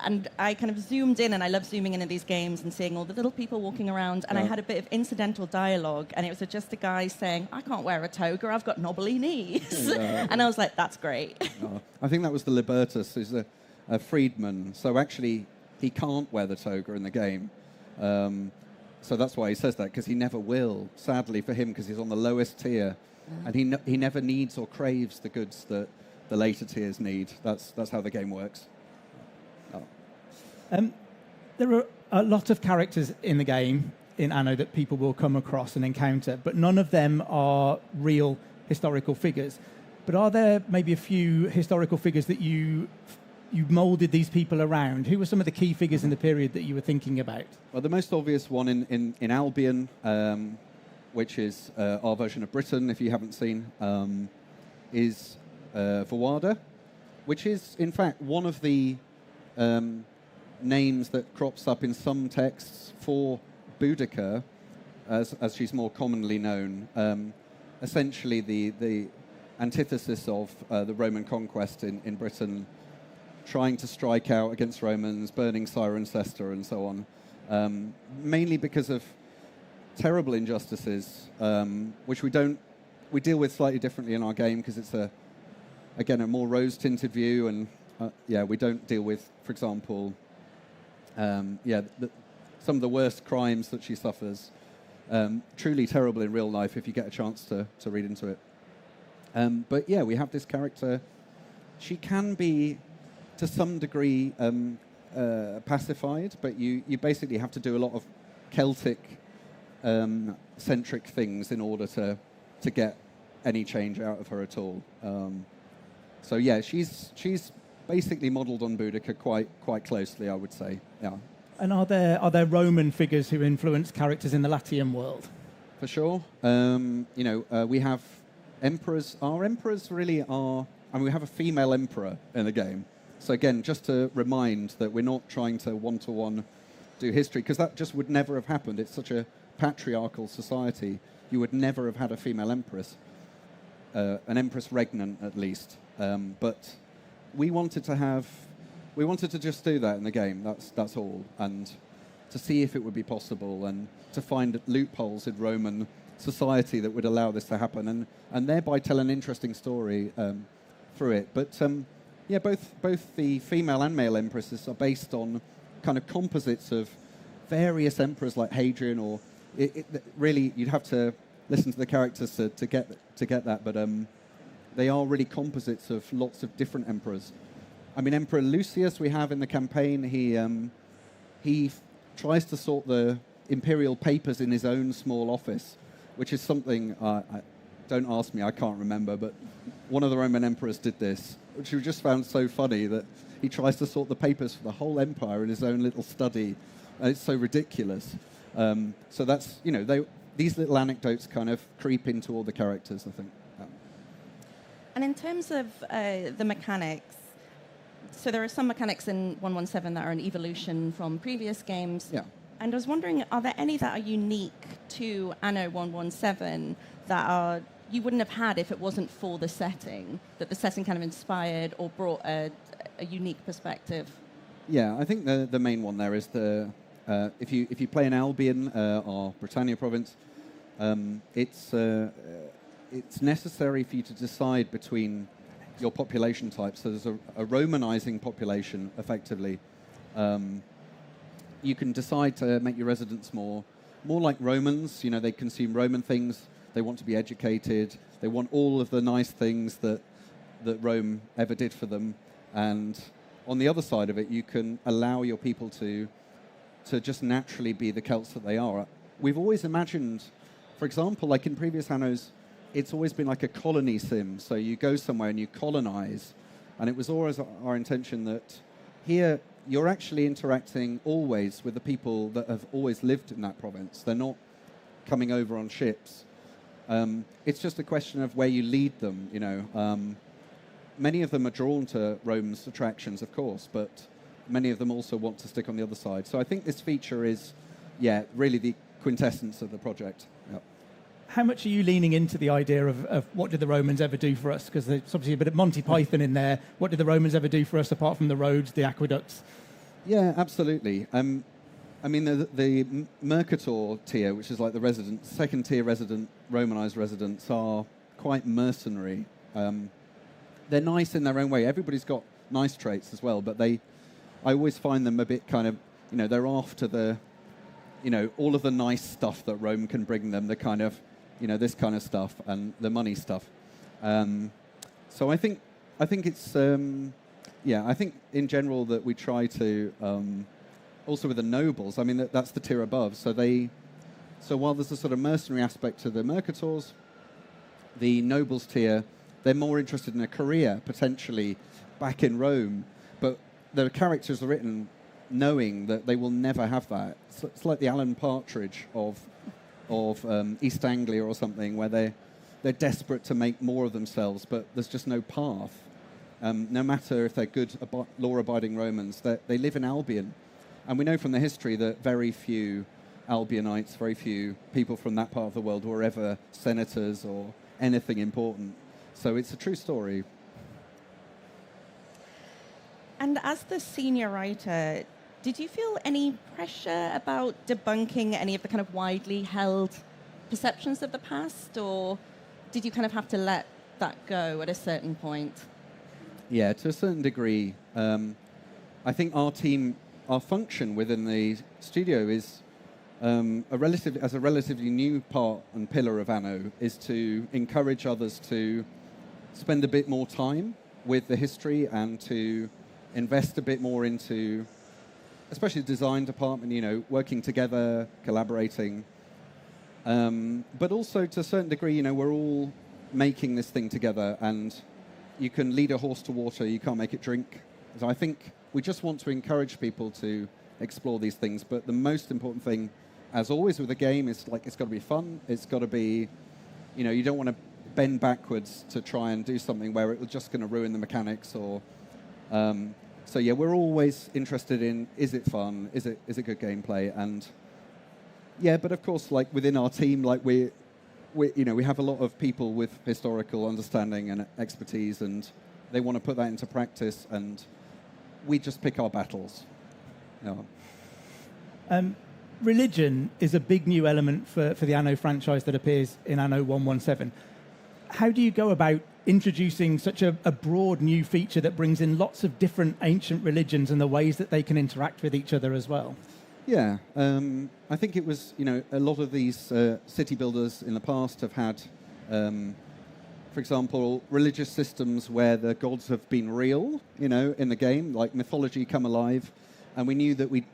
And I kind of zoomed in, and I love zooming in at these games and seeing all the little people walking around. And I had a bit of incidental dialogue, and it was just a guy saying, "I can't wear a toga, I've got knobbly knees." And I was like, "That's great." I think that was the Libertus, who's a freedman. So actually, he can't wear the toga in the game. So that's why he says that, because he never will, sadly for him, because he's on the lowest tier. And he never needs or craves the goods that the later tiers need. That's how the game works. There are a lot of characters in the game, in Anno, that people will come across and encounter, but none of them are real historical figures. But are there maybe a few historical figures that you moulded these people around? Who were some of the key figures in the period that you were thinking about? Well, the most obvious one in Albion, which is our version of Britain, if you haven't seen, is Vawada, which is, in fact, one of the names that crops up in some texts for Boudica, as she's more commonly known. Essentially, the antithesis of the Roman conquest in Britain, trying to strike out against Romans, burning Cirencester, and so on, mainly because of terrible injustices, which we deal with slightly differently in our game because it's a more rose-tinted view, and we don't deal with, for example, some of the worst crimes that she suffers. Truly terrible in real life if you get a chance to read into it. But we have this character she can be, to some degree, pacified, but you basically have to do a lot of Celtic centric things in order to get any change out of her at all. So yeah, she's basically modelled on Boudica quite closely, I would say. Yeah. And are there Roman figures who influence characters in the Latium world? For sure. We have emperors. Our emperors really are. I mean, we have a female emperor in the game. So again, just to remind that we're not trying to one-to-one do history, because that just would never have happened. It's such a patriarchal society. You would never have had a female empress, an empress regnant at least. But we wanted to just do that in the game. That's all, and to see if it would be possible, and to find loopholes in Roman society that would allow this to happen, and thereby tell an interesting story through it. But yeah, both the female and male empresses are based on kind of composites of various emperors like Hadrian, or really you'd have to listen to the characters to get that. But they are really composites of lots of different emperors. I mean, Emperor Lucius we have in the campaign. He tries to sort the imperial papers in his own small office, which is something, don't ask me, I can't remember, but one of the Roman emperors did this, which we just found so funny, that he tries to sort the papers for the whole empire in his own little study. And it's so ridiculous. So that's, these little anecdotes kind of creep into all the characters, I think. And in terms of the mechanics, so there are some mechanics in 1.17 that are an evolution from previous games. Yeah. And I was wondering, are there any that are unique to Anno 1.17 that you wouldn't have had if it wasn't for the setting, that the setting kind of inspired or brought a unique perspective? Yeah, I think the main one there is if you play in Albion or Britannia province, it's necessary for you to decide between your population types. So there's a Romanizing population, effectively. You can decide to make your residents more like Romans. They consume Roman things. They want to be educated. They want all of the nice things that Rome ever did for them. And on the other side of it, you can allow your people to just naturally be the Celts that they are. We've always imagined, for example, like in previous Annos, it's always been like a colony sim. So you go somewhere and you colonize. And it was always our intention that here you're actually interacting always with the people that have always lived in that province. They're not coming over on ships. It's just a question of where you lead them, Many of them are drawn to Rome's attractions, of course, but many of them also want to stick on the other side. So I think this feature is, really the quintessence of the project. Yep. How much are you leaning into the idea of what did the Romans ever do for us? Because there's obviously a bit of Monty Python in there. What did the Romans ever do for us apart from the roads, the aqueducts? Yeah, absolutely. I mean, the Mercator tier, which is like the second-tier resident, Romanized residents, are quite mercenary. They're nice in their own way. Everybody's got nice traits as well, but I always find them a bit kind of, they're after the, all of the nice stuff that Rome can bring them, the kind of, this kind of stuff and the money stuff. So I think it's, I think in general that we try to, also with the nobles, I mean, that's the tier above. So while there's a sort of mercenary aspect to the Mercators, the nobles tier, they're more interested in a career, potentially, back in Rome. But the characters are written knowing that they will never have that. It's like the Alan Partridge of East Anglia or something, where they're desperate to make more of themselves, but there's just no path. No matter if they're good, law-abiding Romans, they live in Albion. And we know from the history that very few Albionites, very few people from that part of the world were ever senators or anything important. So it's a true story. And as the senior writer, did you feel any pressure about debunking any of the kind of widely held perceptions of the past, or did you kind of have to let that go at a certain point? Yeah, to a certain degree. I think our function within the studio is as a relatively new part and pillar of Anno, is to encourage others to spend a bit more time with the history and to invest a bit more into, especially the design department, you know, working together, collaborating. But also to a certain degree, you know, we're all making this thing together, and you can lead a horse to water, you can't make it drink. So I think we just want to encourage people to explore these things. But the most important thing, as always with a game, is like it's got to be fun. It's got to be, you know, you don't want to bend backwards to try and do something where it's just going to ruin the mechanics. Or so yeah, we're always interested in, is it fun? Is it good gameplay? And yeah, but of course, like within our team, like we you know, we have a lot of people with historical understanding and expertise, and they want to put that into practice, and we just pick our battles. Yeah. Religion is a big new element for the Anno franchise that appears in Anno 117. How do you go about introducing such a broad new feature that brings in lots of different ancient religions and the ways that they can interact with each other as well? Yeah, I think it was, you know, a lot of these city builders in the past have had, for example, religious systems where the gods have been real, you know, in the game, like mythology come alive, and we knew that we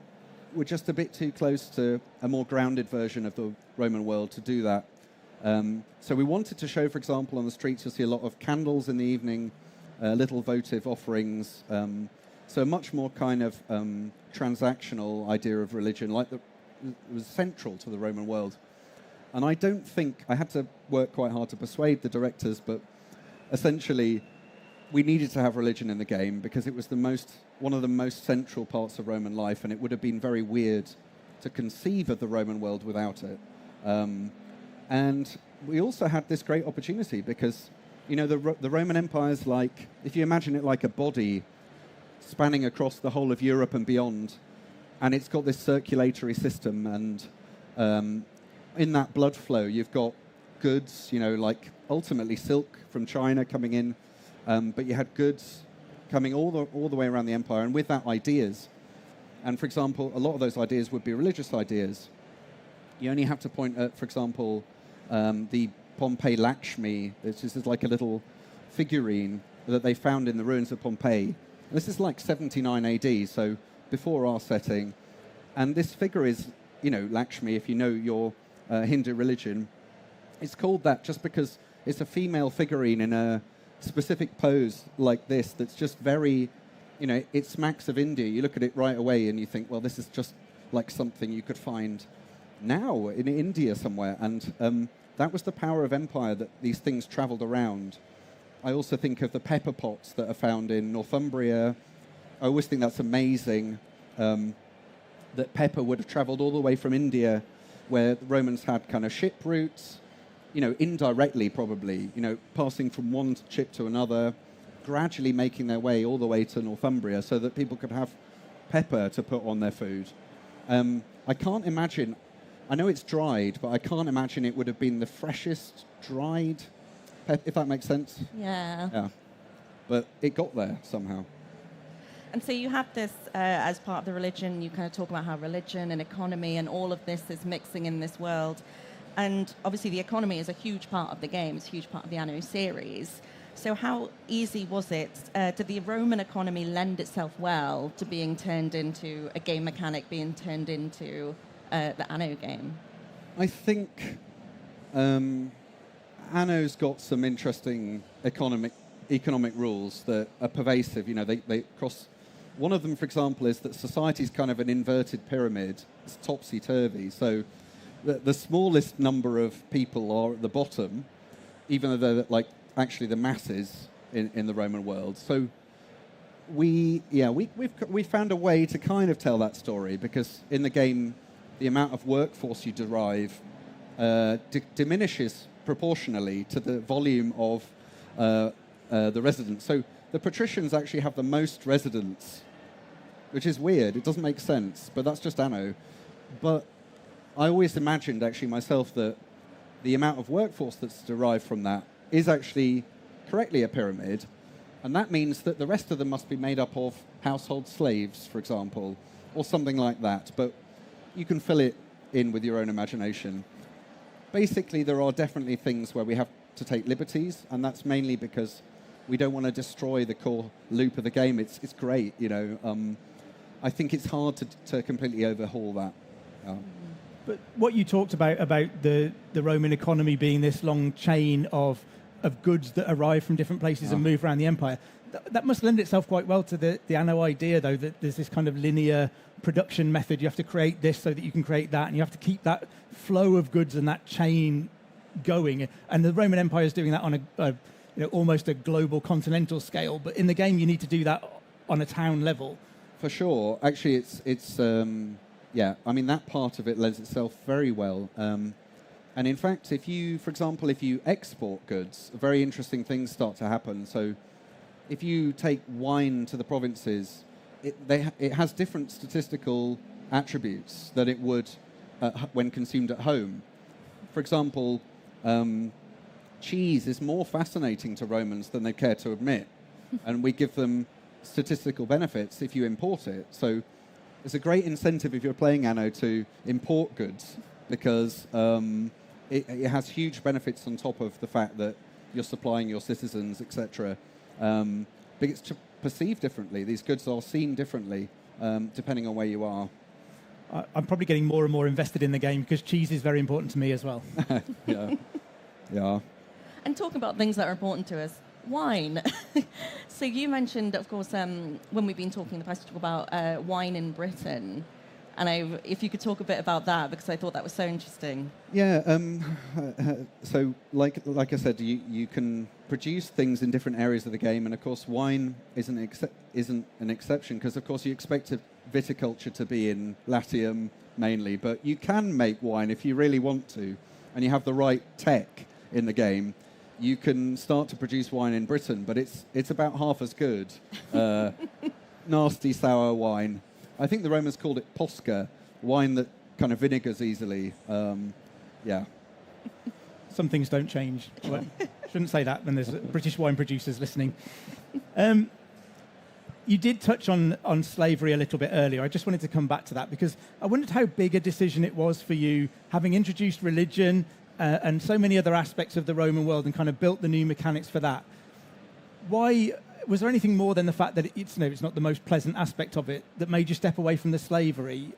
were just a bit too close to a more grounded version of the Roman world to do that. So we wanted to show, for example, on the streets you'll see a lot of candles in the evening, little votive offerings, so a much more kind of transactional idea of religion, like it was central to the Roman world. And I don't think, I had to work quite hard to persuade the directors, but essentially we needed to have religion in the game because it was one of the most central parts of Roman life, and it would have been very weird to conceive of the Roman world without it. And we also had this great opportunity because, you know, the Roman Empire's like, if you imagine it like a body spanning across the whole of Europe and beyond, and it's got this circulatory system, and in that blood flow you've got goods, you know, like ultimately silk from China coming in, but you had goods coming all the way around the empire, and with that ideas. And for example, a lot of those ideas would be religious ideas. You only have to point at, for example, the Pompeii Lakshmi. This is like a little figurine that they found in the ruins of Pompeii. This is like 79 AD, so before our setting. And this figure is, you know, Lakshmi, if you know your Hindu religion. It's called that just because it's a female figurine in a specific pose like this that's just very, you know, it smacks of India. You look at it right away and you think, well, this is just like something you could find now in India somewhere. And that was the power of empire, that these things traveled around. I also think of the pepper pots that are found in Northumbria. I always think that's amazing, that pepper would have traveled all the way from India, where the Romans had kind of ship routes, you know, indirectly probably, you know, passing from one ship to another, gradually making their way all the way to Northumbria so that people could have pepper to put on their food. I can't imagine, I know it's dried, but I can't imagine it would have been the freshest dried, if that makes sense. Yeah. Yeah. But it got there somehow. And so you have this as part of the religion, you kind of talk about how religion and economy and all of this is mixing in this world. And obviously the economy is a huge part of the game, it's a huge part of the Anno series. So how easy was it? Did the Roman economy lend itself well to being turned into a game mechanic, being turned into the Anno game? I think Anno's got some interesting economic rules that are pervasive. You know, they cross. One of them, for example, is that society's kind of an inverted pyramid. It's topsy-turvy. So the smallest number of people are at the bottom, even though they're like actually the masses in the Roman world. So we found a way to kind of tell that story, because in the game, the amount of workforce you derive diminishes proportionally to the volume of the residents. So the patricians actually have the most residents, which is weird. It doesn't make sense, but that's just Anno. But I always imagined, actually, myself, that the amount of workforce that's derived from that is actually correctly a pyramid, and that means that the rest of them must be made up of household slaves, for example, or something like that. But you can fill it in with your own imagination. Basically, there are definitely things where we have to take liberties, and that's mainly because we don't want to destroy the core loop of the game. It's great, you know. I think it's hard to completely overhaul that. But what you talked about the Roman economy being this long chain of goods that arrive from different places and move around the empire, that must lend itself quite well to the Anno idea, though, that there's this kind of linear production method. You have to create this so that you can create that, and you have to keep that flow of goods and that chain going. And the Roman Empire is doing that on almost a global continental scale. But in the game, you need to do that on a town level. For sure. Actually, it's yeah. I mean, that part of it lends itself very well. And in fact, for example, if you export goods, very interesting things start to happen. So if you take wine to the provinces, it has different statistical attributes that it would when consumed at home. For example, cheese is more fascinating to Romans than they care to admit. And we give them statistical benefits if you import it. So there's a great incentive if you're playing Anno to import goods, because it has huge benefits on top of the fact that you're supplying your citizens, etc. But it's perceived differently. These goods are seen differently depending on where you are. I'm probably getting more and more invested in the game because cheese is very important to me as well. Yeah. And talking about things that are important to us, wine. So you mentioned, of course, when we've been talking in the past about wine in Britain. And if you could talk a bit about that, because I thought that was so interesting. Yeah. So, like I said, you can produce things in different areas of the game, and of course, wine isn't an exception, because of course you expect viticulture to be in Latium mainly, but you can make wine if you really want to, and you have the right tech in the game. You can start to produce wine in Britain, but it's about half as good. Nasty sour wine. I think the Romans called it posca, wine that kind of vinegars easily. Yeah. Some things don't change. Well, shouldn't say that when there's British wine producers listening. You did touch on slavery a little bit earlier. I just wanted to come back to that because I wondered how big a decision it was for you, having introduced religion and so many other aspects of the Roman world and kind of built the new mechanics for that. Why was there anything more than the fact that it's not the most pleasant aspect of it that made you step away from the slavery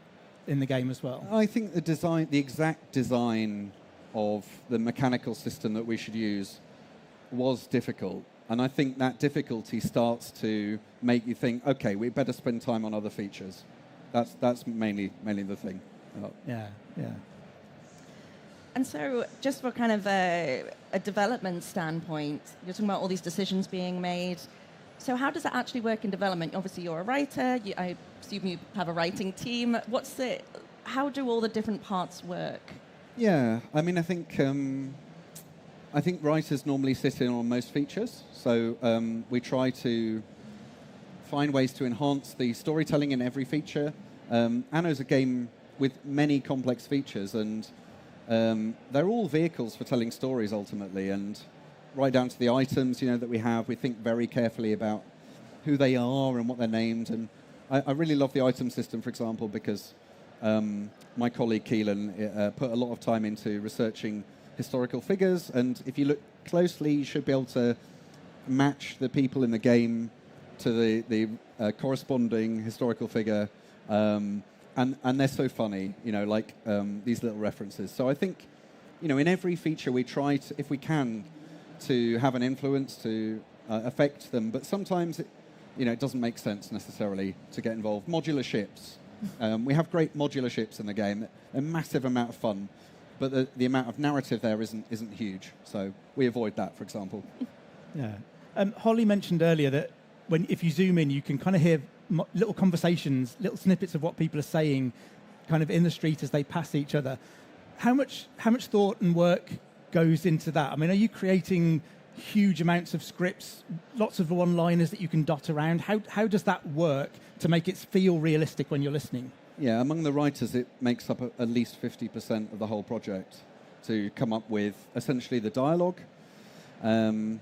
in the game as well? I think the exact design of the mechanical system that we should use was difficult. And I think that difficulty starts to make you think, okay, we better spend time on other features. That's mainly the thing. Yeah. And so, just for kind of a development standpoint, you're talking about all these decisions being made. So how does that actually work in development? Obviously, you're a writer. I assume you have a writing team. How do all the different parts work? Yeah, I mean, I think writers normally sit in on most features. So we try to find ways to enhance the storytelling in every feature. Anno's a game with many complex features, and they're all vehicles for telling stories ultimately, and right down to the items that we have. We think very carefully about who they are and what they're named. And I really love the item system, for example, because my colleague Keelan put a lot of time into researching historical figures, and if you look closely, you should be able to match the people in the game to the corresponding historical figure. And they're so funny, like these little references. So I think, in every feature we try to, if we can, to have an influence to affect them. But sometimes, it doesn't make sense necessarily to get involved. Modular ships. We have great modular ships in the game. A massive amount of fun, but the amount of narrative there isn't huge. So we avoid that, for example. Yeah. Holly mentioned earlier that if you zoom in, you can kind of hear little conversations, little snippets of what people are saying kind of in the street as they pass each other. How much thought and work goes into that? I mean, are you creating huge amounts of scripts, lots of one-liners that you can dot around? How does that work to make it feel realistic when you're listening? Yeah, among the writers, it makes up at least 50% of the whole project to come up with essentially the dialogue. And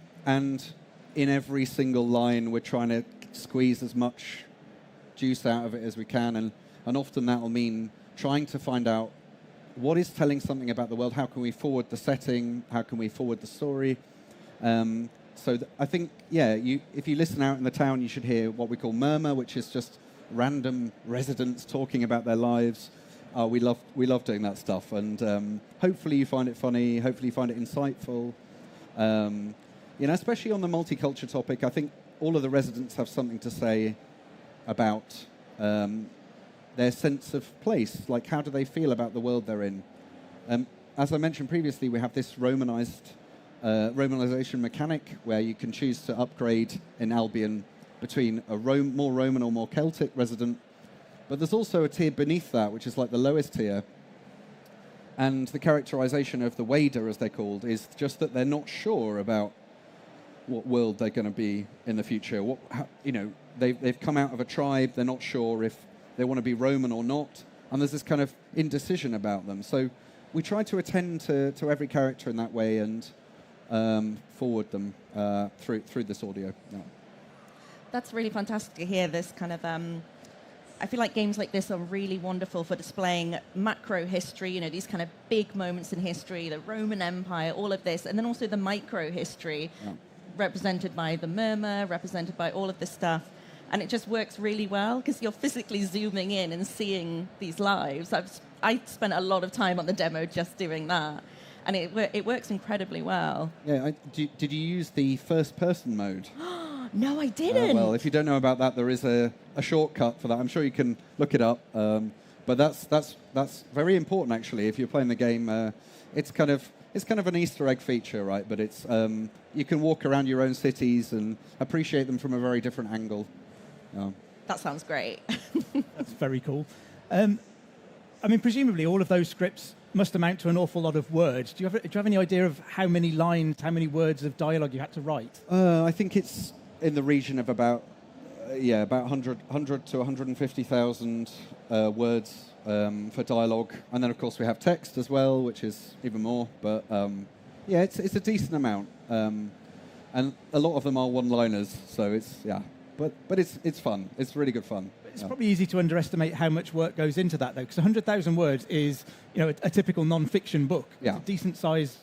in every single line, we're trying to squeeze as much juice out of it as we can, and often that will mean trying to find out what is telling something about the world, how can we forward the setting, how can we forward the story. So I think, yeah, if you listen out in the town, you should hear what we call murmur, which is just random residents talking about their lives. We love doing that stuff, and hopefully you find it funny. Hopefully you find it insightful. Especially on the multicultural topic, I think all of the residents have something to say about their sense of place. Like, how do they feel about the world they're in? As I mentioned previously, we have this Romanization mechanic where you can choose to upgrade in Albion between a more Roman or more Celtic resident. But there's also a tier beneath that, which is like the lowest tier. And the characterization of the Wader, as they're called, is just that they're not sure about what world they're going to be in the future. They've come out of a tribe, they're not sure if they want to be Roman or not, and there's this kind of indecision about them. So we try to attend to every character in that way and forward them through this audio. Yeah. That's really fantastic to hear this kind of... I feel like games like this are really wonderful for displaying macro history, these kind of big moments in history, the Roman Empire, all of this, and then also the micro history, represented by the murmur, represented by all of this stuff. And it just works really well because you're physically zooming in and seeing these lives. I spent a lot of time on the demo just doing that, and it works incredibly well. Yeah, did you use the first-person mode? No, I didn't. Well, if you don't know about that, there is a shortcut for that. I'm sure you can look it up. But that's very important, actually. If you're playing the game, it's kind of an Easter egg feature, right? But it's you can walk around your own cities and appreciate them from a very different angle. That sounds great. That's very cool. Presumably all of those scripts must amount to an awful lot of words. Do you have any idea of how many lines, how many words of dialogue you had to write? I think it's in the region of about 100 to 150,000 words for dialogue, and then of course we have text as well, which is even more. But it's a decent amount, and a lot of them are one-liners. So but it's fun. It's really good fun. It's probably easy to underestimate how much work goes into that, though, because 100,000 words is a typical non-fiction book. Yeah. It's a decent-sized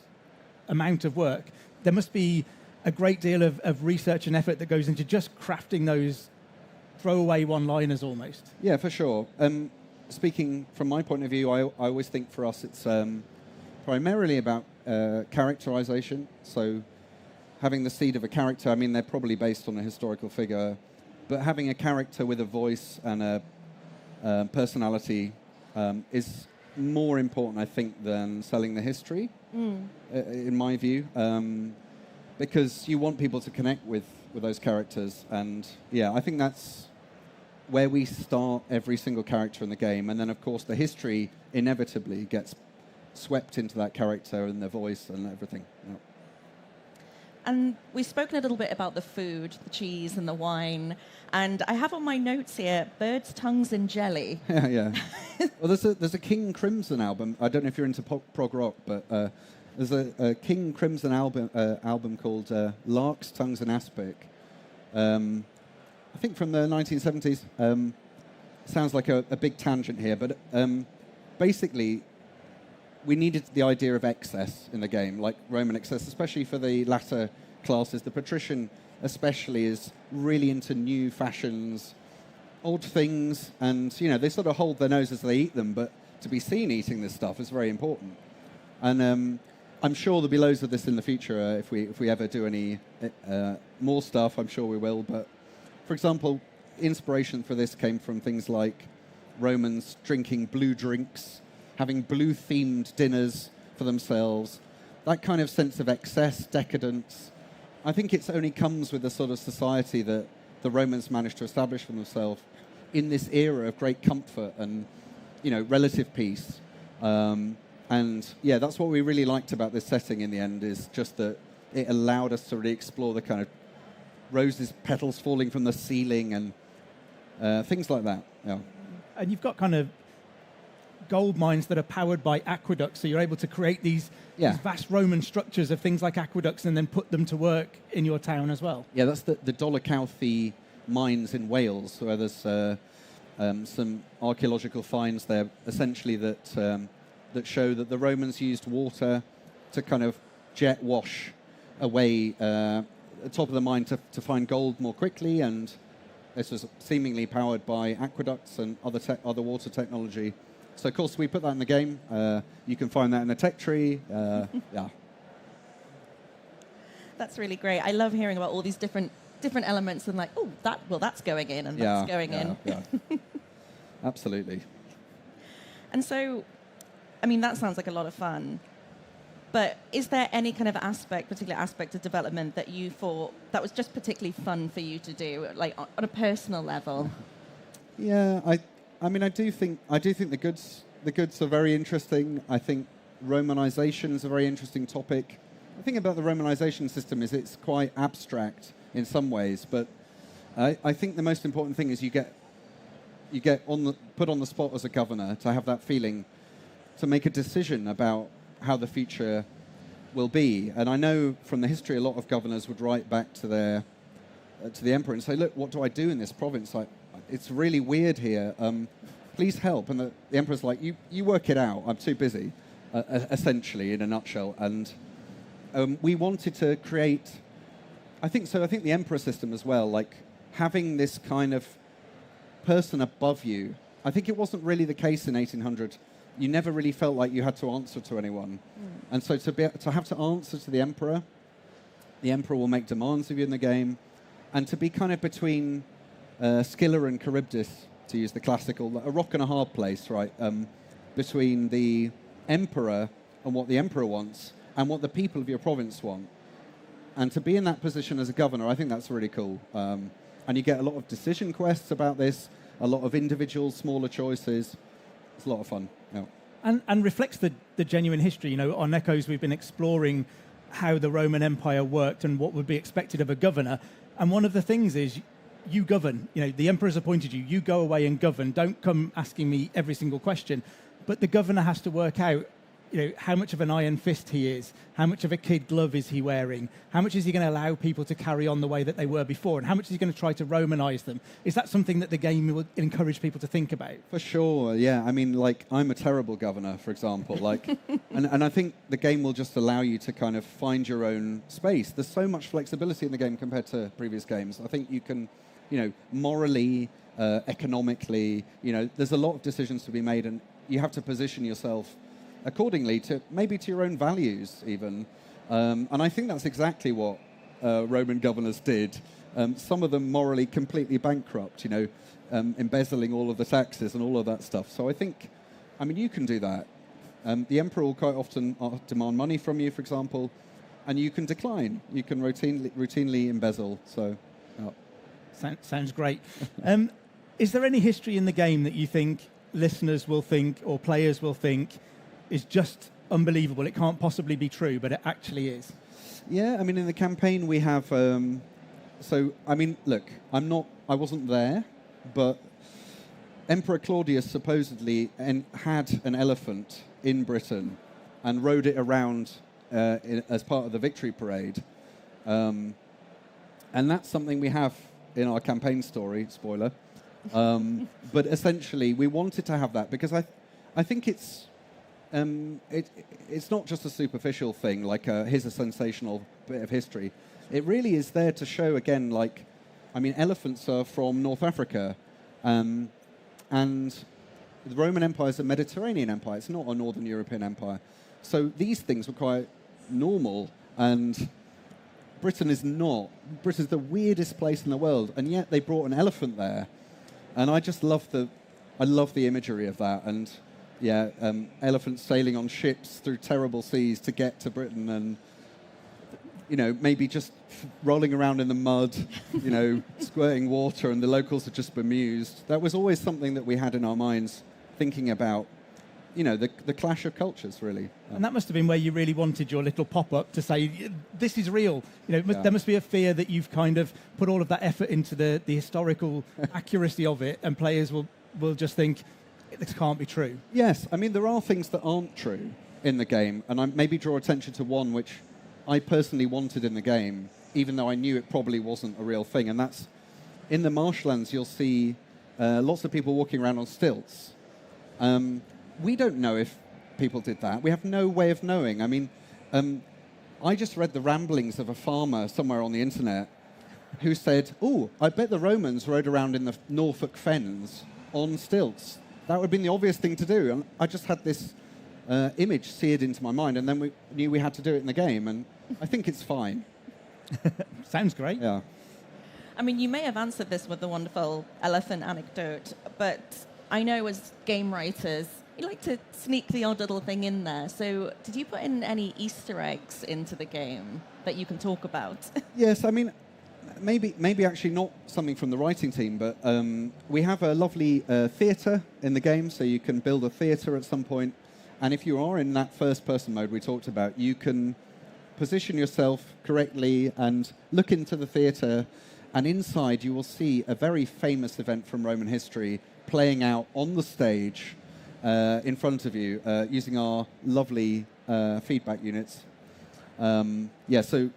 amount of work. There must be a great deal of research and effort that goes into just crafting those throwaway one-liners almost. Yeah, for sure. Speaking from my point of view, I always think for us it's primarily about characterization. So having the seed of a character, they're probably based on a historical figure, but having a character with a voice and a personality is more important, I think, than selling the history, in my view. Because you want people to connect with those characters. And I think that's where we start every single character in the game. And then, of course, the history inevitably gets swept into that character and their voice and everything. Yeah. And we've spoken a little bit about the food, the cheese and the wine. And I have on my notes here, birds' tongues and jelly. Yeah. Well, there's a King Crimson album. I don't know if you're into prog rock, but... there's a King Crimson album called Larks, Tongues and Aspic. I think from the 1970s. Sounds like a big tangent here, but basically we needed the idea of excess in the game, like Roman excess, especially for the latter classes. The patrician especially is really into new fashions, odd things, and they sort of hold their nose as they eat them, but to be seen eating this stuff is very important. And I'm sure there'll be loads of this in the future if we ever do any more stuff. I'm sure we will. But, for example, inspiration for this came from things like Romans drinking blue drinks, having blue-themed dinners for themselves, that kind of sense of excess, decadence. I think it only comes with the sort of society that the Romans managed to establish for themselves in this era of great comfort and, relative peace. And that's what we really liked about this setting in the end, is just that it allowed us to really explore the kind of roses, petals falling from the ceiling and things like that. Yeah. And you've got kind of gold mines that are powered by aqueducts, so you're able to create these vast Roman structures of things like aqueducts and then put them to work in your town as well. Yeah, that's the Dolocalthi mines in Wales, where there's some archaeological finds there, essentially that show that the Romans used water to kind of jet wash away top of the mind to find gold more quickly, and this was seemingly powered by aqueducts and other water technology. So, of course, we put that in the game. You can find that in a tech tree. Yeah. That's really great. I love hearing about all these different elements and like, oh, that's going in and that's going in. Yeah. Absolutely. And so, I mean, that sounds like a lot of fun. But is there any kind of particular aspect of development that you thought that was just particularly fun for you to do, like on a personal level? Yeah, I mean, I do think the goods are very interesting. I think Romanization is a very interesting topic. The thing about the Romanization system is it's quite abstract in some ways, but I think the most important thing is you get put on the spot as a governor to have that feeling to make a decision about how the future will be. And I know from the history, a lot of governors would write back to the emperor and say, look, what do I do in this province? It's really weird here. Please help. And the emperor's like, you work it out. I'm too busy, essentially, in a nutshell. And we wanted to create, I think the emperor system as well, like having this kind of person above you. I think it wasn't really the case in 1800. You never really felt like you had to answer to anyone. And so to have to answer to the emperor will make demands of you in the game, and to be kind of between Scylla and Charybdis, to use the classical, a rock and a hard place, right? Between the emperor and what the emperor wants and what the people of your province want. And to be in that position as a governor, I think that's really cool. And you get a lot of decision quests about this, a lot of individual smaller choices. It's a lot of fun. Yeah. And reflects the genuine history. You know, on Echoes, we've been exploring how the Roman Empire worked and what would be expected of a governor. And one of the things is you govern. You know, the emperor's appointed you. You go away and govern. Don't come asking me every single question. But the governor has to work out, you know, how much of an iron fist he is, how much of a kid glove is he wearing, how much is he going to allow people to carry on the way that they were before, and how much is he going to try to Romanize them? Is that something that the game would encourage people to think about? For sure, yeah. I mean, like, I'm a terrible governor, for example. Like, and I think the game will just allow you to kind of find your own space. There's so much flexibility in the game compared to previous games. I think you can, you know, morally, economically, you know, there's a lot of decisions to be made, and you have to position yourself accordingly to maybe to your own values even. And I think that's exactly what Roman governors did. Some of them morally completely bankrupt, you know, embezzling all of the taxes and all of that stuff. So I think, I mean, you can do that. The emperor will quite often demand money from you, for example, and you can decline. You can routinely embezzle. So, sounds great. Is there any history in the game that you think listeners will think or players will think is just unbelievable? It can't possibly be true, but it actually is. Yeah, I mean, in the campaign we have. So, I mean, look, I wasn't there, but Emperor Claudius supposedly had an elephant in Britain and rode it around as part of the victory parade. And that's something we have in our campaign story, spoiler. But essentially, we wanted to have that because I think it's not just a superficial thing, like here's a sensational bit of history. It really is there to show, again, like, I mean, elephants are from North Africa, and the Roman Empire is a Mediterranean empire. It's not a Northern European empire. So these things were quite normal, and Britain is not. Britain's the weirdest place in the world, and yet they brought an elephant there. And I just love the imagery of that, and yeah, elephants sailing on ships through terrible seas to get to Britain, and you know, maybe just rolling around in the mud, you know, squirting water, and the locals are just bemused. That was always something that we had in our minds, thinking about, you know, the clash of cultures, really. And that must have been where you really wanted your little pop-up to say, this is real. You know, there must be a fear that you've kind of put all of that effort into the historical accuracy of it, and players will just think, this can't be true. Yes, I mean, there are things that aren't true in the game, and I maybe draw attention to one which I personally wanted in the game, even though I knew it probably wasn't a real thing, and that's in the marshlands you'll see lots of people walking around on stilts. We don't know if people did that. We have no way of knowing. I mean, I just read the ramblings of a farmer somewhere on the internet who said, "Oh, I bet the Romans rode around in the Norfolk Fens on stilts. That would have been the obvious thing to do." And I just had this image seared into my mind, and then we knew we had to do it in the game, and I think it's fine. Sounds great. Yeah. I mean, you may have answered this with the wonderful elephant anecdote, but I know as game writers, you like to sneak the odd little thing in there. So did you put in any Easter eggs into the game that you can talk about? Yes, I mean, maybe actually not something from the writing team, but we have a lovely theatre in the game, so you can build a theatre at some point. And if you are in that first-person mode we talked about, you can position yourself correctly and look into the theatre, and inside you will see a very famous event from Roman history playing out on the stage in front of you using our lovely feedback units. So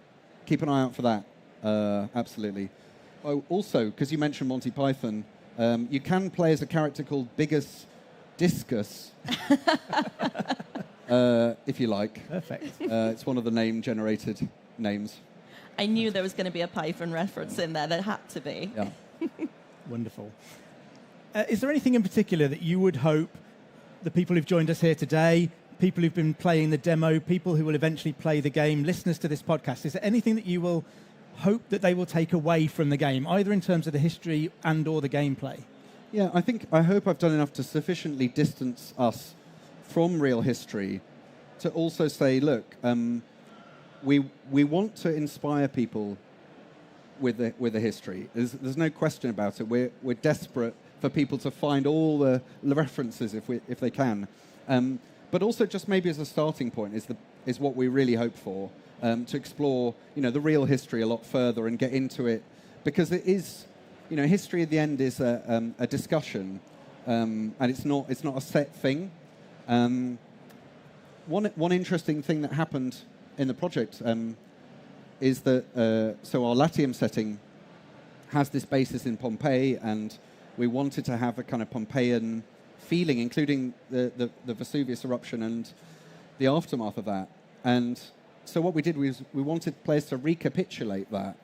keep an eye out for that. Absolutely. Oh, also, because you mentioned Monty Python, you can play as a character called Bigus Discus, if you like. Perfect. It's one of the name-generated names. I knew there was going to be a Python reference in there. There had to be. Yeah. Wonderful. Is there anything in particular that you would hope the people who've joined us here today, people who've been playing the demo, people who will eventually play the game, listeners to this podcast, is there anything that you will hope that they will take away from the game, either in terms of the history and or the gameplay? Yeah, I hope I've done enough to sufficiently distance us from real history to also say, look, we want to inspire people with the history. There's no question about it. We're desperate for people to find all the references if they can. But also just maybe as a starting point is what we really hope for, to explore the real history a lot further and get into it, because it is, history at the end is a discussion, and it's not a set thing. One interesting thing that happened in the project is that so our Latium setting has this basis in Pompeii, and we wanted to have a kind of Pompeian feeling, including the Vesuvius eruption and the aftermath of that. And so what we did was we wanted players to recapitulate that,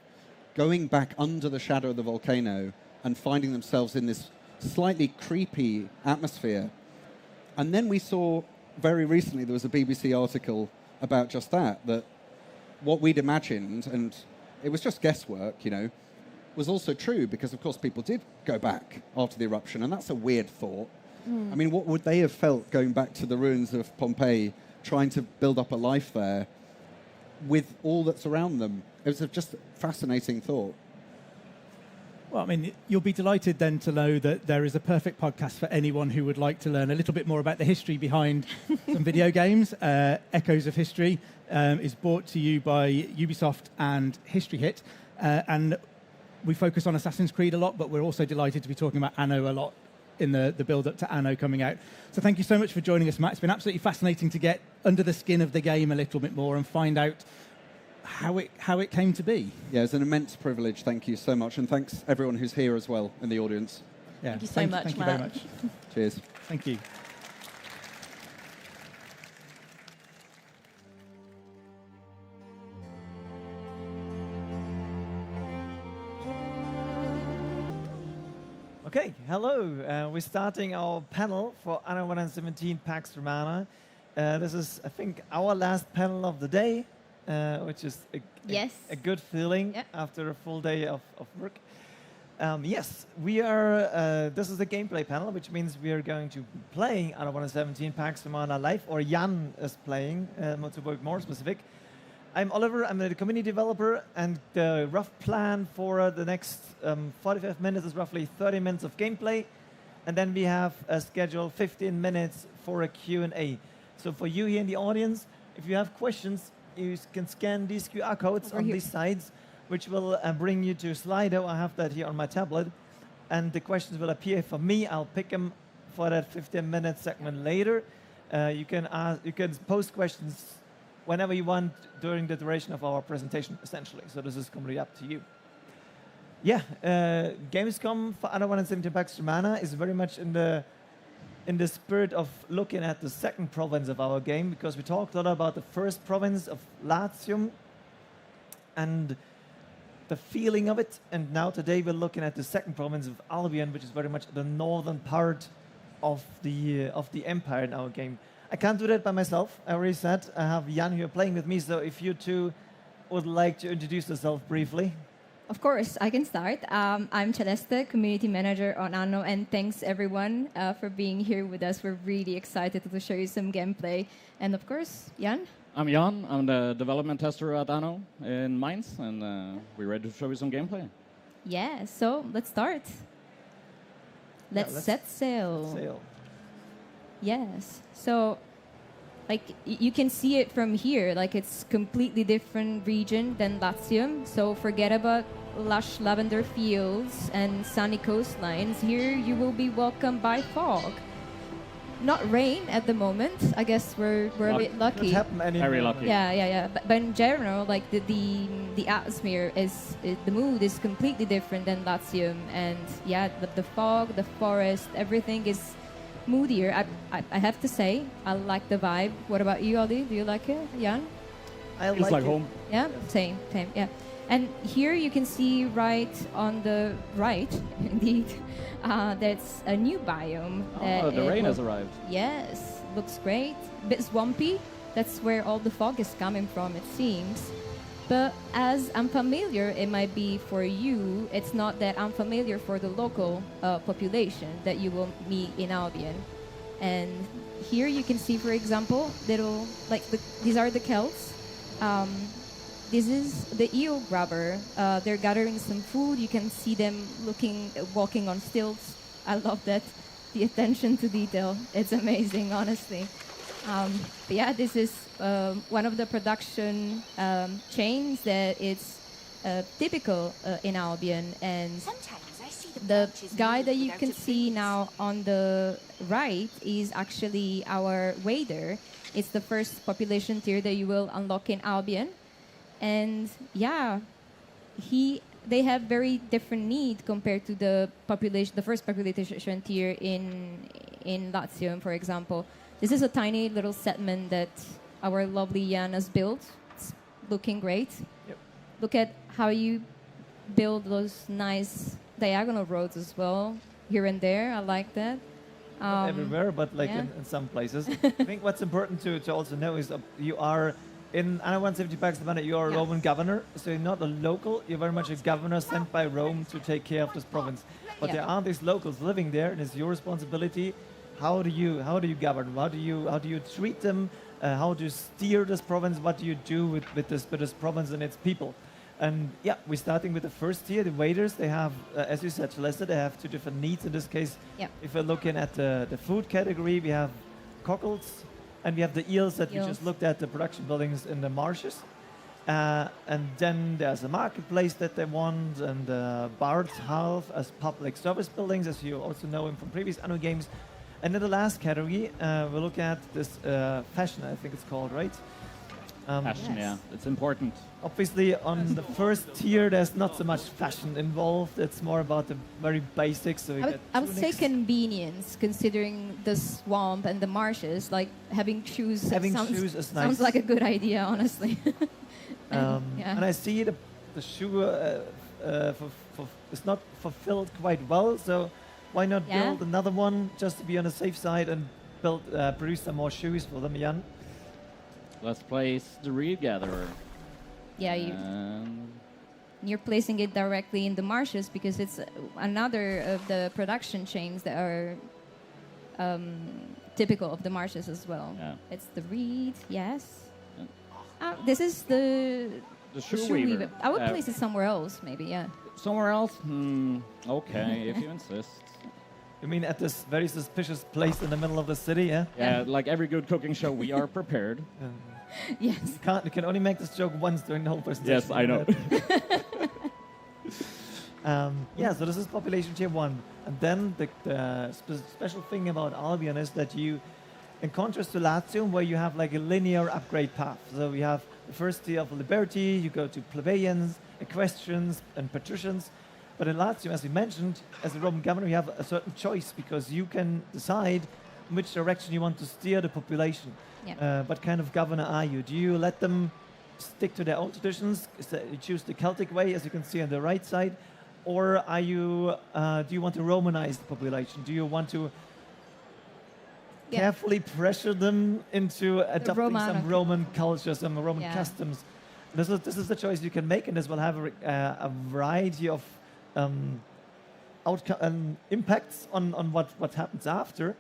going back under the shadow of the volcano and finding themselves in this slightly creepy atmosphere. And then we saw very recently there was a BBC article about just that what we'd imagined, and it was just guesswork, was also true, because of course people did go back after the eruption, and that's a weird thought. I mean, what would they have felt going back to the ruins of Pompeii, trying to build up a life there with all that's around them? It was just a fascinating thought. Well, I mean, you'll be delighted then to know that there is a perfect podcast for anyone who would like to learn a little bit more about the history behind some video games. Echoes of History is brought to you by Ubisoft and History Hit. And we focus on Assassin's Creed a lot, but we're also delighted to be talking about Anno a lot in the build-up to Anno coming out. So thank you so much for joining us, Matt. It's been absolutely fascinating to get under the skin of the game a little bit more and find out how it came to be. Yeah, it's an immense privilege. Thank you so much. And thanks everyone who's here as well in the audience. Yeah, thank you so much, Matt. Thank you very much. Cheers. Thank you. Okay, hello. We're starting our panel for Anno 117 Pax Romana. This is, I think, our last panel of the day, which is a good feeling after a full day of work. Yes, we are. This is the gameplay panel, which means we are going to be playing Anno 117 Pax Romana live, or Jan is playing, to be more specific. I'm Oliver, I'm the community developer, and the rough plan for the next 45 minutes is roughly 30 minutes of gameplay, and then we have a scheduled 15 minutes for a Q&A. So for you here in the audience, if you have questions, you can scan these QR codes on these sides, which will bring you to Slido. I have that here on my tablet, and the questions will appear for me. I'll pick them for that 15-minute segment later. You can post questions whenever you want during the duration of our presentation, essentially. So this is completely up to you. Yeah, Gamescom for Anno 117 Pax Romana is very much in in the spirit of looking at the second province of our game, because we talked a lot about the first province of Latium and the feeling of it, and now today we're looking at the second province of Albion, which is very much the northern part of the empire in our game. I can't do that by myself. I already said I have Jan here playing with me, so if you two would like to introduce yourself briefly. Of course, I can start. I'm Celeste, Community Manager on Anno, and thanks everyone for being here with us. We're really excited to show you some gameplay. And of course, Jan? I'm Jan. I'm the development tester at Anno in Mainz, and we're ready to show you some gameplay. Yeah, so let's start. Let's set sail. Yes. So, like, you can see it from here. Like, it's completely different region than Latium. So forget about lush lavender fields and sunny coastlines. Here, you will be welcomed by fog. Not rain at the moment. I guess we're a bit lucky. Very lucky. Yeah. But in general, like the atmosphere is the mood is completely different than Latium, and yeah, the fog, the forest, everything is moodier. I have to say, I like the vibe. What about you, Aldi? Do you like it, Jan? It's like home. Yeah, same. Yeah. And here you can see right on the right, indeed, that's a new biome. Oh, the rain has arrived. Yes, looks great. A bit swampy. That's where all the fog is coming from, it seems. But as unfamiliar it might be for you, it's not that unfamiliar for the local population that you will meet in Albion. And here you can see, for example, little, like these are the Celts. This is the eel grabber. They're gathering some food. You can see them walking on stilts. I love that, the attention to detail. It's amazing, honestly. But yeah, this is one of the production chains that it's typical in Albion. And the guy that you can see now on the right is actually our wader. It's the first population tier that you will unlock in Albion. And yeah, they have very different need compared to the first population tier in Latium, for example. This is a tiny little settlement that our lovely Jan has built. It's looking great. Yep. Look at how you build those nice diagonal roads as well, here and there. I like that. Not everywhere, but like in some places. I think what's important to also know is you are in Anno 170 Pax Romana, you are a Roman governor, so you're not a local. You're very much a governor sent by Rome to take care of this province. But there are these locals living there, and it's your responsibility. How do you govern? How do you treat them? How do you steer this province? What do you do with this province and its people? And yeah, we're starting with the first tier, the waiters. They have, as you said, Celeste, they have two different needs. In this case, if we're looking at the food category, we have cockles, and we have the eels that we just looked at, the production buildings in the marshes. And then there's a marketplace that they want, and Bard's Half as public service buildings, as you also know him from previous Anno games. And then the last category, we'll look at this fashion, I think it's called, right? Fashion, yeah. It's important. Obviously, on the first tier, there's not so much fashion involved. It's more about the very basics. So I would say convenience, considering the swamp and the marshes. Like having shoes. Having shoes is nice. Sounds like a good idea, honestly. And I see the shoe is not fulfilled quite well. So why not build another one just to be on the safe side and produce some more shoes for them, Jan? Let's place the reed gatherer. Yeah, you're placing it directly in the marshes because it's another of the production chains that are typical of the marshes as well. Yeah. It's the reed, yes. This is the shoe weaver. I would place it somewhere else, maybe, yeah. Somewhere else? Okay, if you insist. You mean at this very suspicious place in the middle of the city, yeah? Yeah, like every good cooking show, we are prepared. Yes. You can only make this joke once during the whole presentation. Yes, I know. So this is population tier 1. And then the special thing about Albion is that you, in contrast to Latium, where you have like a linear upgrade path. So we have the first tier of liberty, you go to plebeians, equestrians, and patricians. But in Latium, as we mentioned, as a Roman governor, you have a certain choice because you can decide which direction you want to steer the population. What kind of governor are you? Do you let them stick to their own traditions? You choose the Celtic way, as you can see on the right side, or are you? Do you want to Romanize the population? Do you want to carefully pressure them into adopting some Roman culture, some Roman customs? This is the choice you can make, and this will have a variety of impacts on what happens after.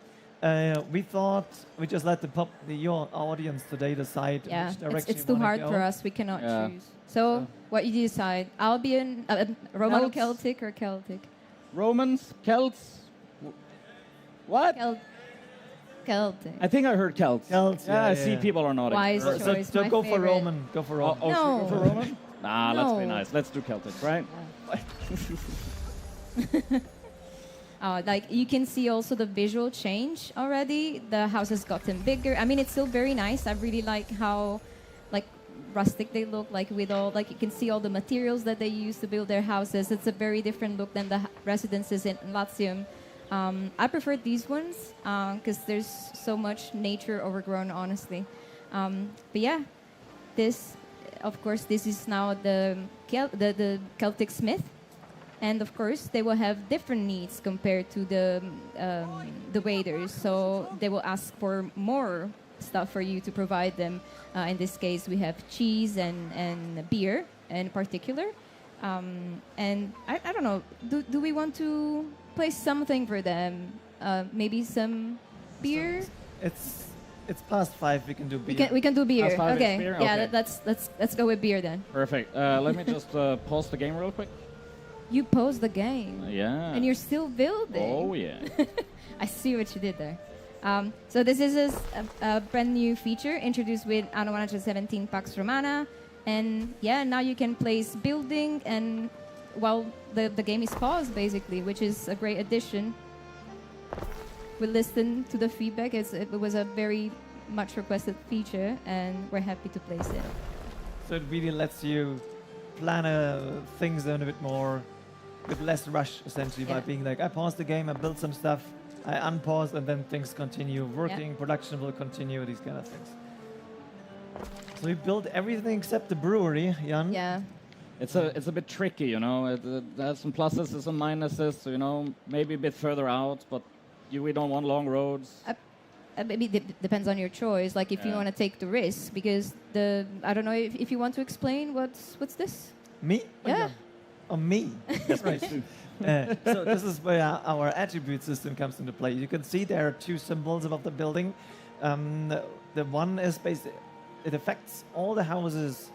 We thought we just let your audience today decide which direction it's too hard for us. We cannot choose. So what you decide? Albion, Romano-Celtic or Celtic? Romans, Celts. What? Celtic. I think I heard Celts. Celts. I see people are nodding. Wise choice. So go for Roman. Go for Roman. Go for Roman? Nah, let's be nice. Let's do Celtic, right? Like you can see also the visual change already. The house has gotten bigger. I mean, it's still very nice. I really like how like rustic they look, like with all, like you can see all the materials that they use to build their houses. It's a very different look than the residences in Latium. I prefer these ones because there's so much nature overgrown, honestly. But yeah, this, of course, this is now the Celtic smith. And of course, they will have different needs compared to the waiters. So they will ask for more stuff for you to provide them. In this case, we have cheese and beer in particular. And I don't know, do we want to play something for them? Maybe some beer? It's past 5. We can do beer. We can do beer. Okay. Beer? Yeah, Okay. let's go with beer then. Perfect. Let me just pause the game real quick. You paused the game. Yeah. And you're still building. Oh, yeah. I see what you did there. So this is a brand new feature introduced with Anno 117 Pax Romana. And yeah, now you can place building and, well, the game is paused, basically, which is a great addition. We listened to the feedback. It was a very much requested feature, and we're happy to place it. So it really lets you plan things in a bit more, with less rush, essentially, by being like, I paused the game, I built some stuff, I unpause, and then things continue working, production will continue, these kind of things. So we built everything except the brewery, Jan. Yeah. It's a bit tricky, you know. It has some pluses and some minuses, you know, maybe a bit further out, but we don't want long roads. Maybe depends on your choice. Like if you want to take the risk, because I don't know if you want to explain what's this. Me? Yeah. Oh, me. That's right. So this is where our attribute system comes into play. You can see there are 2 symbols above the building. The one is basically, it affects all the houses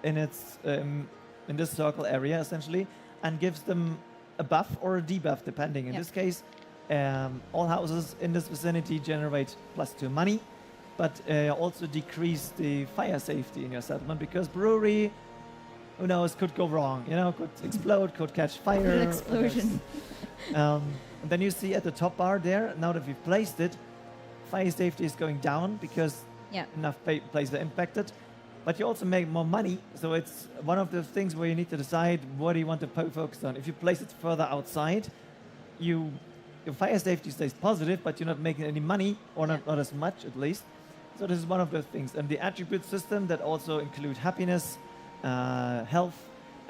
in its in this circle area essentially, and gives them a buff or a debuff depending. In this case, all houses in this vicinity generate +2 money, but also decrease the fire safety in your settlement, because brewery, who knows, could go wrong, you know, could explode, could catch fire. An explosion. And then you see at the top bar there, now that we've placed it, fire safety is going down because enough places are impacted. But you also make more money, so it's one of the things where you need to decide what do you want to focus on. If you place it further outside, your fire safety stays positive, but you're not making any money, or not as much at least. So this is one of the things. And the attribute system that also include happiness, health,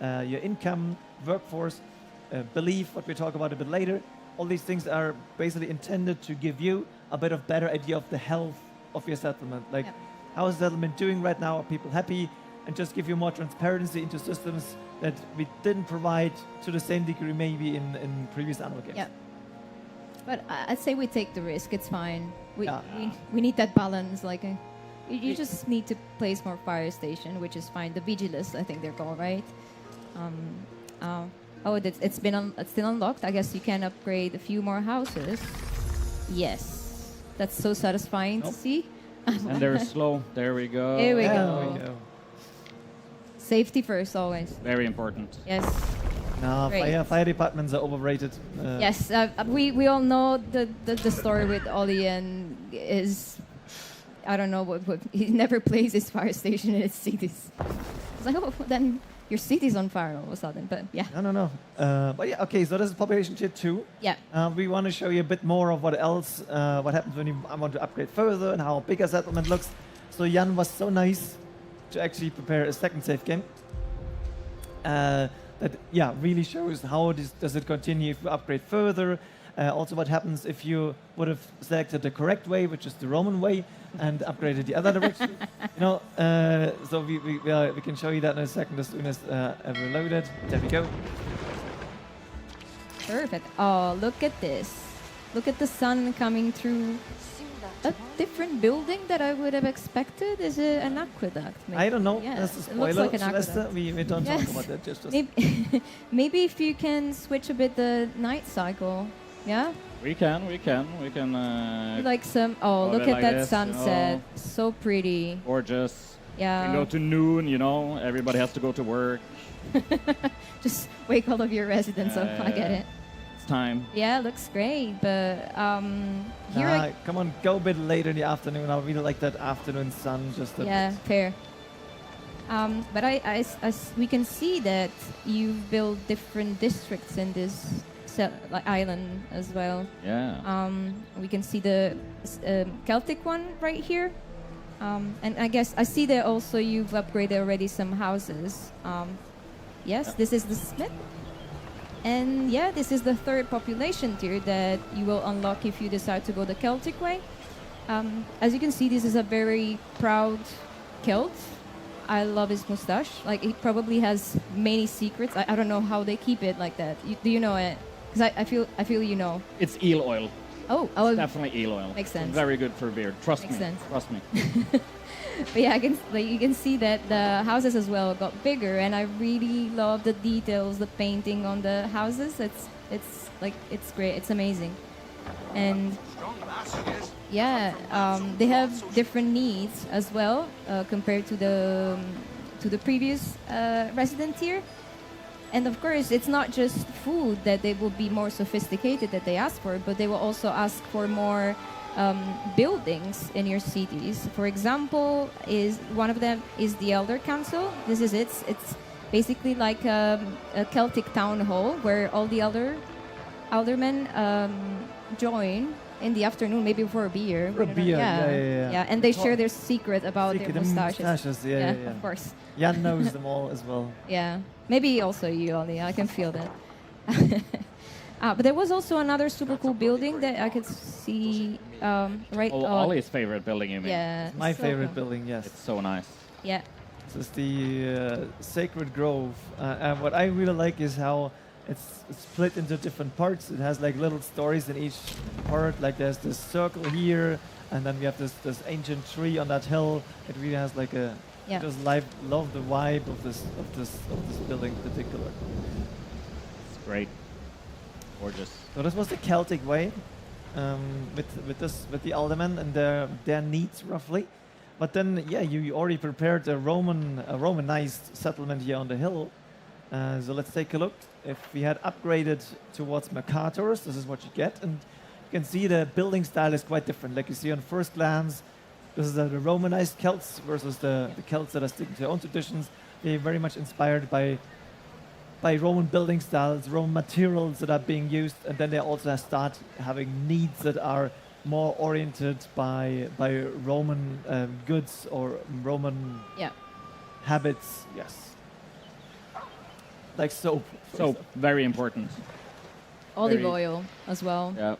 your income, workforce, belief, what we talk about a bit later. All these things are basically intended to give you a bit of better idea of the health of your settlement. Like, how is the settlement doing right now? Are people happy? And just give you more transparency into systems that we didn't provide to the same degree maybe in previous Anno games. Yeah. But I'd say we take the risk. It's fine. We need that balance. Like, you just need to place more fire station, which is fine. The Vigilus, I think they're called, right? It's still unlocked. I guess you can upgrade a few more houses. Yes, that's so satisfying to see. And they're slow. There we go. Here we go. Safety first, always. Very important. Yes. No, fire departments are overrated. Yes, we all know the story with Ollie and his, I don't know what he never plays his fire station in his cities. It's like, oh, then your city's on fire all of a sudden. But yeah. No. But yeah, okay. So this is population tier 2. Yeah. We want to show you a bit more of what else, what happens when you want to upgrade further and how big a settlement looks. So Jan was so nice to actually prepare a second save game. That really shows how does it continue if you upgrade further. Also, what happens if you would have selected the correct way, which is the Roman way, and upgraded the other direction. So we can show you that in a second as soon as I've reloaded. There we go. Perfect. Oh, look at this. Look at the sun coming through. A different building that I would have expected. Is it an aqueduct? Maybe? I don't know. Yeah, That's a it looks spoiler, like an Celeste. aqueduct. We don't Yes. talk about that. Just Maybe if you can switch a bit the night cycle. Yeah? We can. Like some. Oh, put look it at like that this, sunset. So pretty. Gorgeous. Yeah. We go to noon, everybody has to go to work. Just wake all of your residents up. I get it. It's time. Yeah, looks great. But here come on, go a bit later in the afternoon. I really like that afternoon sun. Yeah, fair. But we can see that you've built different districts in this island as well. Yeah. We can see the Celtic one right here. And I guess I see that also you've upgraded already some houses. Yes, this is the Smith. And yeah, this is the third population tier that you will unlock if you decide to go the Celtic way. As you can see, this is a very proud Celt. I love his mustache. Like, he probably has many secrets. I don't know how they keep it like that. Do you know it? Because I feel you know. It's eel oil. Oh, It's definitely eel oil. Makes sense. Very good for beard. Trust Makes me. sense. Trust me. But yeah, you can see that the houses as well got bigger, and I really love the details, the painting on the houses. It's great. It's amazing, and yeah, they have different needs as well compared to the previous resident tier. And of course, it's not just food that they will be more sophisticated that they ask for, but they will also ask for more buildings in your cities. For example, one of them is the Elder Council. This is it. It's basically like a Celtic town hall where all the aldermen join in the afternoon, maybe for a beer. For a beer, yeah. And they share their secret about their mustaches. Yeah, of course. Jan knows them all as well. Yeah, maybe also you, Ollie. I can feel that. But there was also another super cool building that I could see right. Ollie's favorite building, you mean? Yeah, My favorite building, yes. It's so nice. Yeah. This is the Sacred Grove. And what I really like is how it's split into different parts. It has like little stories in each part. Like there's this circle here, and then we have this ancient tree on that hill. It really has like a. Yeah. Just love the vibe of this building in particular. It's great. Gorgeous. So this was the Celtic way, with the aldermen and their needs roughly, but then you already prepared a Romanized settlement here on the hill. So let's take a look. If we had upgraded towards Mercators, this is what you get, and you can see the building style is quite different. Like you see on first glance, this is the Romanized Celts versus the Celts that are sticking to their own traditions. They're very much inspired by Roman building styles, Roman materials that are being used, and then they also start having needs that are more oriented by Roman goods or Roman habits. Yes, like soap. Soap, very important. Olive oil as well. Yeah.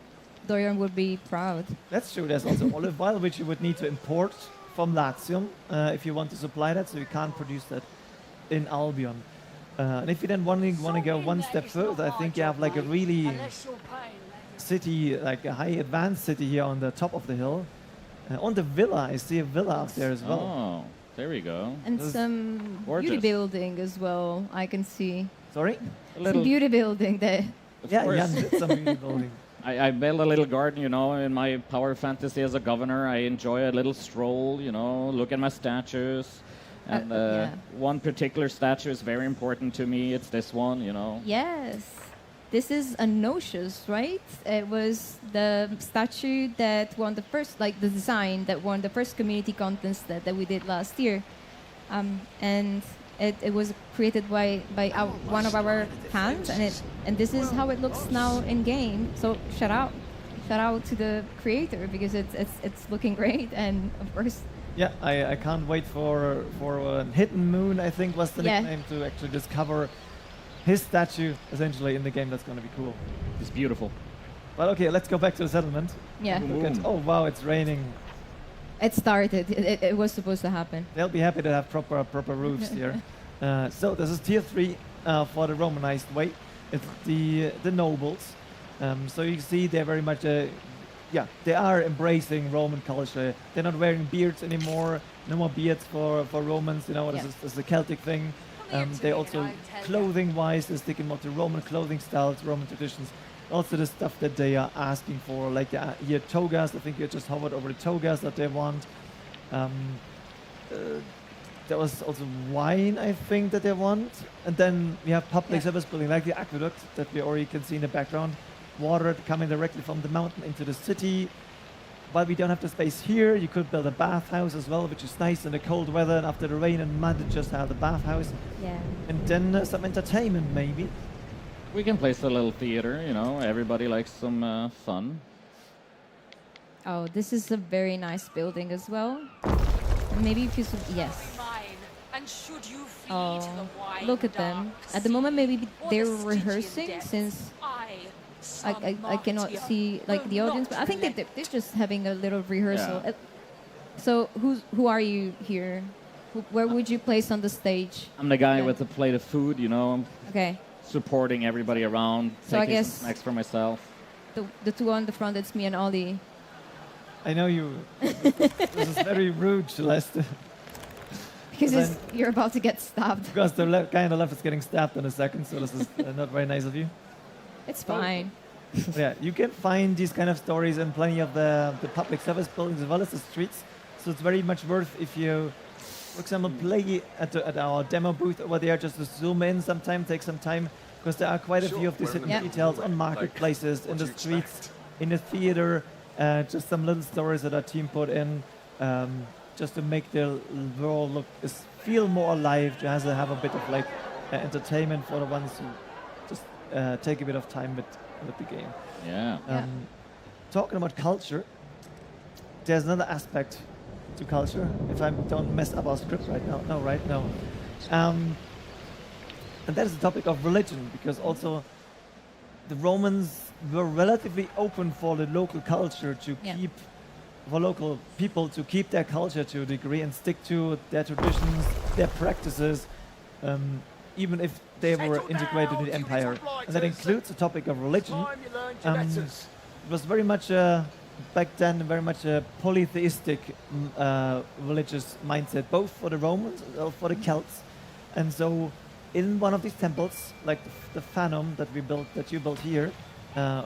Dorian would be proud. That's true. There's also olive oil, which you would need to import from Latium if you want to supply that. So you can't produce that in Albion. And if you then want to go one step further, I think you have like a really city, like a high advanced city here on the top of the hill. On the villa, I see a villa up there as well. Oh, there we go. And some beauty building as well, I can see. Sorry? Some beauty building there. Jan did some beauty building. I built a little garden, in my power fantasy as a governor. I enjoy a little stroll, look at my statues. And one particular statue is very important to me. It's this one, Yes. This is Anocius, right? It was the statue that won the first, the design that won the first community contest that we did last year. And It was created by one of our fans, and this is how it looks now in game. So shout out to the creator, because it's looking great, and of course. Yeah, I can't wait for Hidden Moon, I think was the nickname, to actually discover his statue essentially in the game. That's going to be cool. It's beautiful. Well, okay, let's go back to the settlement. Yeah. Oh wow, it's raining. It started. It was supposed to happen. They'll be happy to have proper roofs here. So this is tier 3 for the Romanized way. It's the nobles. So you see they're very much they are embracing Roman culture. They're not wearing beards anymore. No more beards for Romans. You know, this is a Celtic thing. They also, clothing-wise, they're sticking more to Roman clothing styles, Roman traditions. Also the stuff that they are asking for, like here togas. I think you just hovered over the togas that they want. There was also wine, I think, that they want. And then we have public service building, like the aqueduct that we already can see in the background. Water coming directly from the mountain into the city. While we don't have the space here, you could build a bathhouse as well, which is nice in the cold weather, and after the rain and mud, just have the bathhouse. Yeah. And then some entertainment, maybe. We can place a little theater, you know, everybody likes some fun. Oh, this is a very nice building as well. And maybe if you yes. Oh, look at them. At the moment, maybe they're rehearsing, since I cannot see like the audience, but I think they're just having a little rehearsal. Yeah. So who are you here? Where would you place on the stage? I'm the guy with the plate of food, you know. Okay. Supporting everybody around. So I taking guess some snacks for myself. The two on the front, it's me and Ollie. I know you. This is very rude, Celeste. Because you're about to get stabbed. Because the guy on the left is getting stabbed in a second, so this is not very nice of you. It's fine. Yeah, you can find these kind of stories in plenty of the public service buildings as well as the streets. So it's very much worth if you, for example, play at our demo booth over there, just to zoom in sometime, take some time, because there are quite a few of these hidden details on marketplaces, in the streets, in the theater, just some little stories that our team put in, just to make the world feel more alive, to have a bit of like entertainment for the ones who just take a bit of time with the game. Yeah. Talking about culture, there's another aspect to culture, if I don't mess up our script right now. No, right? No. And that is the topic of religion, because also the Romans were relatively open for the local culture to keep, for local people to keep their culture to a degree and stick to their traditions, their practices, even if they were integrated in the empire. And that includes the topic of religion. It was very much, back then, very much a polytheistic religious mindset, both for the Romans and for the Celts. And so in one of these temples, like the Phanom that you built here,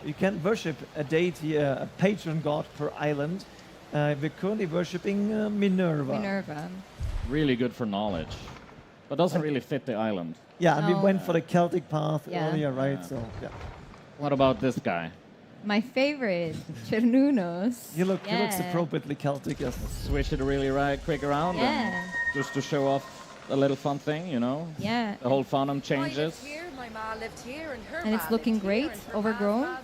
you can worship a deity, a patron god per island. We're currently worshipping Minerva. Really good for knowledge, but doesn't really fit the island. Yeah, and we went for the Celtic path earlier, right? Yeah. So, yeah. What about this guy? My favorite, Chernunos. He looks appropriately Celtic, yes. Switch it really quick around, and just to show off a little fun thing, you know? Yeah. The whole Phanom changes. And it's looking great, overgrown.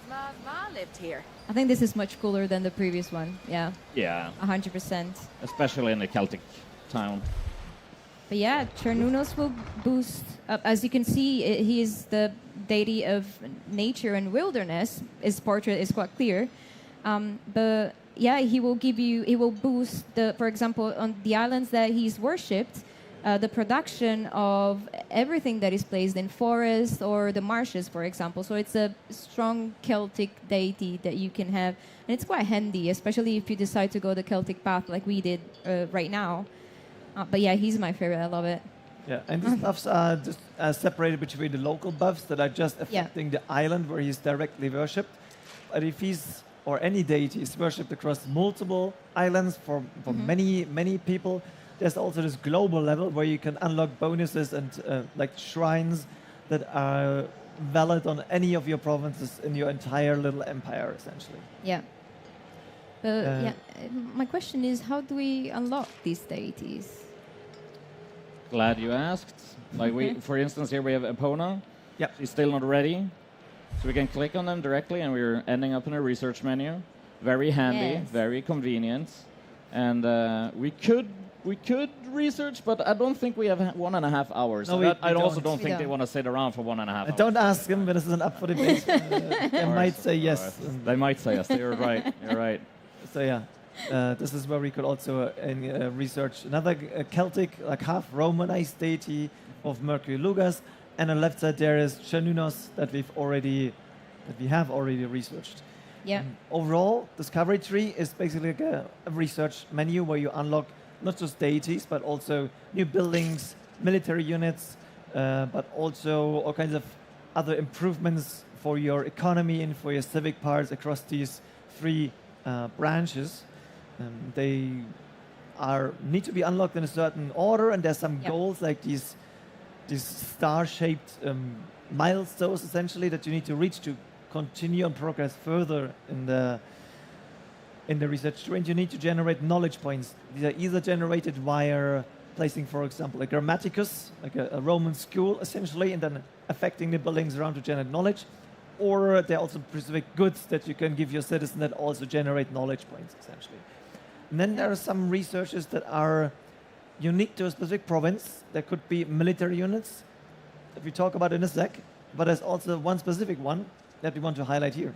Lived here. I think this is much cooler than the previous one. Yeah. Yeah. 100%. Especially in the Celtic town. But yeah, Chernunos will boost. As you can see, he is the deity of nature and wilderness. His portrait is quite clear. But yeah, he will boost for example, on the islands that he's worshipped, the production of everything that is placed in forests or the marshes, for example. So it's a strong Celtic deity that you can have. And it's quite handy, especially if you decide to go the Celtic path like we did right now. But yeah, he's my favorite. I love it. Yeah, and these buffs are just separated between the local buffs that are just affecting the island where he's directly worshipped. But if he's, or any deity is worshipped across multiple islands for many people, there's also this global level where you can unlock bonuses and like shrines that are valid on any of your provinces in your entire little empire, essentially. Yeah. Yeah. My question is, how do we unlock these deities? Glad you asked. Like for instance, here we have Epona. Yeah. She's still not ready. So we can click on them directly, and we're ending up in a research menu. Very handy, very convenient. And we could research, but I don't think we have 1.5 hours. No, I also don't think they want to sit around for 1.5 hours. Don't ask them, but this isn't up for debate. They might say yes. They might say yes. You're right. You're right. So yeah, this is where we could also research another Celtic, like half Romanized deity of Mercury Lugas, and on the left side there is Chanunos that we have already researched. Yeah. Overall, Discovery Tree is basically like a research menu where you unlock not just deities, but also new buildings, military units, but also all kinds of other improvements for your economy and for your civic parts across these 3 branches. They need to be unlocked in a certain order, and there's some goals like these star-shaped milestones essentially that you need to reach to continue and progress further in the research tree, and you need to generate knowledge points. These are either generated via placing, for example, a grammaticus, like a Roman school essentially, and then affecting the buildings around to generate knowledge, or there are also specific goods that you can give your citizen that also generate knowledge points essentially. And then there are some researches that are unique to a specific province. There could be military units that we talk about in a sec, but there's also one specific one that we want to highlight here.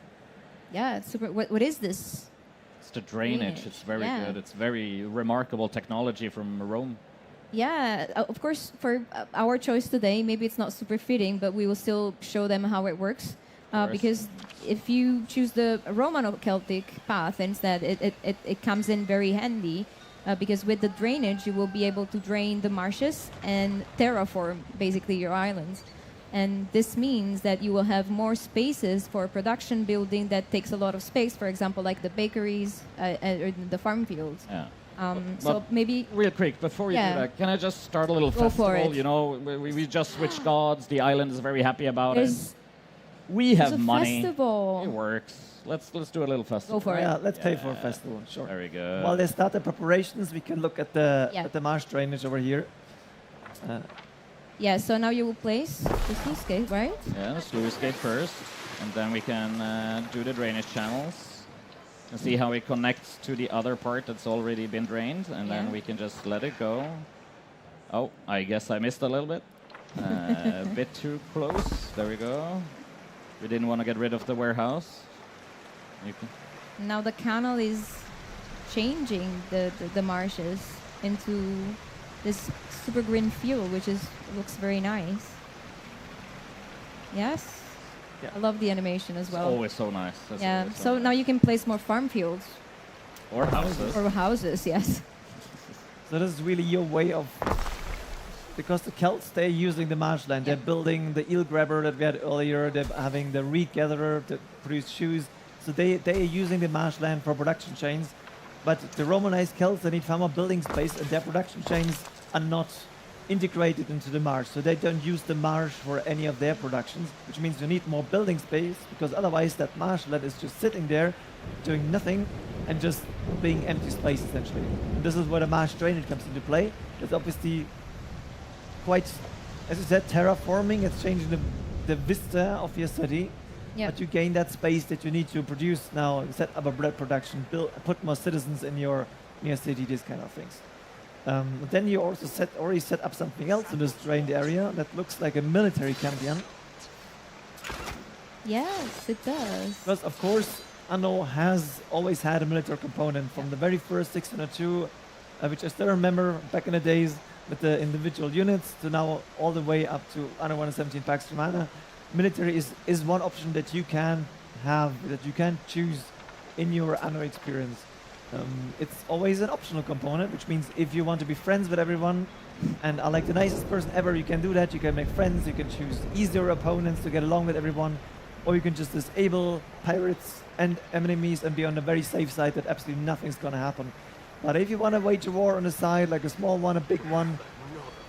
Yeah, it's super. What is this? It's the drainage. It's very good. It's very remarkable technology from Rome. Yeah, of course, for our choice today, maybe it's not super fitting, but we will still show them how it works. Because if you choose the Romano-Celtic path instead, it comes in very handy. Because with the drainage, you will be able to drain the marshes and terraform basically your islands. And this means that you will have more spaces for production building that takes a lot of space, for example, like the bakeries or the farm fields. Yeah. So maybe... Real quick, before you do that, can I just start a little festival? For it. You know, we just switched gods. The island is very happy about it. We have money. Festival. It works. Let's do a little festival. Go for it. Yeah, let's pay for a festival, sure. Very good. While they start the preparations, we can look at the marsh drainage over here. Yeah, so now you will place the sluice gate, right? Yeah, the sluice gate first, and then we can do the drainage channels and see how it connects to the other part that's already been drained, and then we can just let it go. Oh, I guess I missed a little bit. A bit too close. There we go. We didn't want to get rid of the warehouse. Now the canal is changing the marshes into this super green field, which looks very nice. Yes? Yeah. I love the animation as well. It's always so nice. That's so now you can place more farm fields. Or houses. Or houses, yes. So this is really your way of... Because the Celts, they're using the marshland. They're building the eel grabber that we had earlier. They're having the reed gatherer that produce shoes. So they're using the marshland for production chains. But the Romanized Celts, they need far more building space, and their production chains are not integrated into the marsh. So they don't use the marsh for any of their productions, which means you need more building space, because otherwise that marshland is just sitting there doing nothing and just being empty space, essentially. And this is where the marsh drainage comes into play. It's obviously quite, as you said, terraforming. It's changing the vista of your city. Yep. But you gain that space that you need to produce now, set up a bread production, put more citizens in your city, these kind of things. Then you also already set up something else in this drained area that looks like a military campion. Yes, it does. Because, of course, Anno has always had a military component from the very first 602, which I still remember back in the days with the individual units, to now all the way up to Anno 117 Pax Romana. Military is one option that you can have, that you can choose in your Anno experience. It's always an optional component, which means if you want to be friends with everyone and are like the nicest person ever, you can do that. You can make friends, you can choose easier opponents to get along with everyone, or you can just disable pirates and enemies and be on the very safe side that absolutely nothing's going to happen. But if you want to wage a war on the side, like a small one, a big one,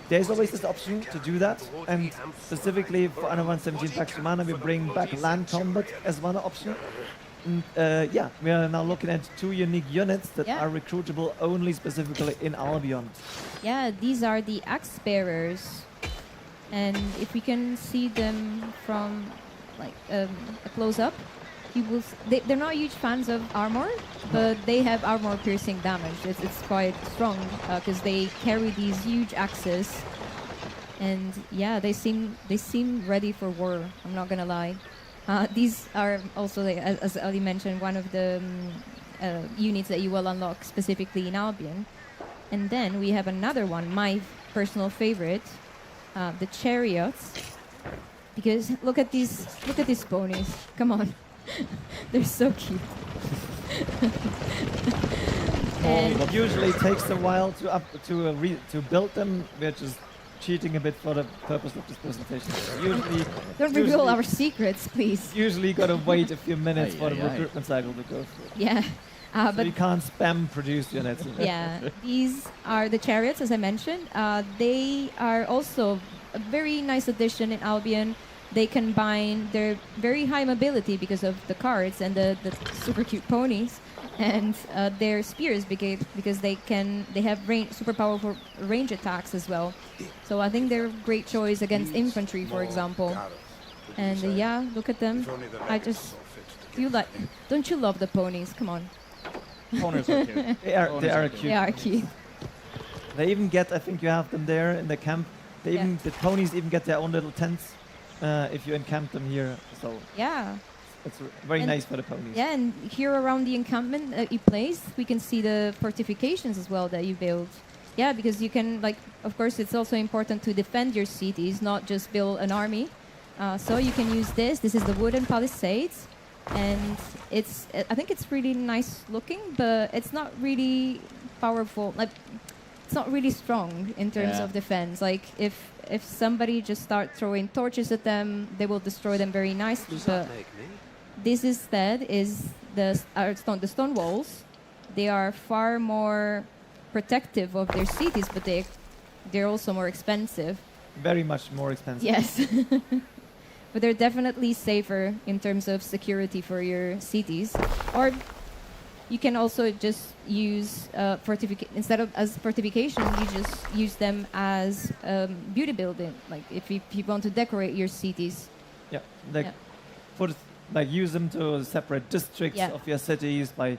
there's always this option to do that. And specifically for Anno 117 Pax Romana, we bring back land combat as one option. Yeah, we are now looking at 2 unique units that are recruitable only specifically in Albion. Yeah, these are the axe bearers, and if we can see them from like a close up, you will. They're not huge fans of armor, but they have armor piercing damage. It's quite strong because they carry these huge axes, and yeah, they seem ready for war. I'm not gonna lie. These are also, as Ali mentioned, one of the units that you will unlock specifically in Albion. And then we have another one, my personal favorite, the chariots. Because look at these ponies. Come on, they're so cute. And it usually takes a while to build them. We're just cheating a bit for the purpose of this presentation. Don't reveal our secrets, please. Usually got to wait a few minutes for the recruitment cycle to go through. Yeah. So but you can't spam produce units. yeah, these are the chariots, as I mentioned. They are also a very nice addition in Albion. They combine their very high mobility because of the cards and the super cute ponies, and their spears because they have super powerful range attacks as well. So I think they're a great choice against infantry, for example. And yeah, look at them. Don't you love the ponies? Come on. Ponies are cute. They are cute. They are cute. They even get, I think you have them there in the camp. The ponies even get their own little tents if you encamp them here. So yeah. It's very nice for the ponies. Yeah, and here around the encampment that you place, we can see the fortifications as well that you build. Yeah, because you can, of course, it's also important to defend your cities, not just build an army. So you can use this. This is the wooden palisades, and I think it's really nice looking, but it's not really powerful. It's not really strong in terms of defense. If somebody just start throwing torches at them, they will destroy them very nicely. But this instead is the stone walls. They are far more protective of their cities, but they're also more expensive. Very much more expensive. Yes. But they're definitely safer in terms of security for your cities. Or you can also just use instead of as fortification, you just use them as beauty building. Like if you want to decorate your cities. Yeah, use them to separate districts of your cities by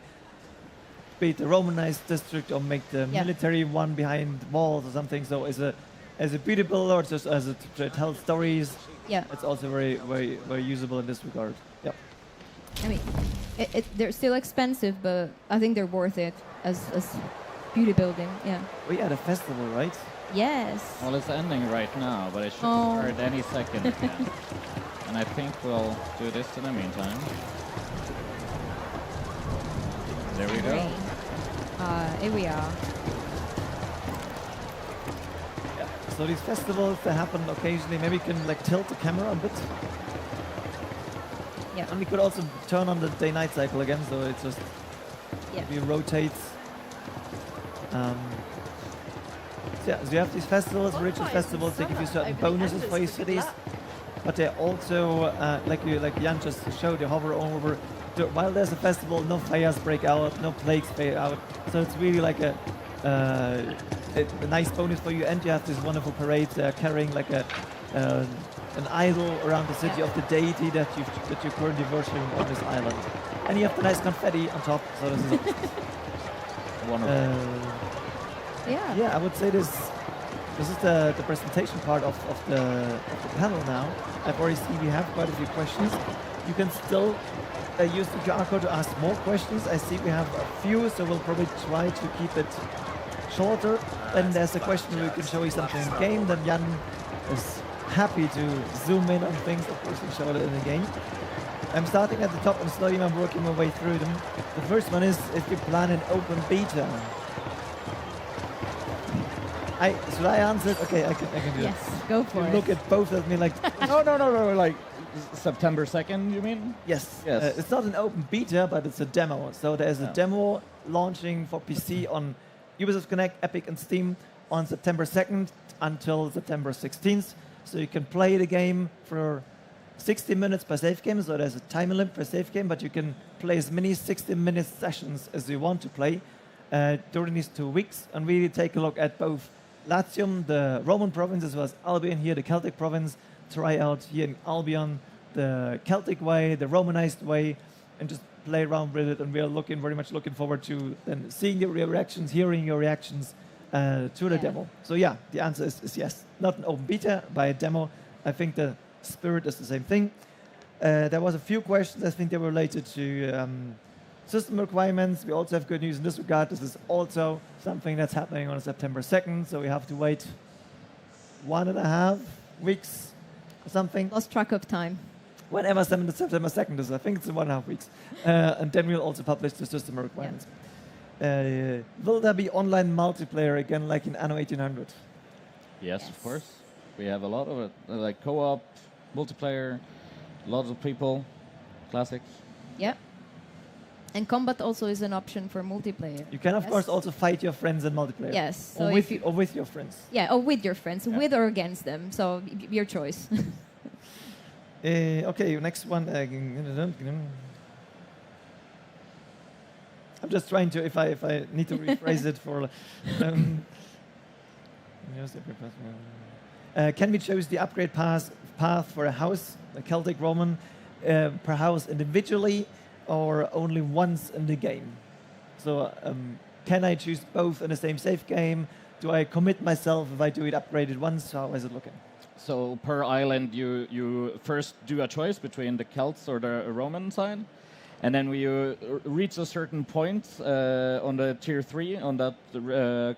be it the Romanized district or make the military one behind walls or something. So as a beauty builder or just to tell stories, it's also very, very, very usable in this regard. Yeah. I mean, they're still expensive, but I think they're worth it as beauty building. Yeah. We had a festival, right? Yes. Well, it's ending right now, but it should start any second again. And I think we'll do this in the meantime. There we go. Here we are. Yeah. So these festivals that happen occasionally, maybe you can tilt the camera a bit. Yeah. And we could also turn on the day-night cycle again, so it just rotates. So you have these festivals, religious festivals. They give you certain bonuses for your cities, but they also, like Jan just showed, you hover over. While there's a festival, no fires break out, no plagues break out. So it's really like a nice bonus for you. And you have this wonderful parade carrying an idol around the city of the deity that you're currently worshiping on this island. And you have the nice confetti on top. So this is wonderful. Yeah, I would say this is the presentation part of the panel now. I've already seen we have quite a few questions. You can still use the QR code to ask more questions. I see we have a few, so we'll probably try to keep it shorter. Then there's a question where we can show you something in game. Then Jan is happy to zoom in on things, of course, and show it in the game. I'm starting at the top and slowly I'm working my way through them. The first one is if you plan an open beta. Should I answer it? Okay, I can do it. Yes, go for it. Look at both of me like... No, like September 2nd, you mean? Yes. Yes. It's not an open beta, but it's a demo. So there's a demo launching for PC on Ubisoft Connect, Epic, and Steam on September 2nd until September 16th. So you can play the game for 60 minutes per save game, so there's a time limit per save game, but you can play as many 60-minute sessions as you want to play during these 2 weeks, and really take a look at both Latium, the Roman province, as well as Albion here, the Celtic province, try out here in Albion the Celtic way, the Romanized way, and just play around with it. And we are very much looking forward to then seeing your reactions, hearing your reactions to the demo. So yeah, the answer is yes. Not an open beta, by a demo. I think the spirit is the same thing. There was a few questions, I think they were related to system requirements. We also have good news in this regard. This is also something that's happening on September 2nd, so we have to wait 1.5 weeks or something. Lost track of time. Whenever September 2nd is, I think it's in 1.5 weeks. And then we'll also publish the system requirements. Will there be online multiplayer again like in Anno 1800? Yes, of course. We have a lot of it, like co-op, multiplayer, lots of people, classics. Yeah. And combat also is an option for multiplayer. You can, of course, also fight your friends in multiplayer. Yes. So or with your friends. Yeah, or with your friends, with or against them. So your choice. Okay, next one. I'm just trying to, if I need to rephrase it for... can we choose the upgrade path for a house, a Celtic Roman, per house individually, or only once in the game? So can I choose both in the same save game? Do I commit myself if I do it upgraded once? How is it looking? So per island, you first do a choice between the Celts or the Roman side, and then when you reach a certain point on the tier 3, on that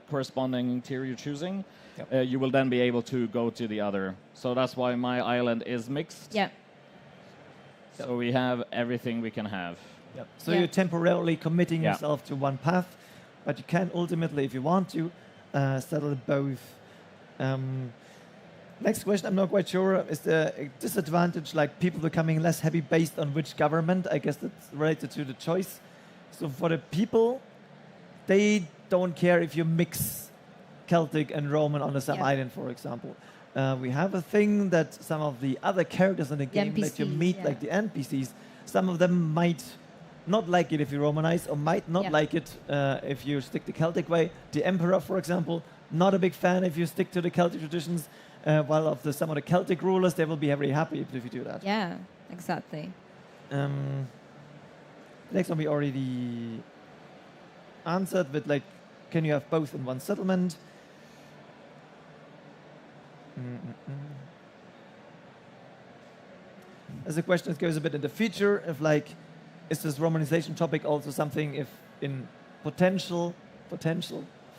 corresponding tier you're choosing, you will then be able to go to the other. So that's why my island is mixed. Yeah. So we have everything we can have. Yep. So you're temporarily committing yourself to one path, but you can ultimately, if you want to, settle both. Next question, I'm not quite sure. Is there a disadvantage, like people becoming less heavy based on which government? I guess that's related to the choice. So for the people, they don't care if you mix Celtic and Roman on the same island, for example. We have a thing that some of the other characters in the game that you meet, like the NPCs, some of them might not like it if you Romanize, or might not like it if you stick the Celtic way. The Emperor, for example, not a big fan if you stick to the Celtic traditions. While of some of the Celtic rulers, they will be very happy if you do that. Yeah, exactly. Next one we already answered with, like, can you have both in one settlement? There's a question that goes a bit in the future of, like, is this Romanization topic also something if in potential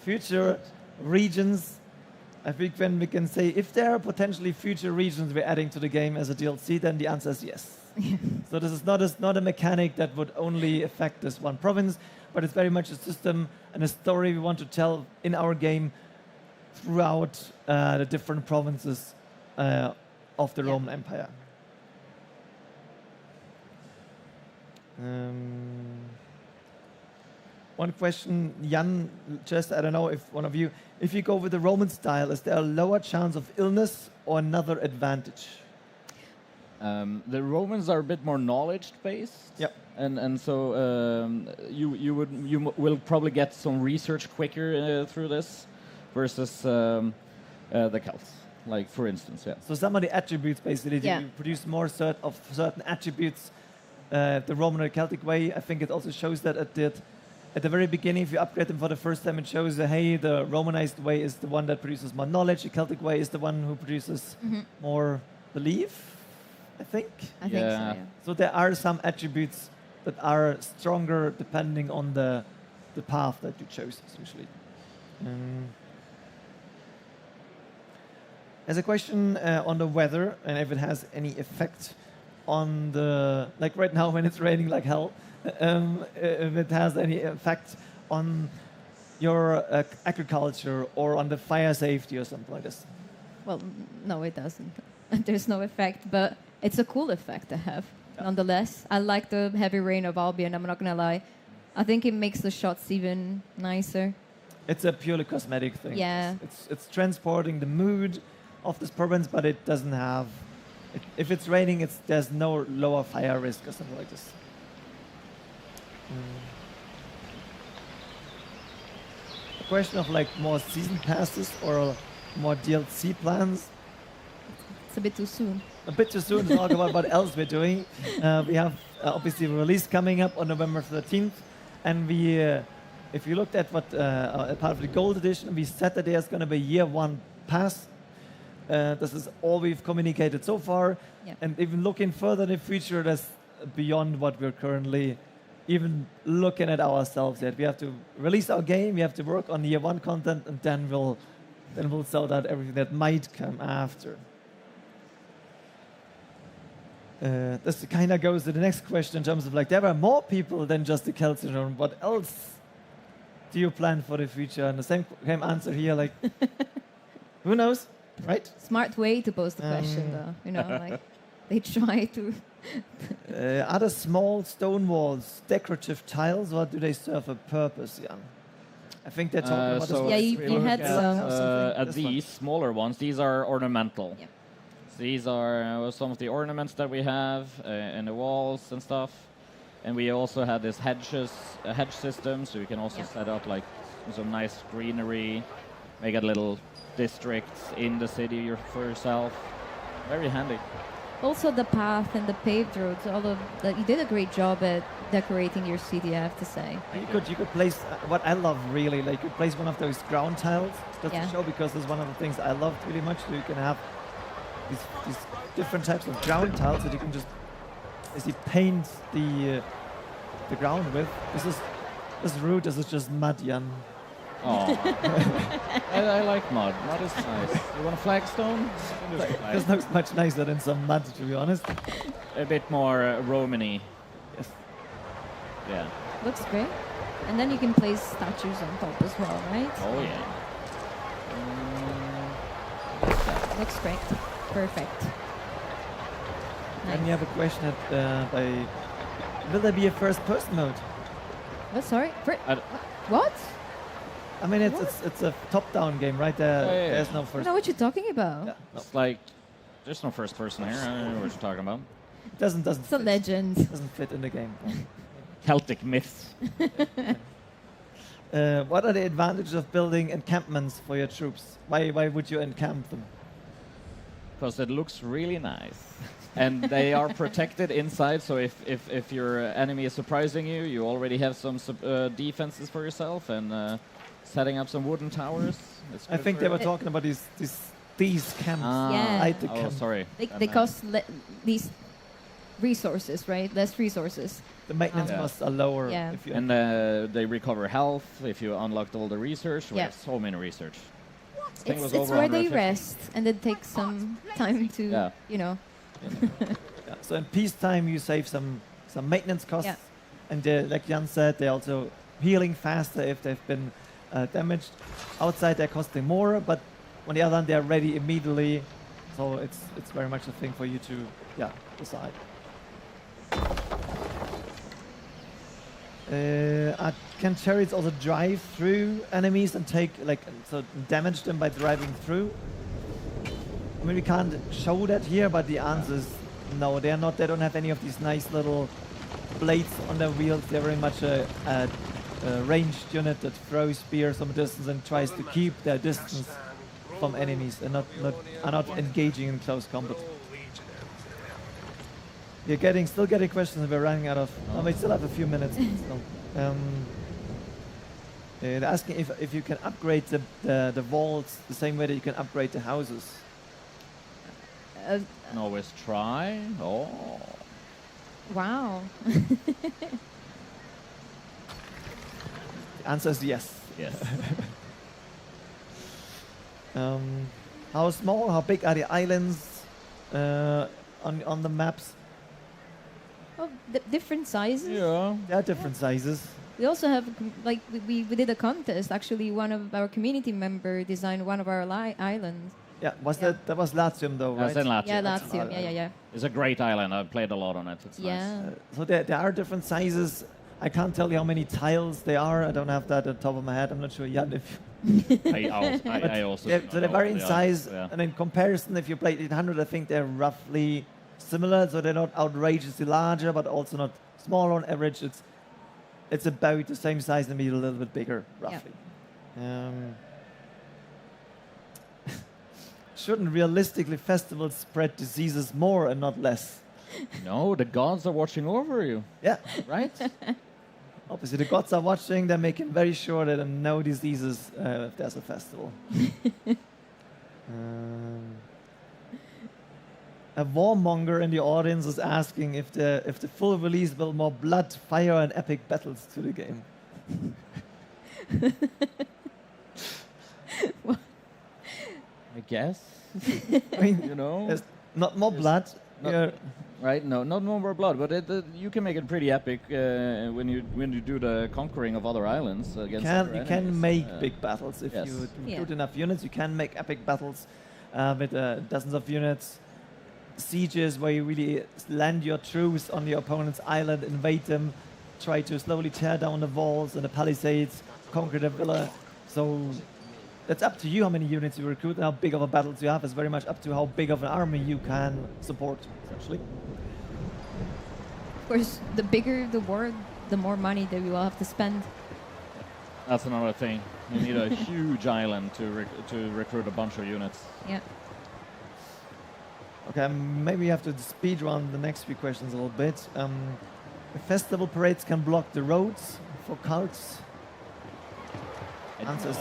future regions, I think when we can say if there are potentially future regions we're adding to the game as a DLC, then the answer is yes. So this is not a mechanic that would only affect this one province, but it's very much a system and a story we want to tell in our game throughout the different provinces of the Roman Empire. One question, Jan, just, I don't know if one of you, if you go with the Roman style, is there a lower chance of illness or another advantage? The Romans are a bit more knowledge-based. Yep. And so you will probably get some research quicker through this versus the Celts, like, for instance, So some of the attributes, basically, you produce more of certain attributes the Roman or Celtic way. I think it also shows that at the very beginning, if you upgrade them for the first time, it shows that, hey, the Romanized way is the one that produces more knowledge. The Celtic way is the one who produces more belief, I think. I think so, yeah. So there are some attributes that are stronger depending on the path that you chose, essentially. There's a question on the weather, and if it has any effect on the, like right now when it's raining like hell, if it has any effect on your agriculture or on the fire safety or something like this. Well, no, it doesn't. There's no effect, but it's a cool effect to have. Nonetheless, I like the heavy rain of Albion, I'm not going to lie. I think it makes the shots even nicer. It's a purely cosmetic thing. Yeah. It's transporting the mood of this province, but it doesn't have if it's raining, there's no lower fire risk or something like this. A question of like more season passes or more DLC plans. It's a bit too soon. A bit too soon to talk about what else we're doing. We have obviously a release coming up on November 13th, and we, if you looked at what part of the Gold Edition, we said that there's going to be a year one pass. This is all we've communicated so far, and even looking further in the future, that's beyond what we're currently even looking at ourselves yet. We have to release our game, we have to work on year one content, and then we'll sort out everything that might come after. This kind of goes to the next question in terms of like, there are more people than just the Calcium. What else do you plan for the future? And the same answer here, like, who knows, right? Smart way to pose the question, though. You know, like they try to. Are the small stone walls decorative tiles, or do they serve a purpose, Jan? I think they're talking about so yeah, you had some. At these smaller ones, these are ornamental. Yeah. These are some of the ornaments that we have in the walls and stuff. And we also have this hedge system, so you can also set up like some nice greenery, make a little districts in the city for yourself. Very handy. Also the path and the paved roads, all of that. You did a great job at decorating your city, I have to say. You could place what I love really, like you could place one of those ground tiles just to show, because it's one of the things I loved really much. So you can have these different types of ground tiles that you can just basically paint the ground with. This route, this is just mud, Jan. Oh, I like mud. Mud is nice. You want a flagstone? This looks much nicer than some mud, to be honest. A bit more Romany. Yes. Yeah. Looks great. And then you can place statues on top as well, right? Oh yeah. Looks great. Perfect. And we have a question will there be a first-person mode? What? Sorry? What? I mean, it's a top-down game, right? There's no first. I know what you're talking about. Yeah, It's like there's no first person here. I don't know what you're talking about. Doesn't. It's a legend. Doesn't fit in the game. Celtic myths. What are the advantages of building encampments for your troops? Why would you encamp them? Because it looks really nice. And they are protected inside, so if your enemy is surprising you, you already have some defenses for yourself, and setting up some wooden towers. I think they were talking about these camps. Yeah. Oh, sorry. They cost these resources, right? Less resources. The maintenance costs are lower. Yeah. If you and they recover health if you unlocked all the research. We have so many research. It's where they rest, and it takes some time to, you know. So in peacetime, you save some maintenance costs, and like Jan said, they're also healing faster if they've been damaged. Outside, they're costing more, but on the other hand, they're ready immediately. So it's very much a thing for you to decide. Can chariots also drive through enemies and damage them by driving through? I mean, we can't show that here, but the answer is no. They're not. They don't have any of these nice little blades on their wheels. They're very much a ranged unit that throws spears from a distance and tries to keep their distance from enemies and are not engaging in close combat. We're still getting questions, and we're running out of. We still have a few minutes. They're asking if you can upgrade the walls the same way that you can upgrade the houses. Can always try. Oh. Wow. The answer is yes. Yes. How small, how big are the islands on the maps? Oh, different sizes. Yeah. They are different sizes. We also have, like, we did a contest. Actually, one of our community members designed one of our islands. Yeah, that was Latium though, right? That's in Latium. Yeah, Latium. Yeah. It's a great island. I've played a lot on it. It's nice. So there are different sizes. I can't tell you how many tiles there are. I don't have that at the top of my head. I'm not sure yet if I also. Yeah, do not so they know, vary to in be size, honest, yeah. and in comparison, if you play 800, I think they're roughly similar. So they're not outrageously larger, but also not smaller on average. It's about the same size, maybe a little bit bigger, roughly. Shouldn't realistically festivals spread diseases more and not less? No, the gods are watching over you. Yeah. Right? Obviously, the gods are watching. They're making very sure that there are no diseases if there's a festival. A warmonger in the audience is asking if the full release will more blood, fire, and epic battles to the game. I guess. I mean, you know, there's not more blood. Right? No, not more blood, but you can make it pretty epic when you do the conquering of other islands against other You enemies. can make big battles if yes. you recruit enough units. You can make epic battles with dozens of units. Sieges where you really land your troops on the opponent's island, invade them, try to slowly tear down the walls and the palisades, conquer the villa. So that's up to you how many units you recruit and how big of a battles you have. It's very much up to how big of an army you can support, essentially. Of course, the bigger the war, the more money that you will have to spend. That's another thing. You need a huge island to recruit a bunch of units. Yeah. Okay, maybe you have to speed run the next few questions a little bit. Festival parades can block the roads for cults. Answers.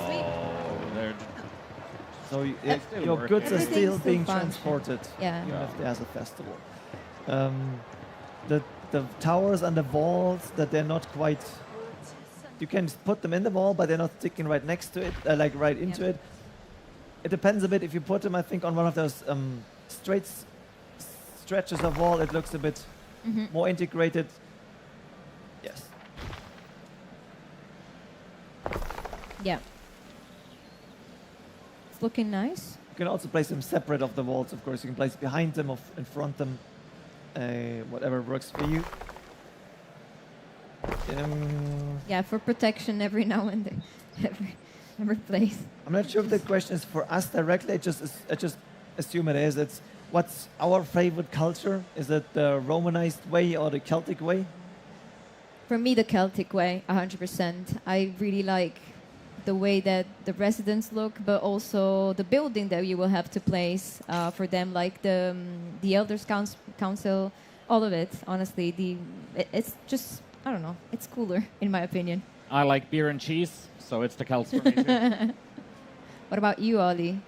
So your goods are still being transported, even if there's a festival. The towers and the walls that they're not quite. You can put them in the wall, but they're not sticking right next to it, like right into it. It depends a bit. If you put them, I think, on one of those straight stretches of wall, it looks a bit more integrated. Yes. Yeah. It's looking nice. You can also place them separate of the walls, of course. You can place behind them or in front of them, whatever works for you. Yeah, for protection every now and then, every place. I'm not sure if that question is for us directly. I just assume it is. It's what's our favorite culture? Is it the Romanized way or the Celtic way? For me, the Celtic way, 100%. I really like the way that the residents look, but also the building that you will have to place for them, like the Elders Council, all of it. Honestly, it's just, I don't know, it's cooler in my opinion. I like beer and cheese, so it's the Celts for me too. What about you, Ollie?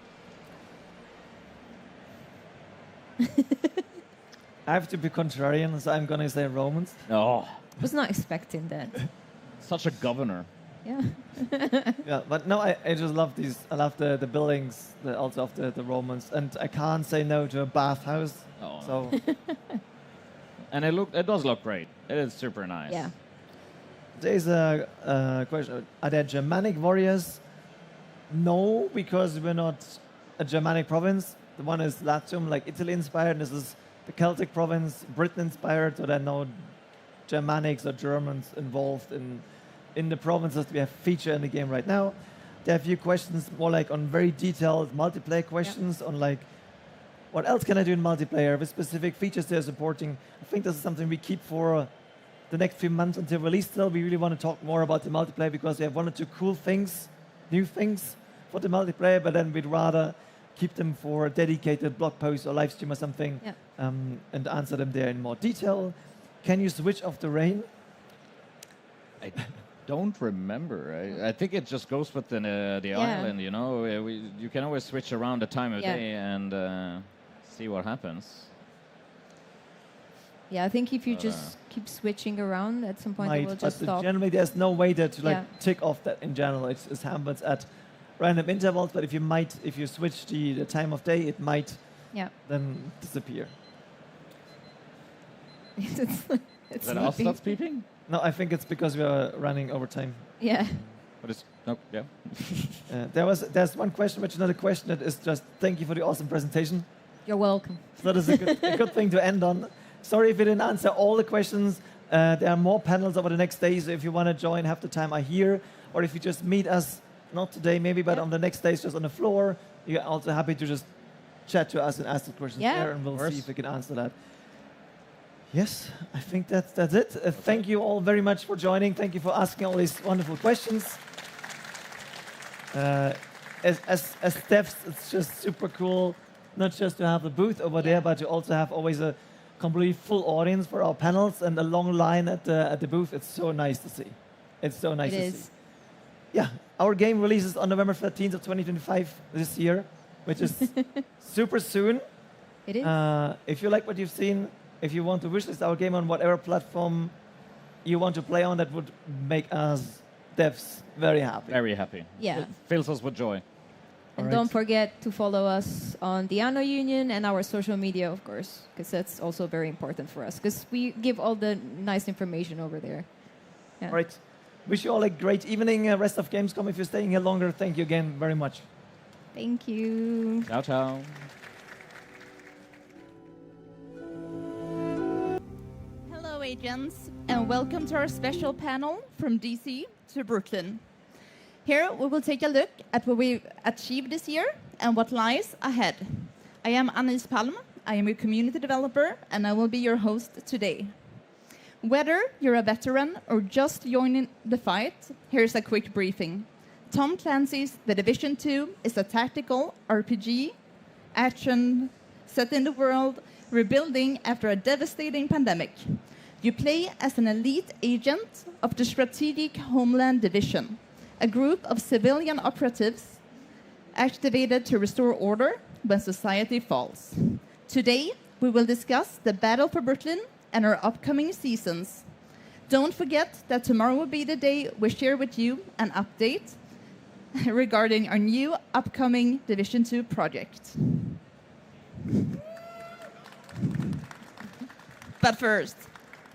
I have to be contrarian, so I'm going to say Romans. Oh. Was not expecting that. Such a governor. Yeah. Yeah, but no, I just love these. I love the buildings, also of the Romans, and I can't say no to a bathhouse. Oh. So. And it does look great. It is super nice. Yeah. There's a question. Are there Germanic warriors? No, because we're not a Germanic province. The one is Latium, like Italy inspired. This is the Celtic province, Britain inspired. So there are no Germanics or Germans involved in the provinces we have featured in the game right now. There are a few questions more like on very detailed multiplayer questions on like what else can I do in multiplayer with specific features they're supporting. I think this is something we keep for the next few months until release still. We really want to talk more about the multiplayer because we have one or two cool things, new things for the multiplayer, but then we'd rather keep them for a dedicated blog post or live stream or something and answer them there in more detail. Can you switch off the rain? I don't remember. I think it just goes within the island, you know. You can always switch around the time of day and see what happens. Yeah, I think if you just keep switching around, at some point it will just stop. Generally, there's no way to tick off that in general. It happens at random intervals, but if you switch the time of day, it might then disappear. It's that us that's beeping? No, I think it's because we are running over time. Yeah. But it's yeah. There's one question, which is not a question. That is just thank you for the awesome presentation. You're welcome. So that is a good thing to end on. Sorry if we didn't answer all the questions. There are more panels over the next days. So if you want to join, have the time are here, or if you just meet us not today maybe, but on the next days, just on the floor. You're also happy to just chat to us and ask the questions there, and we'll see if we can answer that. Yes, I think that's it. Thank you all very much for joining. Thank you for asking all these wonderful questions. As devs, it's just super cool, not just to have the booth over there, but to also have always a completely full audience for our panels and a long line at the booth. It's so nice to see. It's so nice to see. Yeah, our game releases on November 13th of 2025 this year, which is super soon. It is. If you like what you've seen, if you want to wishlist our game on whatever platform you want to play on, that would make us devs very happy. Very happy. Yeah. It fills us with joy. And don't forget to follow us on the Anno Union and our social media, of course, because that's also very important for us, because we give all the nice information over there. Yeah. All right. Wish you all a great evening, rest of Gamescom. If you're staying here longer, thank you again very much. Thank you. Ciao, ciao. Hello, agents, and welcome to our special panel from DC to Brooklyn. Here, we will take a look at what we've achieved this year and what lies ahead. I am Anis Palm. I am a community developer, and I will be your host today. Whether you're a veteran or just joining the fight, here's a quick briefing. Tom Clancy's The Division 2 is a tactical RPG action set in the world rebuilding after a devastating pandemic. You play as an elite agent of the Strategic Homeland Division, a group of civilian operatives activated to restore order when society falls. Today, we will discuss the Battle for Brooklyn and our upcoming seasons. Don't forget that tomorrow will be the day we share with you an update regarding our new upcoming Division 2 project. But first,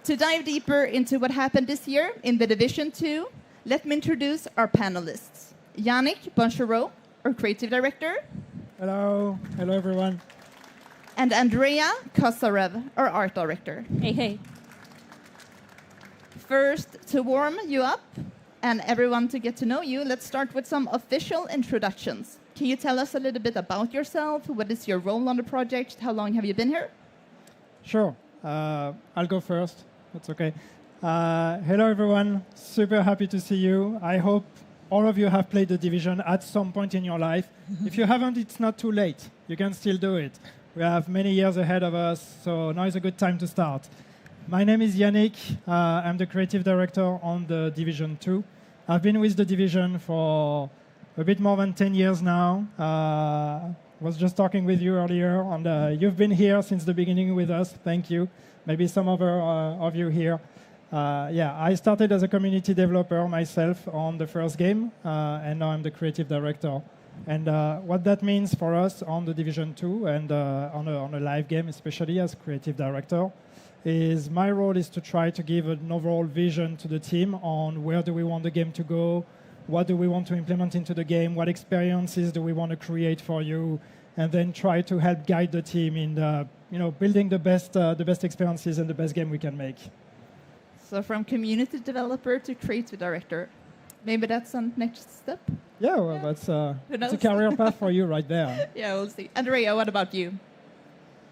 to dive deeper into what happened this year in the Division 2, let me introduce our panelists. Yannick Bonchereau, our creative director. Hello. Hello, everyone. And Andrea Kosarev, our art director. Hey, hey. First, to warm you up and everyone to get to know you, let's start with some official introductions. Can you tell us a little bit about yourself? What is your role on the project? How long have you been here? Sure. I'll go first. That's okay. Hello, everyone. Super happy to see you. I hope all of you have played The Division at some point in your life. If you haven't, it's not too late. You can still do it. We have many years ahead of us, so now is a good time to start. My name is Yannick. I'm the creative director on The Division 2. I've been with The Division for a bit more than 10 years now. Was just talking with you earlier, and you've been here since the beginning with us. Thank you. Maybe some of you here. I started as a community developer myself on the first game, and now I'm the creative director. And what that means for us on The Division 2 and on a live game, especially as creative director, is my role is to try to give an overall vision to the team on where do we want the game to go, what do we want to implement into the game, what experiences do we want to create for you, and then try to help guide the team in building the best experiences and the best game we can make. So from community developer to creative director, maybe that's the next step? Yeah, well, that's a career path for you right there. Yeah, we'll see. Andrea, what about you?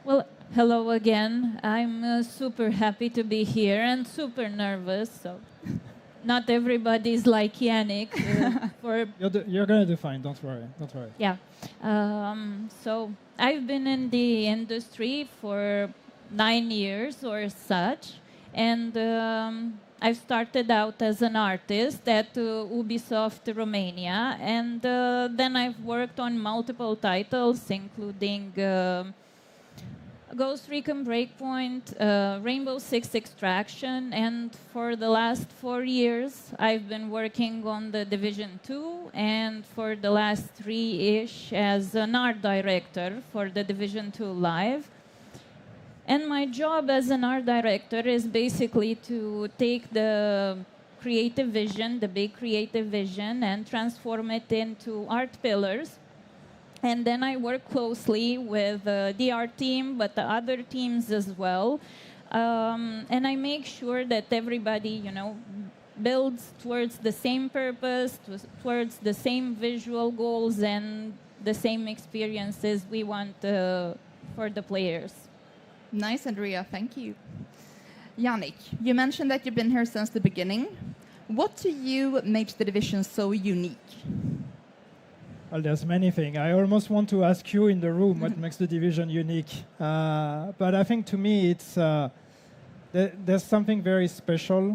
Well, hello again. I'm super happy to be here and super nervous. So, not everybody's like Yannick. You're gonna do fine. Don't worry. Don't worry. Yeah. So I've been in the industry for 9 years or such, and I started out as an artist at Ubisoft Romania, and then I've worked on multiple titles, including Ghost Recon Breakpoint, Rainbow Six Extraction, and for the last 4 years, I've been working on The Division 2, and for the last 3-ish as an art director for The Division 2 Live. And my job as an art director is basically to take the creative vision, the big creative vision, and transform it into art pillars. And then I work closely with the art team, but the other teams as well. And I make sure that everybody, builds towards the same purpose, towards the same visual goals and the same experiences we want for the players. Nice, Andrea. Thank you. Yannick, you mentioned that you've been here since the beginning. What to you makes the Division so unique? Well, there's many things. I almost want to ask you in the room what makes the Division unique. But I think to me, it's there's something very special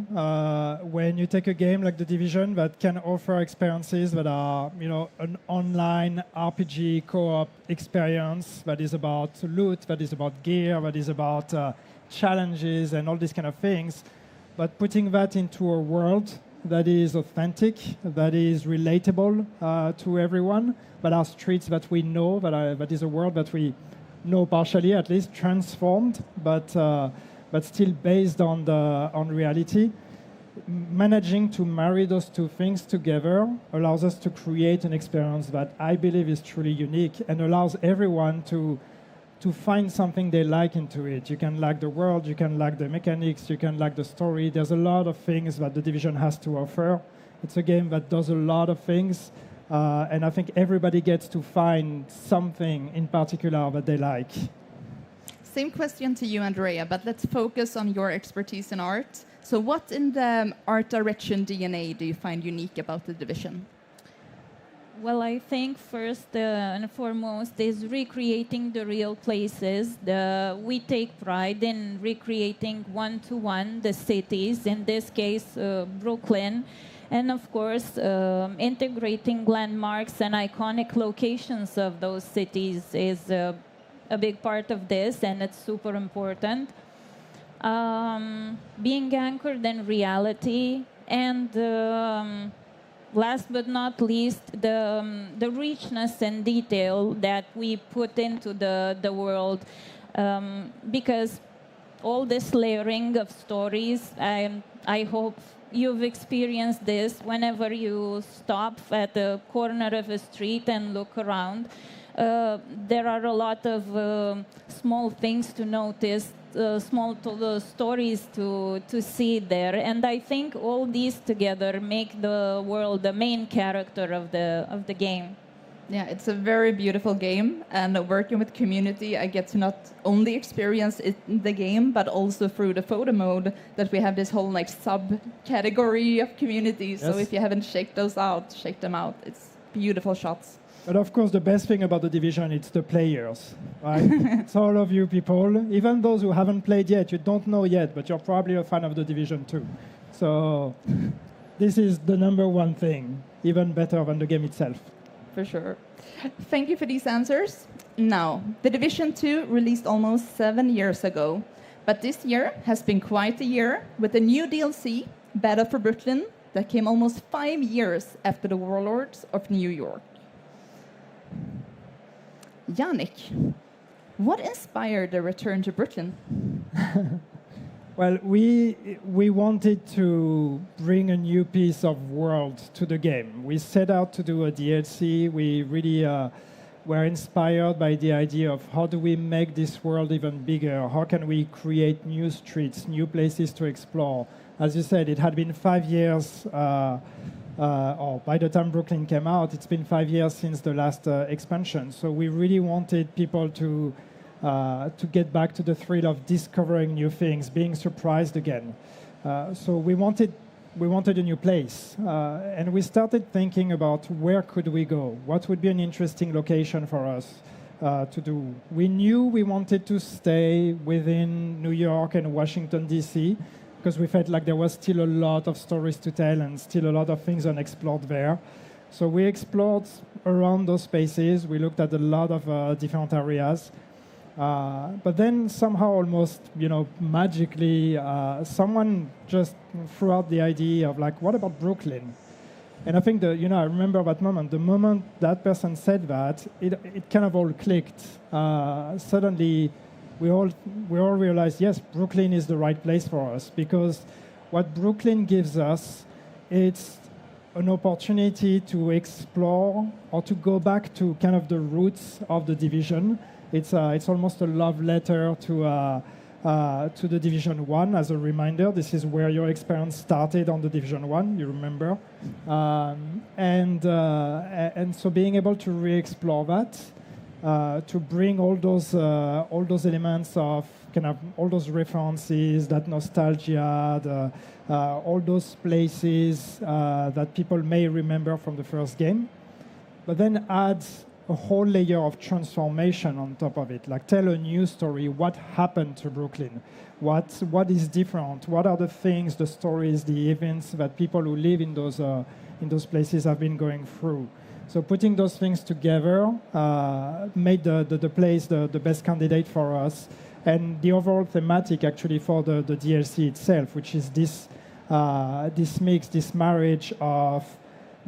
when you take a game like the Division that can offer experiences that are, an online RPG co-op experience that is about loot, that is about gear, that is about challenges and all these kind of things. But putting that into a world that is authentic, that is relatable to everyone, that are streets that we know, that is a world that we know partially, at least transformed, but still based on reality. Managing to marry those two things together allows us to create an experience that I believe is truly unique and allows everyone to find something they like into it. You can like the world, you can like the mechanics, you can like the story. There's a lot of things that the Division has to offer. It's a game that does a lot of things, and I think everybody gets to find something in particular that they like. Same question to you, Andrea, but let's focus on your expertise in art. So what in the art direction DNA do you find unique about the Division? Well, I think first and foremost is recreating the real places. We take pride in recreating one-to-one the cities, in this case, Brooklyn. And of course, integrating landmarks and iconic locations of those cities is a big part of this, and it's super important. Being anchored in reality, and last but not least, the richness and detail that we put into the world, because all this layering of stories, I hope you've experienced this whenever you stop at the corner of a street and look around. There are a lot of small things to notice, small stories to see there, and I think all these together make the world the main character of the game. Yeah, it's a very beautiful game, and working with community, I get to not only experience it in the game, but also through the photo mode that we have this whole subcategory of communities. Yes. So if you haven't checked those out, check them out. It's beautiful shots. But of course, the best thing about the Division, it's the players, right? It's all of you people, even those who haven't played yet, you don't know yet, but you're probably a fan of the Division too. So this is the number one thing, even better than the game itself. For sure. Thank you for these answers. Now, the Division 2 released almost 7 years ago, but this year has been quite a year with a new DLC, Battle for Brooklyn, that came almost 5 years after the Warlords of New York. Yannick, what inspired the return to Brooklyn? Well, we wanted to bring a new piece of world to the game. We set out to do a DLC. We really were inspired by the idea of how do we make this world even bigger? How can we create new streets, new places to explore? As you said, it had been 5 years, or by the time Brooklyn came out, it's been 5 years since the last expansion. So we really wanted people to get back to the thrill of discovering new things, being surprised again. So we wanted a new place, and we started thinking about where could we go? What would be an interesting location for us to do? We knew we wanted to stay within New York and Washington, D.C., because we felt like there was still a lot of stories to tell and still a lot of things unexplored there. So we explored around those spaces. We looked at a lot of different areas. But then somehow almost, magically, someone just threw out the idea of what about Brooklyn? And I think I remember that moment. The moment that person said that, it kind of all clicked. Suddenly, we all realized, yes, Brooklyn is the right place for us, because what Brooklyn gives us, it's an opportunity to explore or to go back to kind of the roots of the Division. It's almost a love letter to to the Division 1. As a reminder, this is where your experience started on the Division 1, you remember. And so being able to re-explore that, to bring all those elements of kind of all those references, that nostalgia, all those places that people may remember from the first game, but then add a whole layer of transformation on top of it. Like tell a new story. What happened to Brooklyn? What is different? What are the things, the stories, the events that people who live in those places have been going through? So putting those things together made the place the best candidate for us, and the overall thematic actually for the DLC itself, which is this mix, this marriage of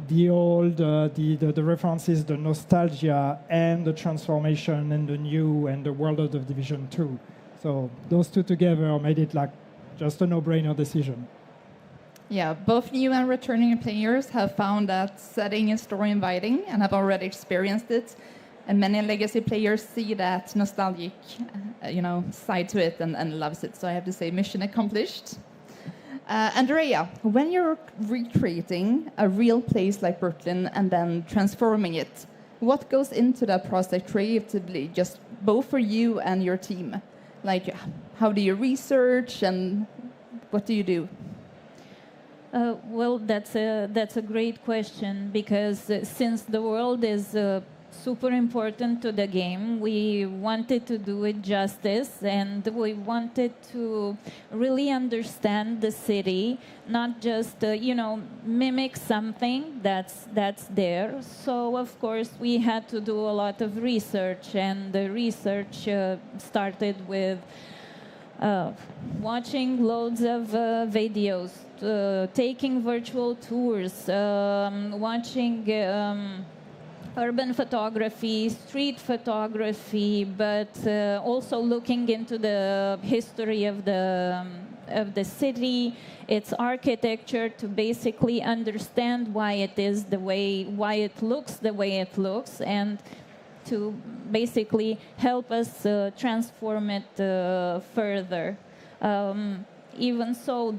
the old, the references, the nostalgia, and the transformation, and the new, and the world of the Division 2. So those two together made it like just a no-brainer decision. Yeah, both new and returning players have found that setting is story inviting and have already experienced it. And many legacy players see that nostalgic, side to it and loves it. So I have to say, mission accomplished. Andrea, when you're recreating a real place like Brooklyn and then transforming it, what goes into that process creatively, just both for you and your team? Like, how do you research and what do you do? Well, that's a great question, because since the world is super important to the game, we wanted to do it justice, and we wanted to really understand the city, not just mimic something that's there. So of course we had to do a lot of research, and the research started with watching loads of videos, taking virtual tours, watching urban photography, street photography, but also looking into the history of the city, its architecture, to basically understand why it looks the way it looks, and to basically help us transform it further. Even so,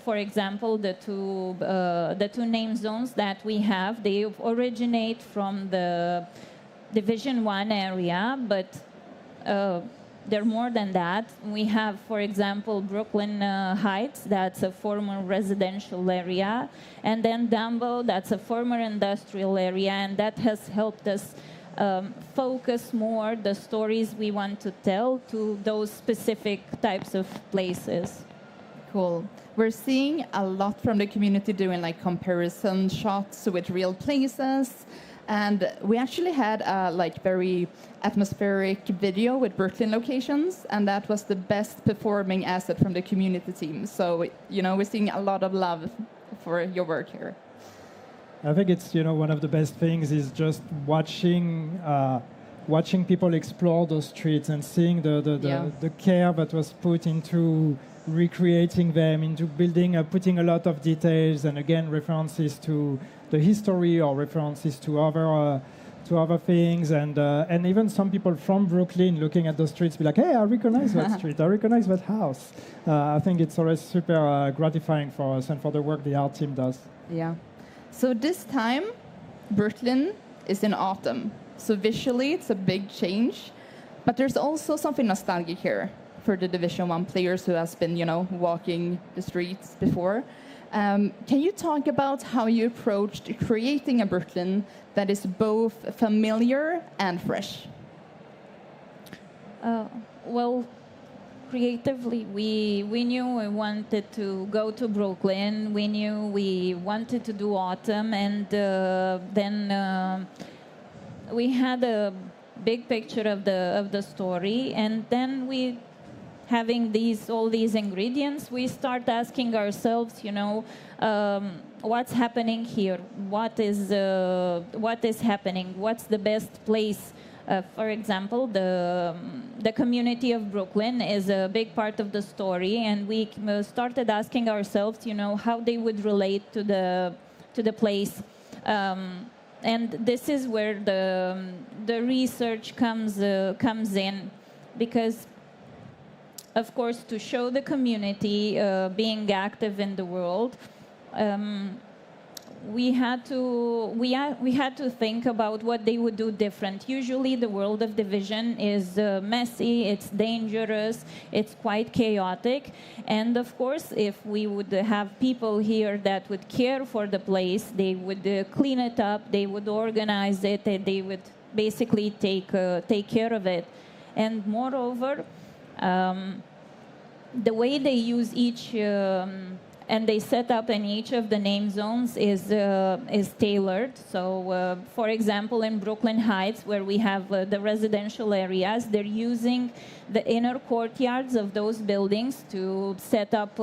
for example, the two name zones that we have, they originate from the Division 1 area, but they're more than that. We have, for example, Brooklyn Heights, that's a former residential area, and then Dumbo, that's a former industrial area, and that has helped us focus more the stories we want to tell to those specific types of places. Cool. We're seeing a lot from the community doing like comparison shots with real places, and we actually had a very atmospheric video with Brooklyn locations, and that was the best performing asset from the community team. So we're seeing a lot of love for your work here. I think it's one of the best things is just watching people explore those streets and seeing the care that was put into recreating them, into building, putting a lot of details, and again references to the history or references to other things, and even some people from Brooklyn looking at the streets be like, hey, I recognize that street, I recognize that house. I think it's always super gratifying for us and for the work the art team does. Yeah. So this time, Brooklyn is in autumn. So visually, it's a big change. But there's also something nostalgic here for the Division 1 players who has been, walking the streets before. Can you talk about how you approached creating a Brooklyn that is both familiar and fresh? Well, creatively, we knew we wanted to go to Brooklyn. We knew we wanted to do autumn, and then we had a big picture of the story. And then having all these ingredients, we start asking ourselves, what's happening here? What is happening? What's the best place? For example, the community of Brooklyn is a big part of the story, and we started asking ourselves, how they would relate to the place, and this is where the research comes in, because of course, to show the community being active in the world, we had to think about what they would do different. Usually the world of Division is messy, it's dangerous, it's quite chaotic. And of course, if we would have people here that would care for the place, they would clean it up, they would organize it, and they would basically take care of it. And moreover, the way they use each and they set up in each of the name zones is tailored. So, for example, in Brooklyn Heights, where we have the residential areas, they're using the inner courtyards of those buildings to set up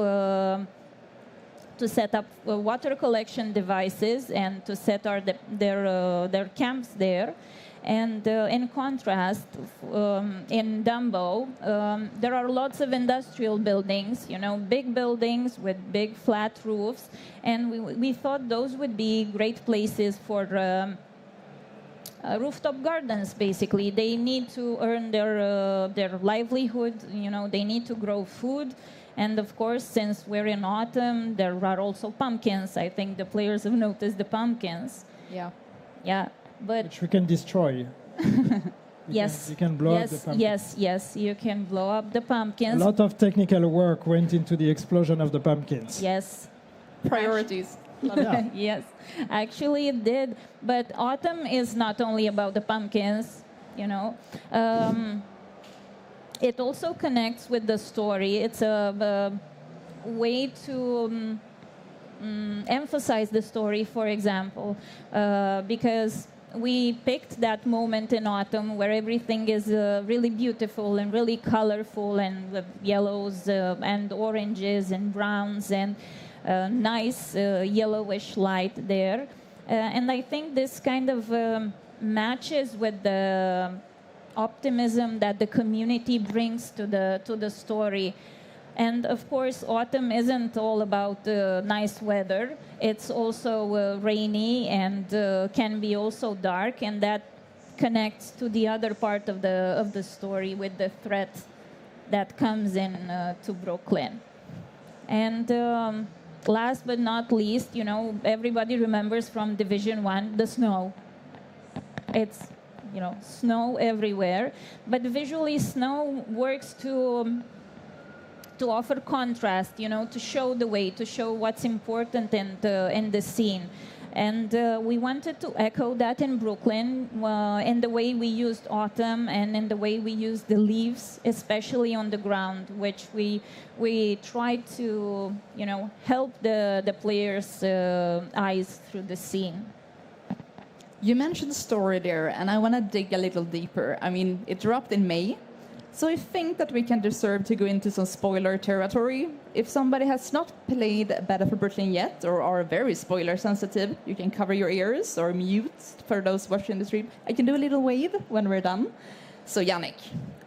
water collection devices and to set their camps there. And in contrast, in Dumbo, there are lots of industrial buildings, big buildings with big flat roofs, and we thought those would be great places for rooftop gardens, basically. They need to earn their livelihood, they need to grow food. And of course, since we're in autumn, there are also pumpkins. I think the players have noticed the pumpkins. Yeah. Yeah. But which we can destroy. Yes. You can blow up the pumpkins. Yes, you can blow up the pumpkins. A lot of technical work went into the explosion of the pumpkins. Yes. Priorities. Yeah. Yes, actually it did. But autumn is not only about the pumpkins, it also connects with the story. It's a way to emphasize the story, for example, because we picked that moment in autumn where everything is really beautiful and really colorful, and with yellows and oranges and browns and nice yellowish light there. And I think this kind of matches with the optimism that the community brings to the story. And of course, autumn isn't all about nice weather. It's also rainy and can be also dark, and that connects to the other part of the story with the threat that comes in to Brooklyn. And last but not least, everybody remembers from Division 1 the snow. It's snow everywhere, but visually snow works to offer contrast, to show the way, to show what's important in the scene. And we wanted to echo that in Brooklyn in the way we used autumn and in the way we used the leaves, especially on the ground, which we tried to, help the players' eyes through the scene. You mentioned story there, and I want to dig a little deeper. I mean, it dropped in May, so I think that we can deserve to go into some spoiler territory. If somebody has not played Battle for Brooklyn yet, or are very spoiler sensitive, you can cover your ears or mute for those watching the stream. I can do a little wave when we're done. So Yannick.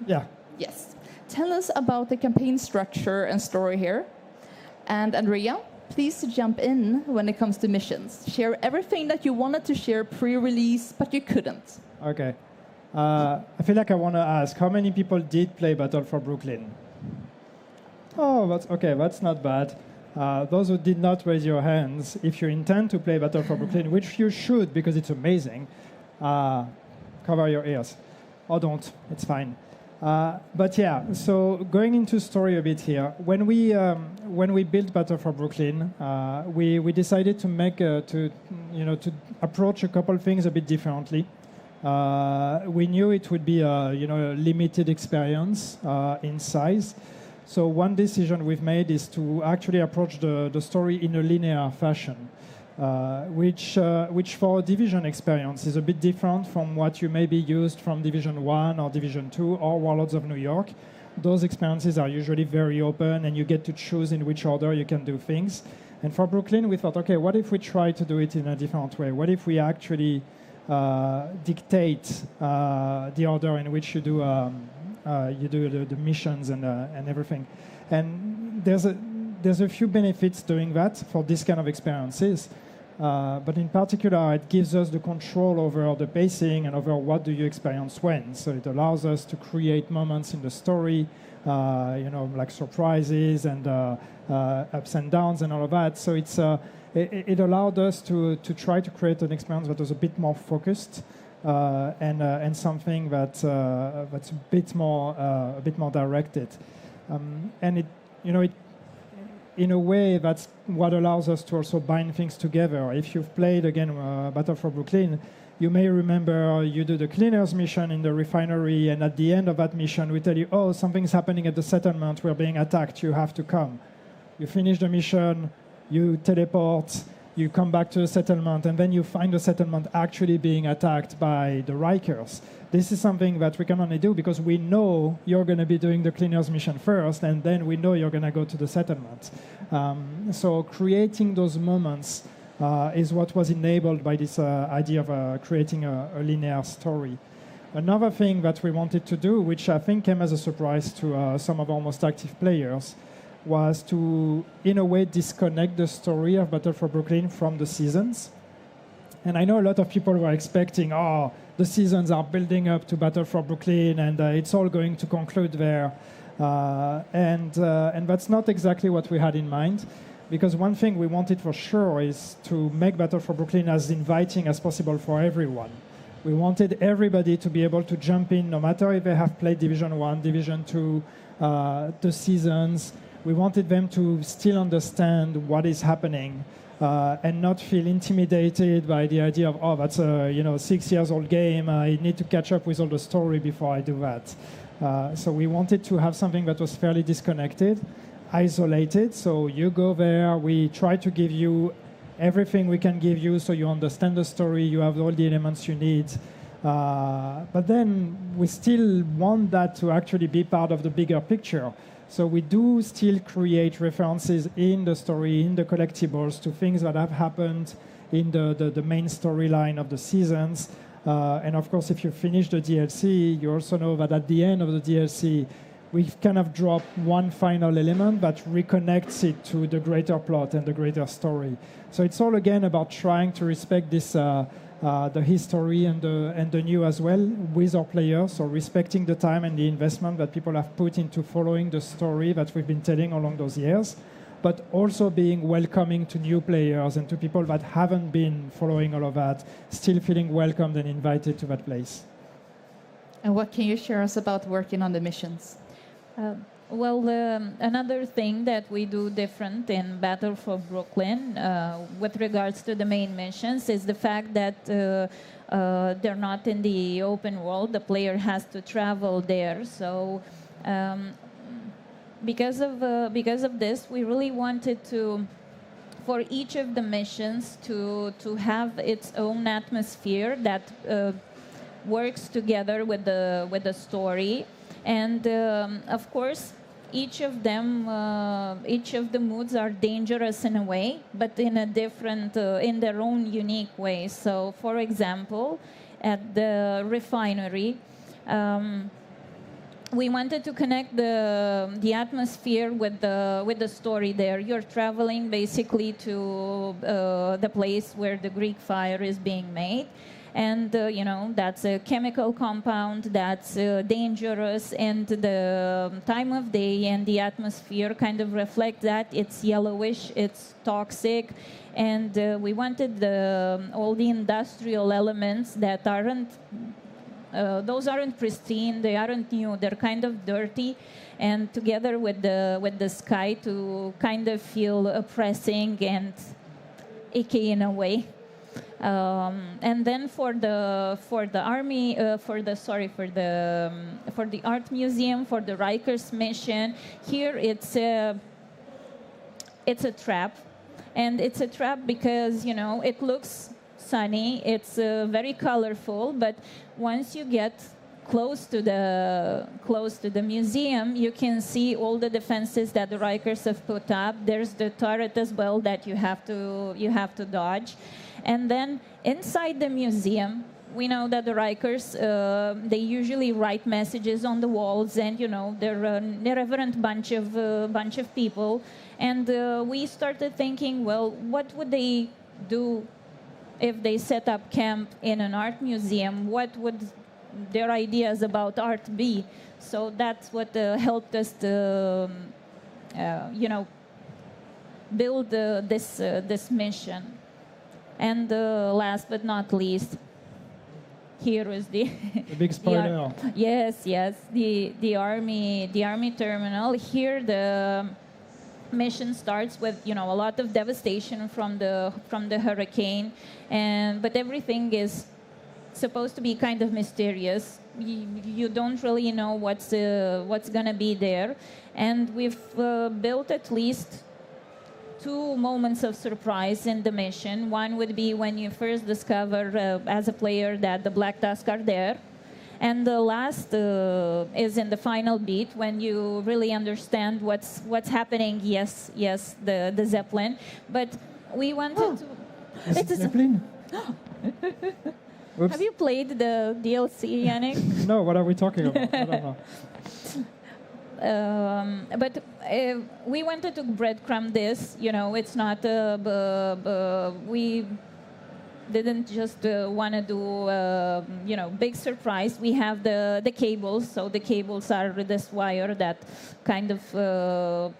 Yeah. Yes. Tell us about the campaign structure and story here. And Andrea, please jump in when it comes to missions. Share everything that you wanted to share pre-release, but you couldn't. Okay. I feel like I want to ask, how many people did play Battle for Brooklyn? Oh, that's okay. That's not bad. Those who did not raise your hands, if you intend to play Battle for Brooklyn, which you should because it's amazing, cover your ears. Or don't. It's fine. But yeah, so going into story a bit here, when we built Battle for Brooklyn, we decided to make to approach a couple things a bit differently. We knew it would be a limited experience in size. So one decision we've made is to actually approach the story in a linear fashion, which for a Division experience is a bit different from what you may be used from Division 1 or Division 2 or Warlords of New York. Those experiences are usually very open, and you get to choose in which order you can do things. And for Brooklyn, we thought, okay, what if we try to do it in a different way? What if we actually dictate the order in which you do the missions and everything? And there's a few benefits doing that for this kind of experiences. But in particular, it gives us the control over the pacing and over what do you experience when. So it allows us to create moments in the story, like surprises and ups and downs and all of that. So it allowed us to try to create an experience that was a bit more focused and something that's a bit more directed. And it in a way, that's what allows us to also bind things together. If you've played, again, Battle for Brooklyn, you may remember you do the cleaners mission in the refinery, and at the end of that mission, we tell you, oh, something's happening at the settlement, we're being attacked, you have to come. You finish the mission, you teleport, you come back to the settlement, and then you find the settlement actually being attacked by the Rikers. This is something that we can only do because we know you're going to be doing the cleaners mission first, and then we know you're going to go to the settlement. So creating those moments is what was enabled by this idea of creating a linear story. Another thing that we wanted to do, which I think came as a surprise to some of our most active players, was to, in a way, disconnect the story of Battle for Brooklyn from the seasons. And I know a lot of people were expecting, the seasons are building up to Battle for Brooklyn, and it's all going to conclude there. And that's not exactly what we had in mind, because one thing we wanted for sure is to make Battle for Brooklyn as inviting as possible for everyone. We wanted everybody to be able to jump in, no matter if they have played Division 1, Division 2, the seasons. We wanted them to still understand what is happening and not feel intimidated by the idea of, that's a 6 years old game, I need to catch up with all the story before I do that. So we wanted to have something that was fairly disconnected, isolated. So you go there, we try to give you everything we can give you so you understand the story, you have all the elements you need. But then we still want that to actually be part of the bigger picture. So we do still create references in the story, in the collectibles, to things that have happened in the main storyline of the seasons. And of course, if you finish the DLC, you also know that at the end of the DLC, we've kind of dropped one final element that reconnects it to the greater plot and the greater story. So it's all, again, about trying to respect this, the history and the new as well with our players, so respecting the time and the investment that people have put into following the story that we've been telling along those years, but also being welcoming to new players and to people that haven't been following all of that, still feeling welcomed and invited to that place. And what can you share us about working on the missions? Well, another thing that we do different in Battle for Brooklyn with regards to the main missions is the fact that they're not in the open world. The player has to travel there. So because of this, we really wanted to, for each of the missions, to have its own atmosphere that works together with the story. And of course, each of the moods are dangerous in a way, but in a different, in their own unique way. So, for example, at the refinery, we wanted to connect the atmosphere with the story there. You're traveling basically to the place where the Greek fire is being made. And, that's a chemical compound that's dangerous, and the time of day and the atmosphere kind of reflect that. It's yellowish, it's toxic, and we wanted all the industrial elements that those aren't pristine, they aren't new, they're kind of dirty, and together with the sky to kind of feel oppressing and icky in a way. And then for the art museum, for the Rikers mission, here it's a trap, and it's a trap because it looks sunny, it's very colorful, but once you get close to the museum, you can see all the defenses that the Rikers have put up. There's the turret as well that you have to dodge. And then inside the museum, we know that the Rikers, they usually write messages on the walls, and they're an irreverent bunch of people. And we started thinking, well, what would they do if they set up camp in an art museum? What would their ideas about art be? So that's what helped us to, build this mission. And last but not least, here is the big spoiler. Yes, the army terminal. Here the mission starts with a lot of devastation from the hurricane, but everything is supposed to be kind of mysterious. You don't really know what's gonna be there, and we've built at least 2 moments of surprise in the mission. One would be when you first discover as a player that the Black Tusk are there. And the last is in the final beat when you really understand what's happening. Yes, the Zeppelin. But we wanted to... It's a Zeppelin? Have you played the DLC, Yannick? No, what are we talking about? I don't know. But we wanted to breadcrumb this. It's not... we didn't just want to do, big surprise. We have the cables. So the cables are this wire that kind of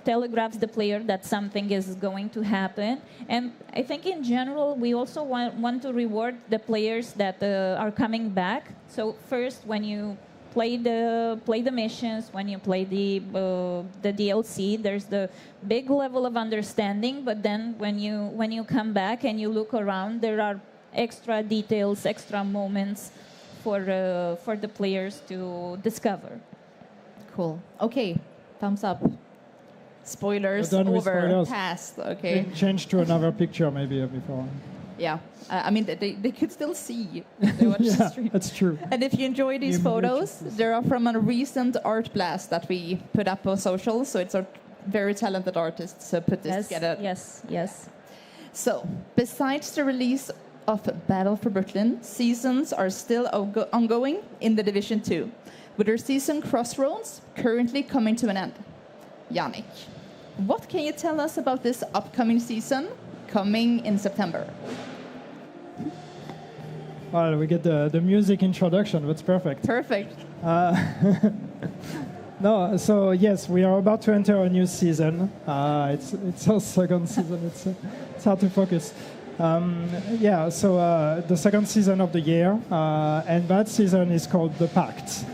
telegraphs the player that something is going to happen. And I think in general, we also want to reward the players that are coming back. So first, when you play the missions, when you play the DLC, there's the big level of understanding. But then when you come back and you look around, there are extra details, extra moments for the players to discover. Cool. Okay, thumbs up. Spoilers We're done with over. spoilers. Past. Okay. Change to another picture maybe before. Yeah, I mean, they could still see if they watch the Yeah, stream. that's true. And if you enjoy these photos, they are from a recent art blast that we put up on social. So it's our very talented artists put this together. Yes. So, besides the release of Battle for Brooklyn, seasons are still ongoing in the Division 2, with their season Crossroads currently coming to an end. Yannick, what can you tell us about this upcoming season coming in September? Well, we get the music introduction. That's perfect. Perfect. No, so yes, we are about to enter a new season. It's our second season. It's hard to focus. So the second season of the year, and that season is called The Pact.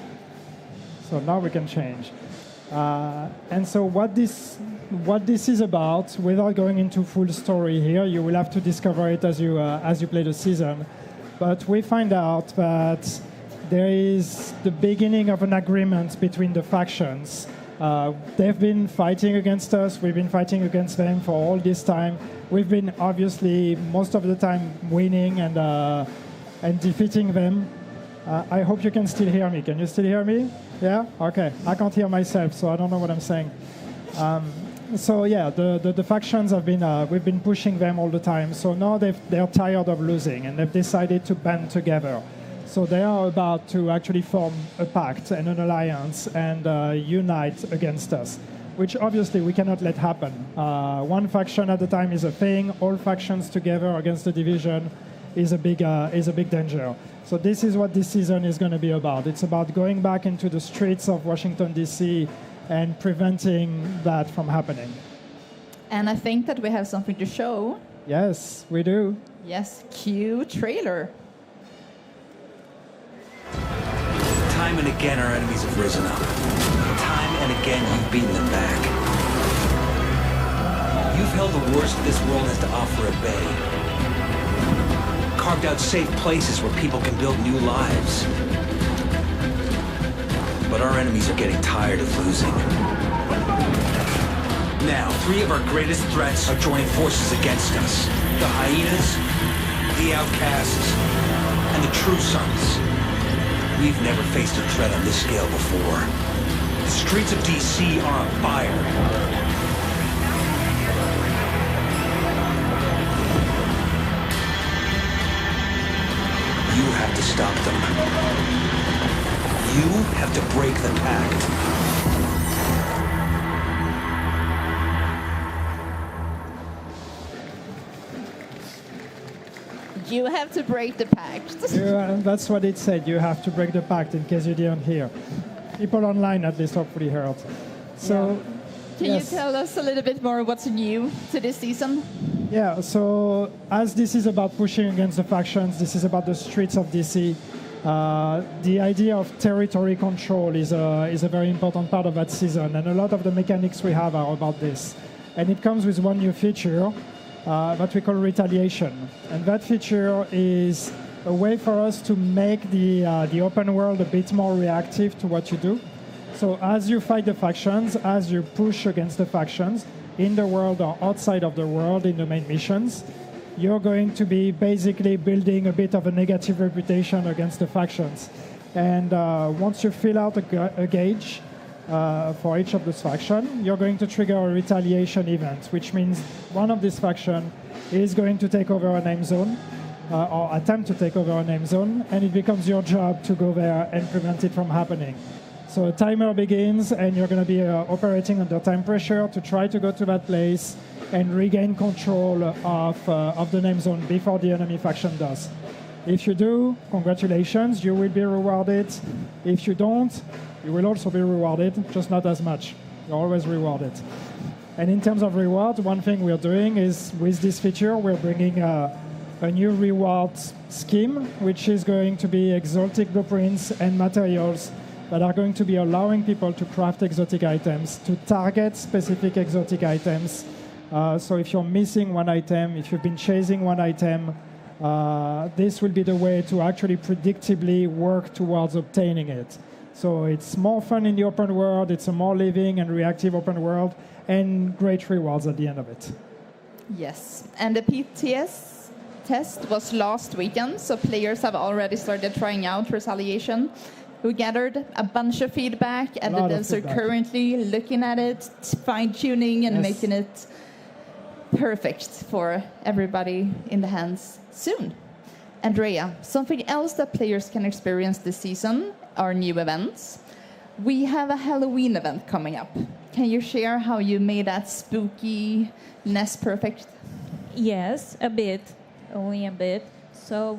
So now we can change. And so what this is about, without going into full story here, you will have to discover it as you play the season. But we find out that there is the beginning of an agreement between the factions. They've been fighting against us. We've been fighting against them for all this time. We've been obviously most of the time winning and defeating them. I hope you can still hear me. Can you still hear me? Yeah? Okay. I can't hear myself, so I don't know what I'm saying. The factions have been, we've been pushing them all the time. So now they're tired of losing, and they've decided to band together. So they are about to actually form a pact and an alliance and unite against us, which obviously we cannot let happen. One faction at a time is a thing. All factions together against the division is a big danger. So this is what this season is going to be about. It's about going back into the streets of Washington, D.C., and preventing that from happening. And I think that we have something to show. Yes, we do. Yes, cue trailer. Time and again our enemies have risen up. Time and again you've beaten them back. You've held the worst this world has to offer at bay. Carved out safe places where people can build new lives. But our enemies are getting tired of losing. Now, 3 of our greatest threats are joining forces against us. The hyenas, the outcasts, and the true sons. We've never faced a threat on this scale before. The streets of DC are on fire. You have to stop them. You have to break the pact. You have to break the pact. That's what it said. You have to break the pact, in case you didn't hear. People online at least hopefully heard. So, Can you tell us a little bit more what's new to this season? Yeah, so as this is about pushing against the factions, this is about the streets of DC. The idea of territory control is a very important part of that season, and a lot of the mechanics we have are about this. And it comes with one new feature that we call retaliation. And that feature is a way for us to make the open world a bit more reactive to what you do. So as you fight the factions, as you push against the factions, in the world or outside of the world in the main missions, you're going to be basically building a bit of a negative reputation against the factions. And once you fill out a gauge for each of those factions, you're going to trigger a retaliation event, which means one of these factions is going to take over a name zone, or attempt to take over a name zone, and it becomes your job to go there and prevent it from happening. So a timer begins, and you're going to be operating under time pressure to try to go to that place and regain control of the name zone before the enemy faction does. If you do, congratulations, you will be rewarded. If you don't, you will also be rewarded, just not as much. You're always rewarded. And in terms of reward, one thing we're doing is, with this feature, we're bringing a new reward scheme, which is going to be exotic blueprints and materials that are going to be allowing people to craft exotic items, to target specific exotic items. So if you're missing one item, if you've been chasing one item, this will be the way to actually predictably work towards obtaining it. So it's more fun in the open world, it's a more living and reactive open world, and great rewards at the end of it. Yes, and the PTS test was last weekend, so players have already started trying out retaliation. We gathered a bunch of feedback, and the devs are currently looking at it, fine-tuning and making it perfect for everybody in the hands soon. Andrea, something else that players can experience this season are new events. We have a Halloween event coming up. Can you share how you made that spooky-ness perfect? Yes, a bit, only a bit. So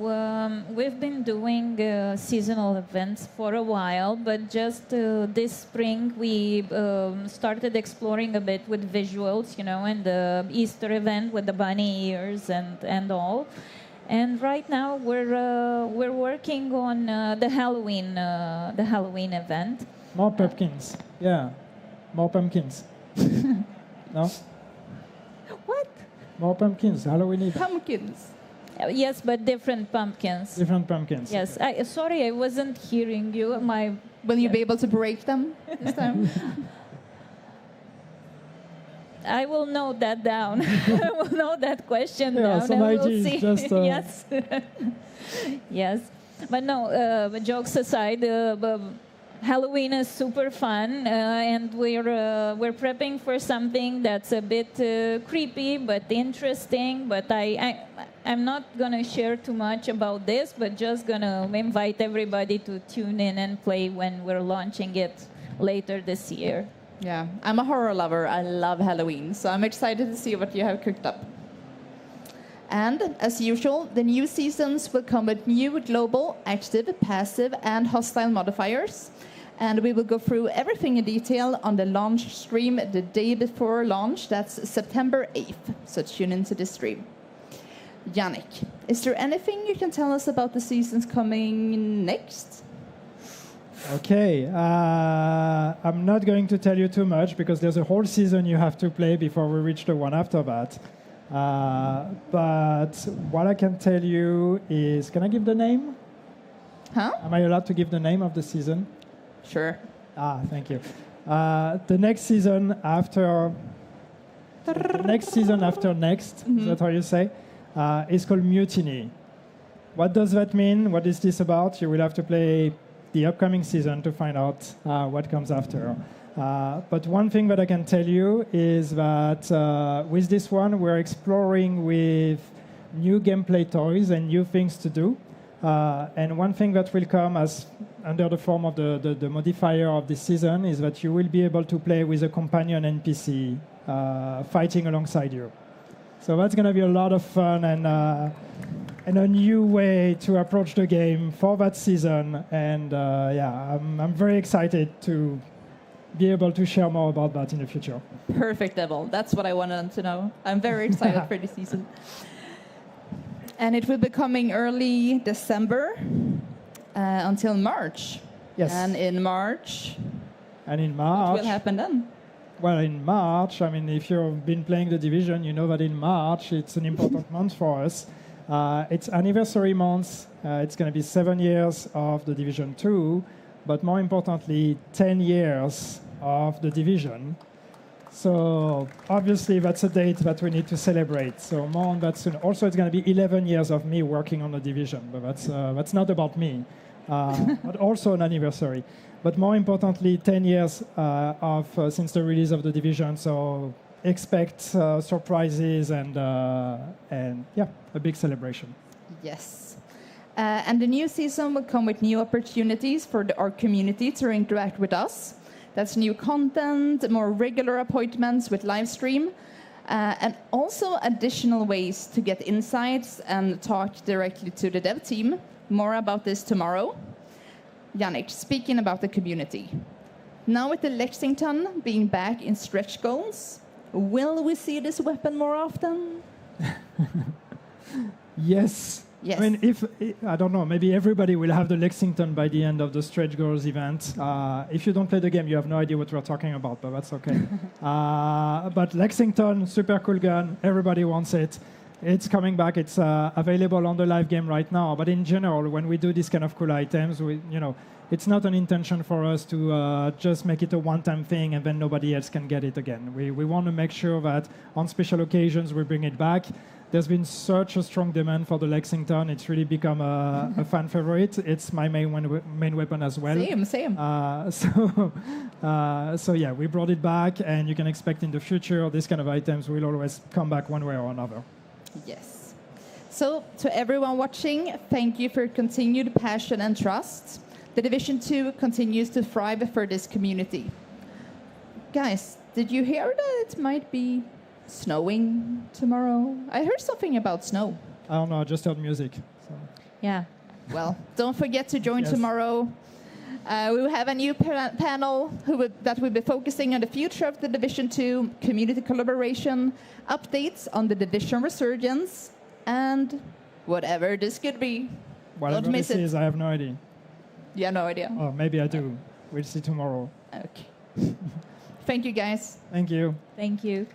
we've been doing seasonal events for a while, but just this spring we started exploring a bit with visuals, and the Easter event with the bunny ears and all. And right now we're working on the Halloween event. More pumpkins, yeah, more pumpkins. No? What? More pumpkins, Halloween event. Pumpkins. Yes, but different pumpkins. Different pumpkins. Yes. Sorry, I wasn't hearing you. Will you be able to break them this time? I will note that down. I will note that question down. Some and we'll ideas, see. just, Yes. Yes. But no, jokes aside, Halloween is super fun, and we're prepping for something that's a bit creepy but interesting. But I'm not gonna share too much about this, but just gonna invite everybody to tune in and play when we're launching it later this year. Yeah, I'm a horror lover. I love Halloween, so I'm excited to see what you have cooked up. And, as usual, the new seasons will come with new global, active, passive, and hostile modifiers. And we will go through everything in detail on the launch stream the day before launch. That's September 8th, so tune into this stream. Yannick, is there anything you can tell us about the seasons coming next? Okay, I'm not going to tell you too much because there's a whole season you have to play before we reach the one after that. But what I can tell you is, can I give the name? Huh? Am I allowed to give the name of the season? Sure. Thank you. The next season after next, is that how you say? Is called Mutiny. What does that mean? What is this about? You will have to play the upcoming season to find out what comes after. But one thing that I can tell you is that with this one, we're exploring with new gameplay toys and new things to do. And one thing that will come as under the form of the modifier of this season is that you will be able to play with a companion NPC fighting alongside you. So that's going to be a lot of fun, and a new way to approach the game for that season. And I'm very excited to be able to share more about that in the future. Perfect, Devil. That's what I wanted to know. I'm very excited for this season. And it will be coming early December until March. Yes. And in March, what will happen then? Well, in March, I mean, if you've been playing The Division, you know that in March, it's an important month for us. It's anniversary month. It's going to be 7 years of The Division 2, but more importantly, 10 years of The Division. So obviously, that's a date that we need to celebrate. So more on that soon. Also, it's going to be 11 years of me working on The Division, but that's not about me, but also an anniversary. But more importantly, 10 years since the release of The Division. So expect surprises and a big celebration. Yes. And the new season will come with new opportunities for our community to interact with us. That's new content, more regular appointments with live stream, and also additional ways to get insights and talk directly to the dev team. More about this tomorrow. Yannick, speaking about the community. Now with the Lexington being back in stretch goals, will we see this weapon more often? Yes. Yes. I mean, I don't know, maybe everybody will have the Lexington by the end of the Stretch Goals event. If you don't play the game, you have no idea what we're talking about, but that's okay. But Lexington, super cool gun. Everybody wants it. It's coming back. It's available on the live game right now. But in general, when we do these kind of cool items, it's not an intention for us to just make it a one-time thing and then nobody else can get it again. We want to make sure that on special occasions we bring it back. There's been such a strong demand for the Lexington. It's really become a fan favorite. It's my main weapon as well. Same. So yeah, we brought it back, and you can expect in the future these kind of items will always come back one way or another. Yes. So to everyone watching, thank you for your continued passion and trust. The Division 2 continues to thrive for this community. Guys, did you hear that it might be snowing tomorrow? I heard something about snow. I don't know, I just heard music. So. Yeah. Well, don't forget to join tomorrow. We will have a new panel that will be focusing on the future of the Division 2, community collaboration, updates on the Division resurgence, and whatever this could be. Whatever Don't miss this it. is, I have no idea. You have no idea? Oh, maybe I do. We'll see tomorrow. Okay. Thank you, guys. Thank you. Thank you.